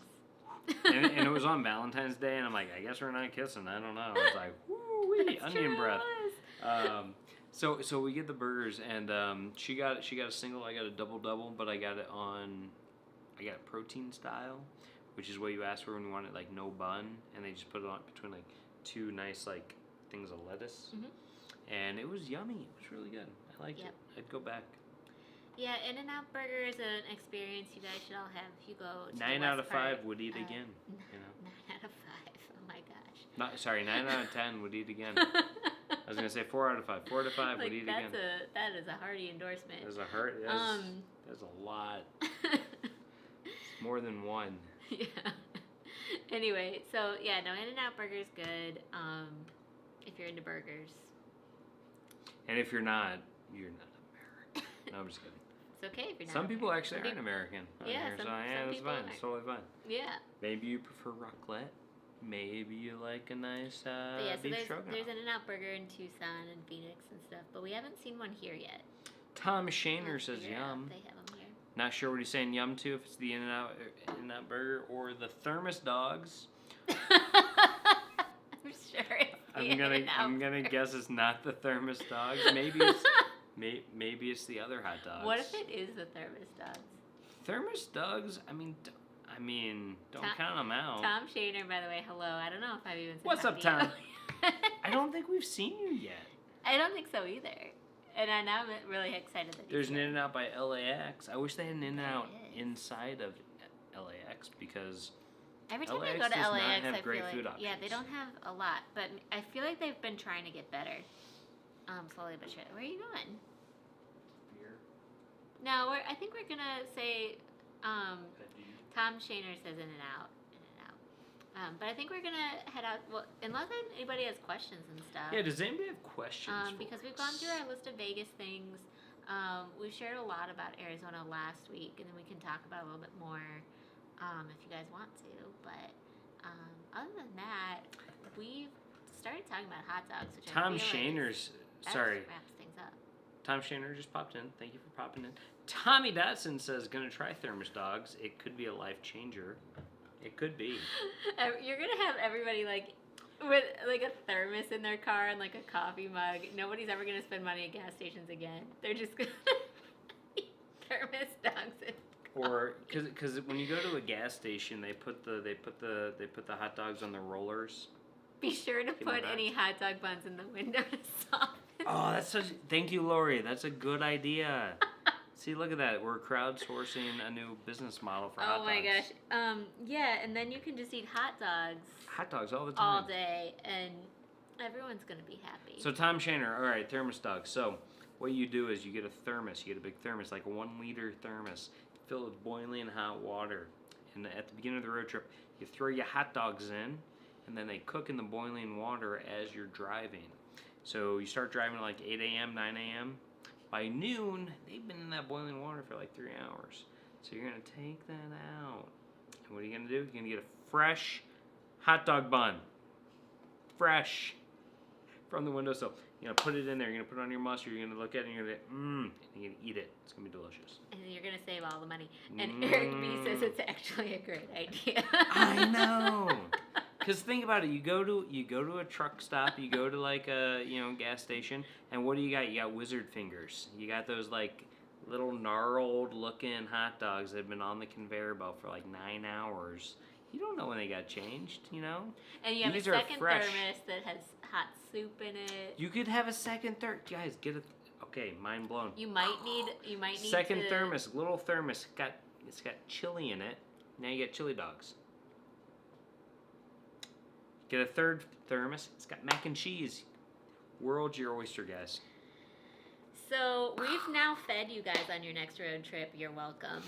and it was on Valentine's Day, and I'm like, I guess we're not kissing. I don't know. I was like, woo-wee, onion breath. So we get the burgers, and she got a single, I got a double, but I got it protein style, which is what you ask for when you want it like no bun, and they just put it on between like two nice like things of lettuce, and it was yummy. It was really good. I liked it. I'd go back. Yeah, In-N-Out Burger is an experience you guys should all have if you go to 9 the out west of 5 part. would eat again. You know. 9 out of 5. Oh my gosh. 9 out of 10 would eat again. I was gonna say 4 out of 5. 4 out of 5 would eat again. That is a hearty endorsement. There's a hurt. There's a lot. More than one. Yeah. Anyway, so yeah, no, In-N-Out Burger is good. If you're into burgers. And if you're not American. No, I'm just kidding. It's okay if you're not. Some people American. actually aren't American. Yeah, Here, some that's people fine. aren't. It's totally fine. Yeah. Maybe you prefer raclette. Maybe you like a nice But yeah, so beef there's stroganoff. an In-N-Out Burger in Tucson and Phoenix and stuff, but we haven't seen one here yet. Tom Shaner Let's says figure out yum. if they have them here. Not sure what he's saying yum to, if it's the In-N-Out Burger or the Thermos Dogs. I'm sure it's the In-N-Out I'm gonna Burger. guess it's not the Thermos Dogs. Maybe it's the other hot dogs. What if it is the Thermos Dogs? Thermos Dogs? Don't count them out. Tom Shaner, by the way, hello. I don't know if I've even said What's hi up, to you. Tom? I don't think we've seen you yet. I don't think so either. And I'm really excited that There's an here. In-N-Out by LAX. I wish they had an In-N-Out is. inside of LAX because Every time I LAX go to does not LAX, have I great feel food like they options. don't have a lot, but I feel like they've been trying to get better, slowly but surely. Where are you going? Beer. No, I think we're gonna say Tom Shaner says In-N-Out. But I think we're gonna head out. Well, unless anybody has questions and stuff. Yeah, does anybody have questions? Because we've gone through our list of Vegas things. We've shared a lot about Arizona last week, and then we can talk about it a little bit more if you guys want to. But other than that, we've started talking about hot dogs, which Tom I feel Shaner's like sorry. wraps things up. Tom Shaner just popped in. Thank you for popping in. Tommy Dotson says, gonna try Thermos Dogs. It could be a life changer. It could be. You're gonna have everybody with a thermos in their car and a coffee mug. Nobody's ever gonna spend money at gas stations again. They're just gonna eat Thermos Dogs in Or because when you go to a gas station, they put the hot dogs on the rollers. Be sure to You know put that? any hot dog buns in the window to soften. Oh, that's such. Thank you, Lori. That's a good idea. See, look at that. We're crowdsourcing a new business model for hot dogs. Oh my gosh. Yeah, and then you can just eat hot dogs Hot dogs all the time. all day, and everyone's gonna be happy. So Tom Shaner, all right, Thermos Dogs. So what you do is you get a thermos. You get a big thermos, like a 1 liter thermos, fill it with boiling hot water. And at the beginning of the road trip, you throw your hot dogs in, and then they cook in the boiling water as you're driving. So you start driving at 8 a.m., 9 a.m. By noon, they've been in that boiling water for 3 hours. So you're going to take that out. And what are you going to do? You're going to get a fresh hot dog bun. Fresh. From the windowsill. You're going to put it in there. You're going to put it on your mustard. You're going to look at it and you're going to and you're going to eat it. It's going to be delicious. And you're gonna save all the money. And Eric B says it's actually a great idea. I know. Because think about it, you go to a truck stop, you go to a gas station, and what do you got? You got wizard fingers. You got those little gnarled looking hot dogs that have been on the conveyor belt for 9 hours. You don't know when they got changed, And you have These a are second fresh. thermos that has hot soup in it. You could have a second guys, get it. Okay, mind blown. You might need Second to, thermos, little thermos. It's got chili in it. Now you got chili dogs. Get a third thermos. It's got mac and cheese. World's your oyster, guys. So we've now fed you guys on your next road trip. You're welcome.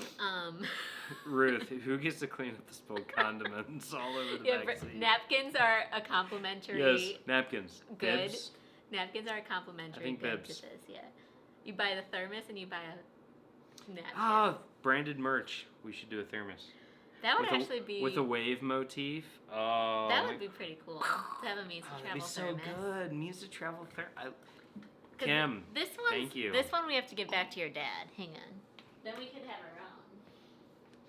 Ruth, who gets to clean up the spilled condiments all over the back seat? Napkins are a complimentary. Yes, napkins. Good. Bibs. Napkins are a complimentary. I think good bibs. to this. Yeah, you buy the thermos and you buy a napkin. Oh, branded merch. We should do a thermos. That would actually be with a wave motif. Oh, that would be pretty cool to have a music that'd travel be so thermos. good. Music travel thermos. 'Cause Kim, thank you. This one we have to give back to your dad. Hang on. Then we could have our own.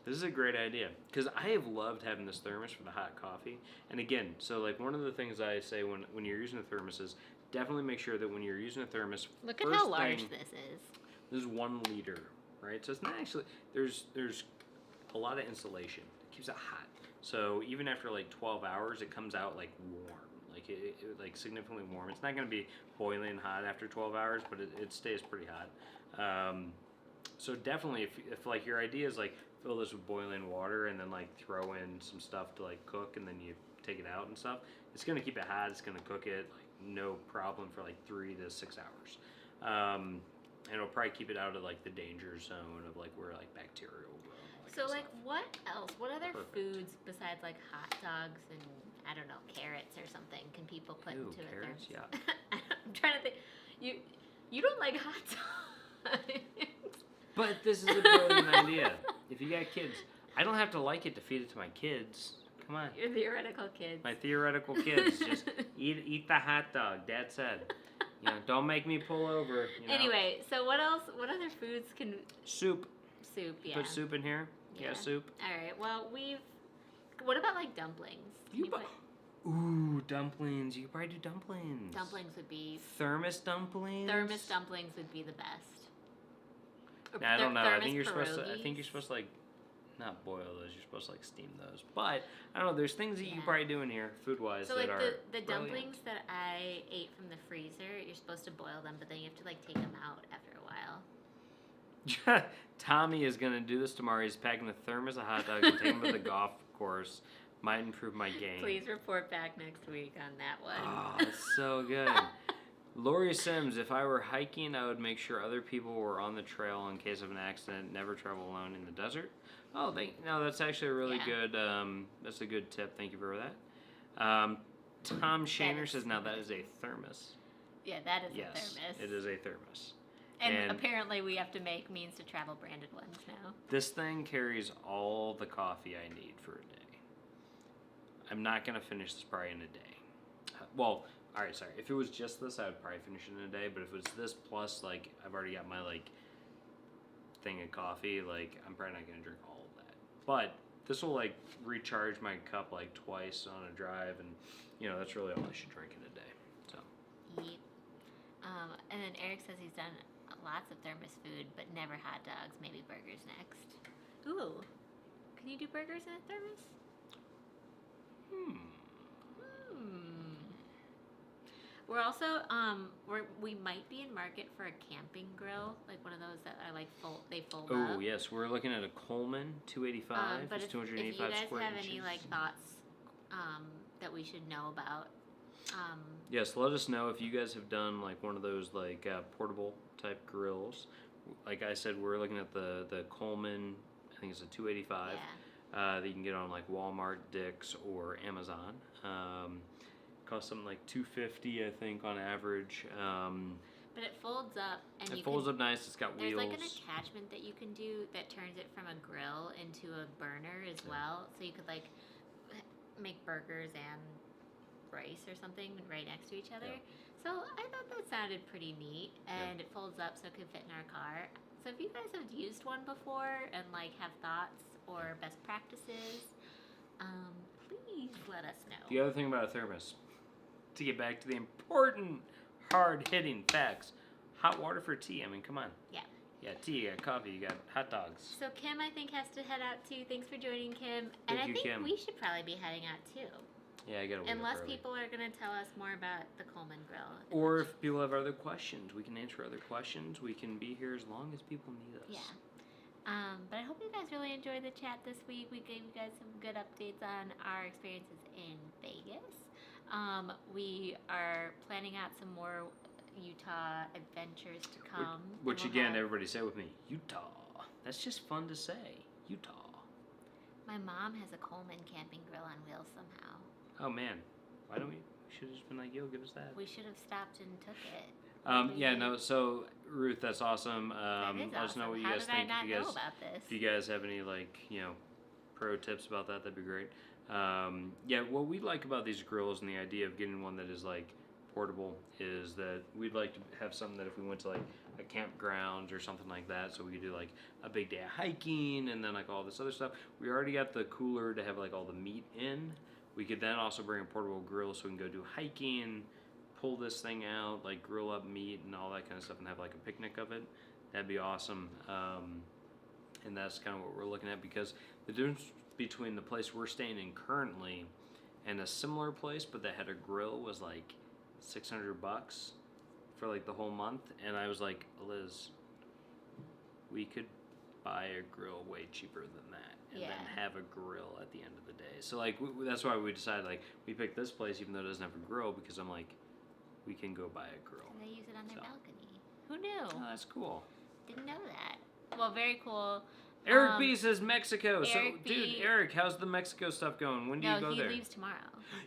This is a great idea because I have loved having this thermos for the hot coffee. And again, so one of the things I say when you're using a thermos is definitely make sure that when you're using a thermos, Look at first how large thing- this is. This is 1 liter, right? So it's not actually there's a lot of insulation. It keeps it hot. So even after 12 hours, it comes out warm. It significantly warm. It's not going to be boiling hot after 12 hours, but it stays pretty hot. So definitely, if your idea is fill this with boiling water and then throw in some stuff to cook and then you take it out and stuff, it's going to keep it hot. It's going to cook it no problem for 3 to 6 hours. And it'll probably keep it out of the danger zone of where bacteria will grow. So, of like, stuff. what else? What other Perfect. foods besides, like, hot dogs and, I don't know, carrots or something can people put Ew, into carrots? a Yeah. thermos? I'm trying to think. You don't like hot dogs. But this is a brilliant idea. If you got kids, I don't have to like it to feed it to my kids. Come on. Your theoretical kids. My theoretical kids just eat the hot dog. Dad said. You know, don't make me pull over. You know? Anyway, so what else? What other foods can Soup. soup? Yeah. Put soup in here. Yeah, soup. All right. Well, what about like dumplings? Can you put Ooh, dumplings. You could probably do dumplings. dumplings would be Thermos dumplings. thermos dumplings would be the best. Or I don't know. I think you're thermos supposed to. I think you're supposed to like, not boil those. You're supposed to like steam those. But I don't know. There's things that you can probably do in here, food wise, So that like are the brilliant. dumplings that I ate from the freezer, you're supposed to boil them, but then you have to like take them out after a while. Tommy is gonna do this tomorrow. He's packing a thermos of hot dogs and taking them to the golf course. Might improve my game. Please report back next week on that one. Oh, that's so good. Lori Sims, if I were hiking, I would make sure other people were on the trail in case of an accident. Never travel alone in the desert. Oh, no, that's actually a really good. That's a good tip. Thank you for that. Tom Shaner says, now that is a thermos. Yeah, that is a Yes, thermos. it is a thermos. And apparently we have to make means to travel branded ones now. This thing carries all the coffee I need for a day. I'm not going to finish this probably in a day. Well, alright, sorry. If it was just this, I would probably finish it in a day. But if it was this plus, like, I've already got my, like, thing of coffee, like, I'm probably not going to drink all of that. But this will, like, recharge my cup, like, twice on a drive. And, you know, that's really all I should drink in a day. So. Yeet. And then Eric says he's done lots of thermos food, but never hot dogs. Maybe burgers next. Ooh. Can you do burgers in a thermos? We're also we might be in market for a camping grill, like one of those that are like they fold up. Oh yes, we're looking at a Coleman 285. But it's if 285 you guys square have inches. any like thoughts that we should know about, yes, let us know if you guys have done like one of those like portable type grills. Like I said, we're looking at the Coleman. I think it's a 285. Yeah. That you can get on like Walmart, Dick's, or Amazon. Costs something like $250, I think, on average. But it folds up, and it folds up nice. It's got there's wheels. like an attachment that you can do that turns it from a grill into a burner as well. So you could like make burgers and rice or something right next to each other. Yeah. So I thought that sounded pretty neat, and it folds up so it could fit in our car. So if you guys have used one before and like have thoughts or best practices, please let us know. The other thing about a thermos, to get back to the important, hard-hitting facts, hot water for tea. I mean, come on. Yeah. You got tea, you got coffee, you got hot dogs. So Kim, I think, has to head out too. Thanks for joining, Kim. And Thank you, I think Kim. we should probably be heading out too. Yeah, I gotta wake up Unless early. people are going to tell us more about the Coleman Grill. Or if people have other questions, we can answer other questions. We can be here as long as people need us. Yeah. But I hope you guys really enjoyed the chat this week. We gave you guys some good updates on our experiences in Vegas. We are planning out some more Utah adventures to come. Which again, everybody say with me, Utah. That's just fun to say. Utah. My mom has a Coleman camping grill on wheels somehow. Oh man, why don't we should have just been like, yo, give us that. We should have stopped and took it. Yeah, no. So Ruth, that's awesome. That is let us know what you How guys did think. I not if you guys, know about this? if you guys have any like pro tips about that, that'd be great. Yeah, what we like about these grills and the idea of getting one that is like portable is that we'd like to have something that if we went to like a campground or something like that, so we could do like a big day of hiking and then like all this other stuff. We already got the cooler to have like all the meat in. We could then also bring a portable grill so we can go do hiking, pull this thing out, like grill up meat and all that kind of stuff and have like a picnic of it. That'd be awesome. And that's kind of what we're looking at, because the difference between the place we're staying in currently and a similar place but that had a grill was like $600 for like the whole month. And I was like, Eliz, we could buy a grill way cheaper than that and then have a grill at the end of the day. So like that's why we decided like we picked this place even though it doesn't have a grill, because I'm like, we can go buy a grill. And they use it on their balcony. Who knew? Oh, that's cool. Didn't know that. Well, very cool. Eric B says Mexico. So, Eric B- dude, Eric, how's the Mexico stuff going? When do you go there? No, he leaves tomorrow.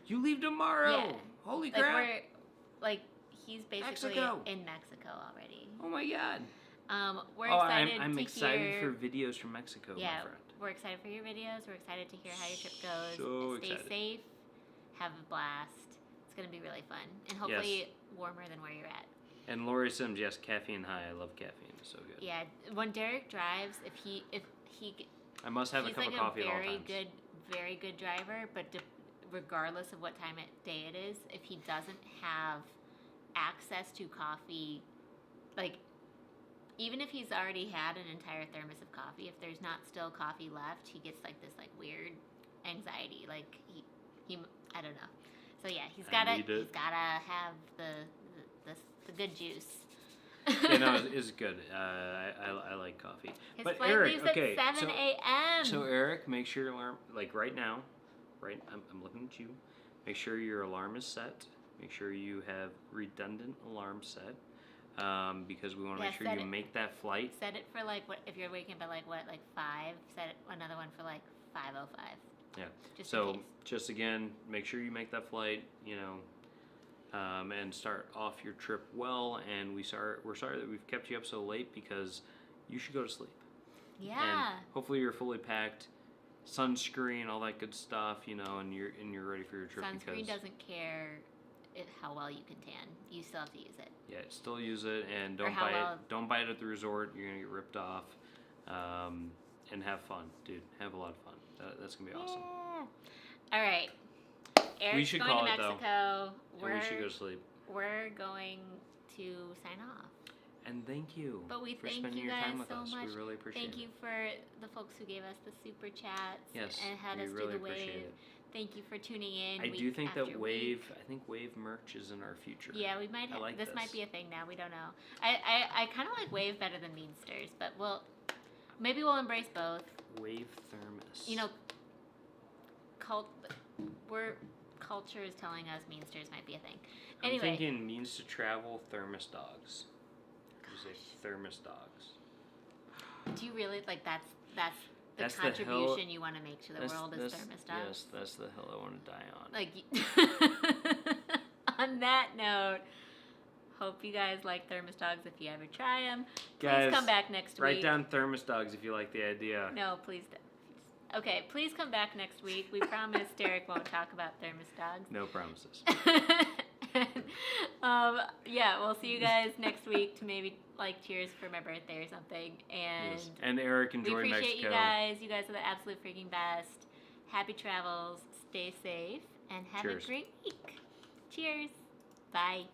You leave tomorrow? Yeah. Holy Like, crap. he's basically Mexico. in Mexico already. Oh my god. We're excited I'm to excited hear... for videos from Mexico, my friend. We're excited for your videos. We're excited to hear how your trip goes. So Stay excited. safe. Have a blast. It's going to be really fun. And hopefully warmer than where you're at. And Lori Sims, yes, caffeine high. I love caffeine. It's so good. Yeah, when Derek drives, if he I must have a cup of coffee at all times. He's like a very good driver, but regardless of what time of day it is, if he doesn't have access to coffee, like even if he's already had an entire thermos of coffee, if there's not still coffee left, he gets like this like weird anxiety. Like he I don't know. So yeah, he's gotta have the good juice. Yeah, no, it's good. I like coffee. His but flight Eric, leaves okay, at 7 a.m. So Eric, make sure your alarm, like right now, I'm looking at you. Make sure your alarm is set. Make sure you have redundant alarm set, because we want to make sure you make that flight. Set it for like what if you're waking up at like 5. Set another one for like 5:05. Yeah. Just so just again, make sure you make that flight. You know. And start off your trip well, and we're sorry that we've kept you up so late because you should go to sleep. Yeah. And hopefully you're fully packed, sunscreen, all that good stuff, you know, and you're ready for your trip. Sunscreen doesn't care how well you can tan. You still have to use it. Yeah, still use it, and don't buy it at the resort. You're gonna get ripped off. And have fun, dude. Have a lot of fun. That's gonna be awesome. Yeah. All right. Eric's we should going call to it Mexico. though. We should go to sleep. We're going to sign off. And thank you for spending you your guys time with so us. much. We really appreciate it. Thank you for the folks who gave us the super chats and had we us really do the appreciate wave. it. Thank you for tuning in. I do think that Wave Wave merch is in our future. Yeah, we might. This might be a thing now. We don't know. I kind of like Wave better than Meansters, but maybe we'll embrace both. Wave thermos. You know, culture is telling us Meansters might be a thing. Anyway, I'm thinking means to travel thermos dogs. You say thermos dogs. Do you really like that's the contribution you want to make to the world is thermos dogs? Yes, that's the hill I want to die on. Like on that note, hope you guys like thermos dogs if you ever try them. Please come back next week. Write down thermos dogs if you like the idea. No, please don't. Okay, please come back next week. We promise Derek won't talk about thermos dogs. No promises. Yeah, we'll see you guys next week to maybe like cheers for my birthday or something. And yes. And Eric, enjoy Mexico. We appreciate you guys. You guys are the absolute freaking best. Happy travels. Stay safe and have a great week. Cheers. Bye.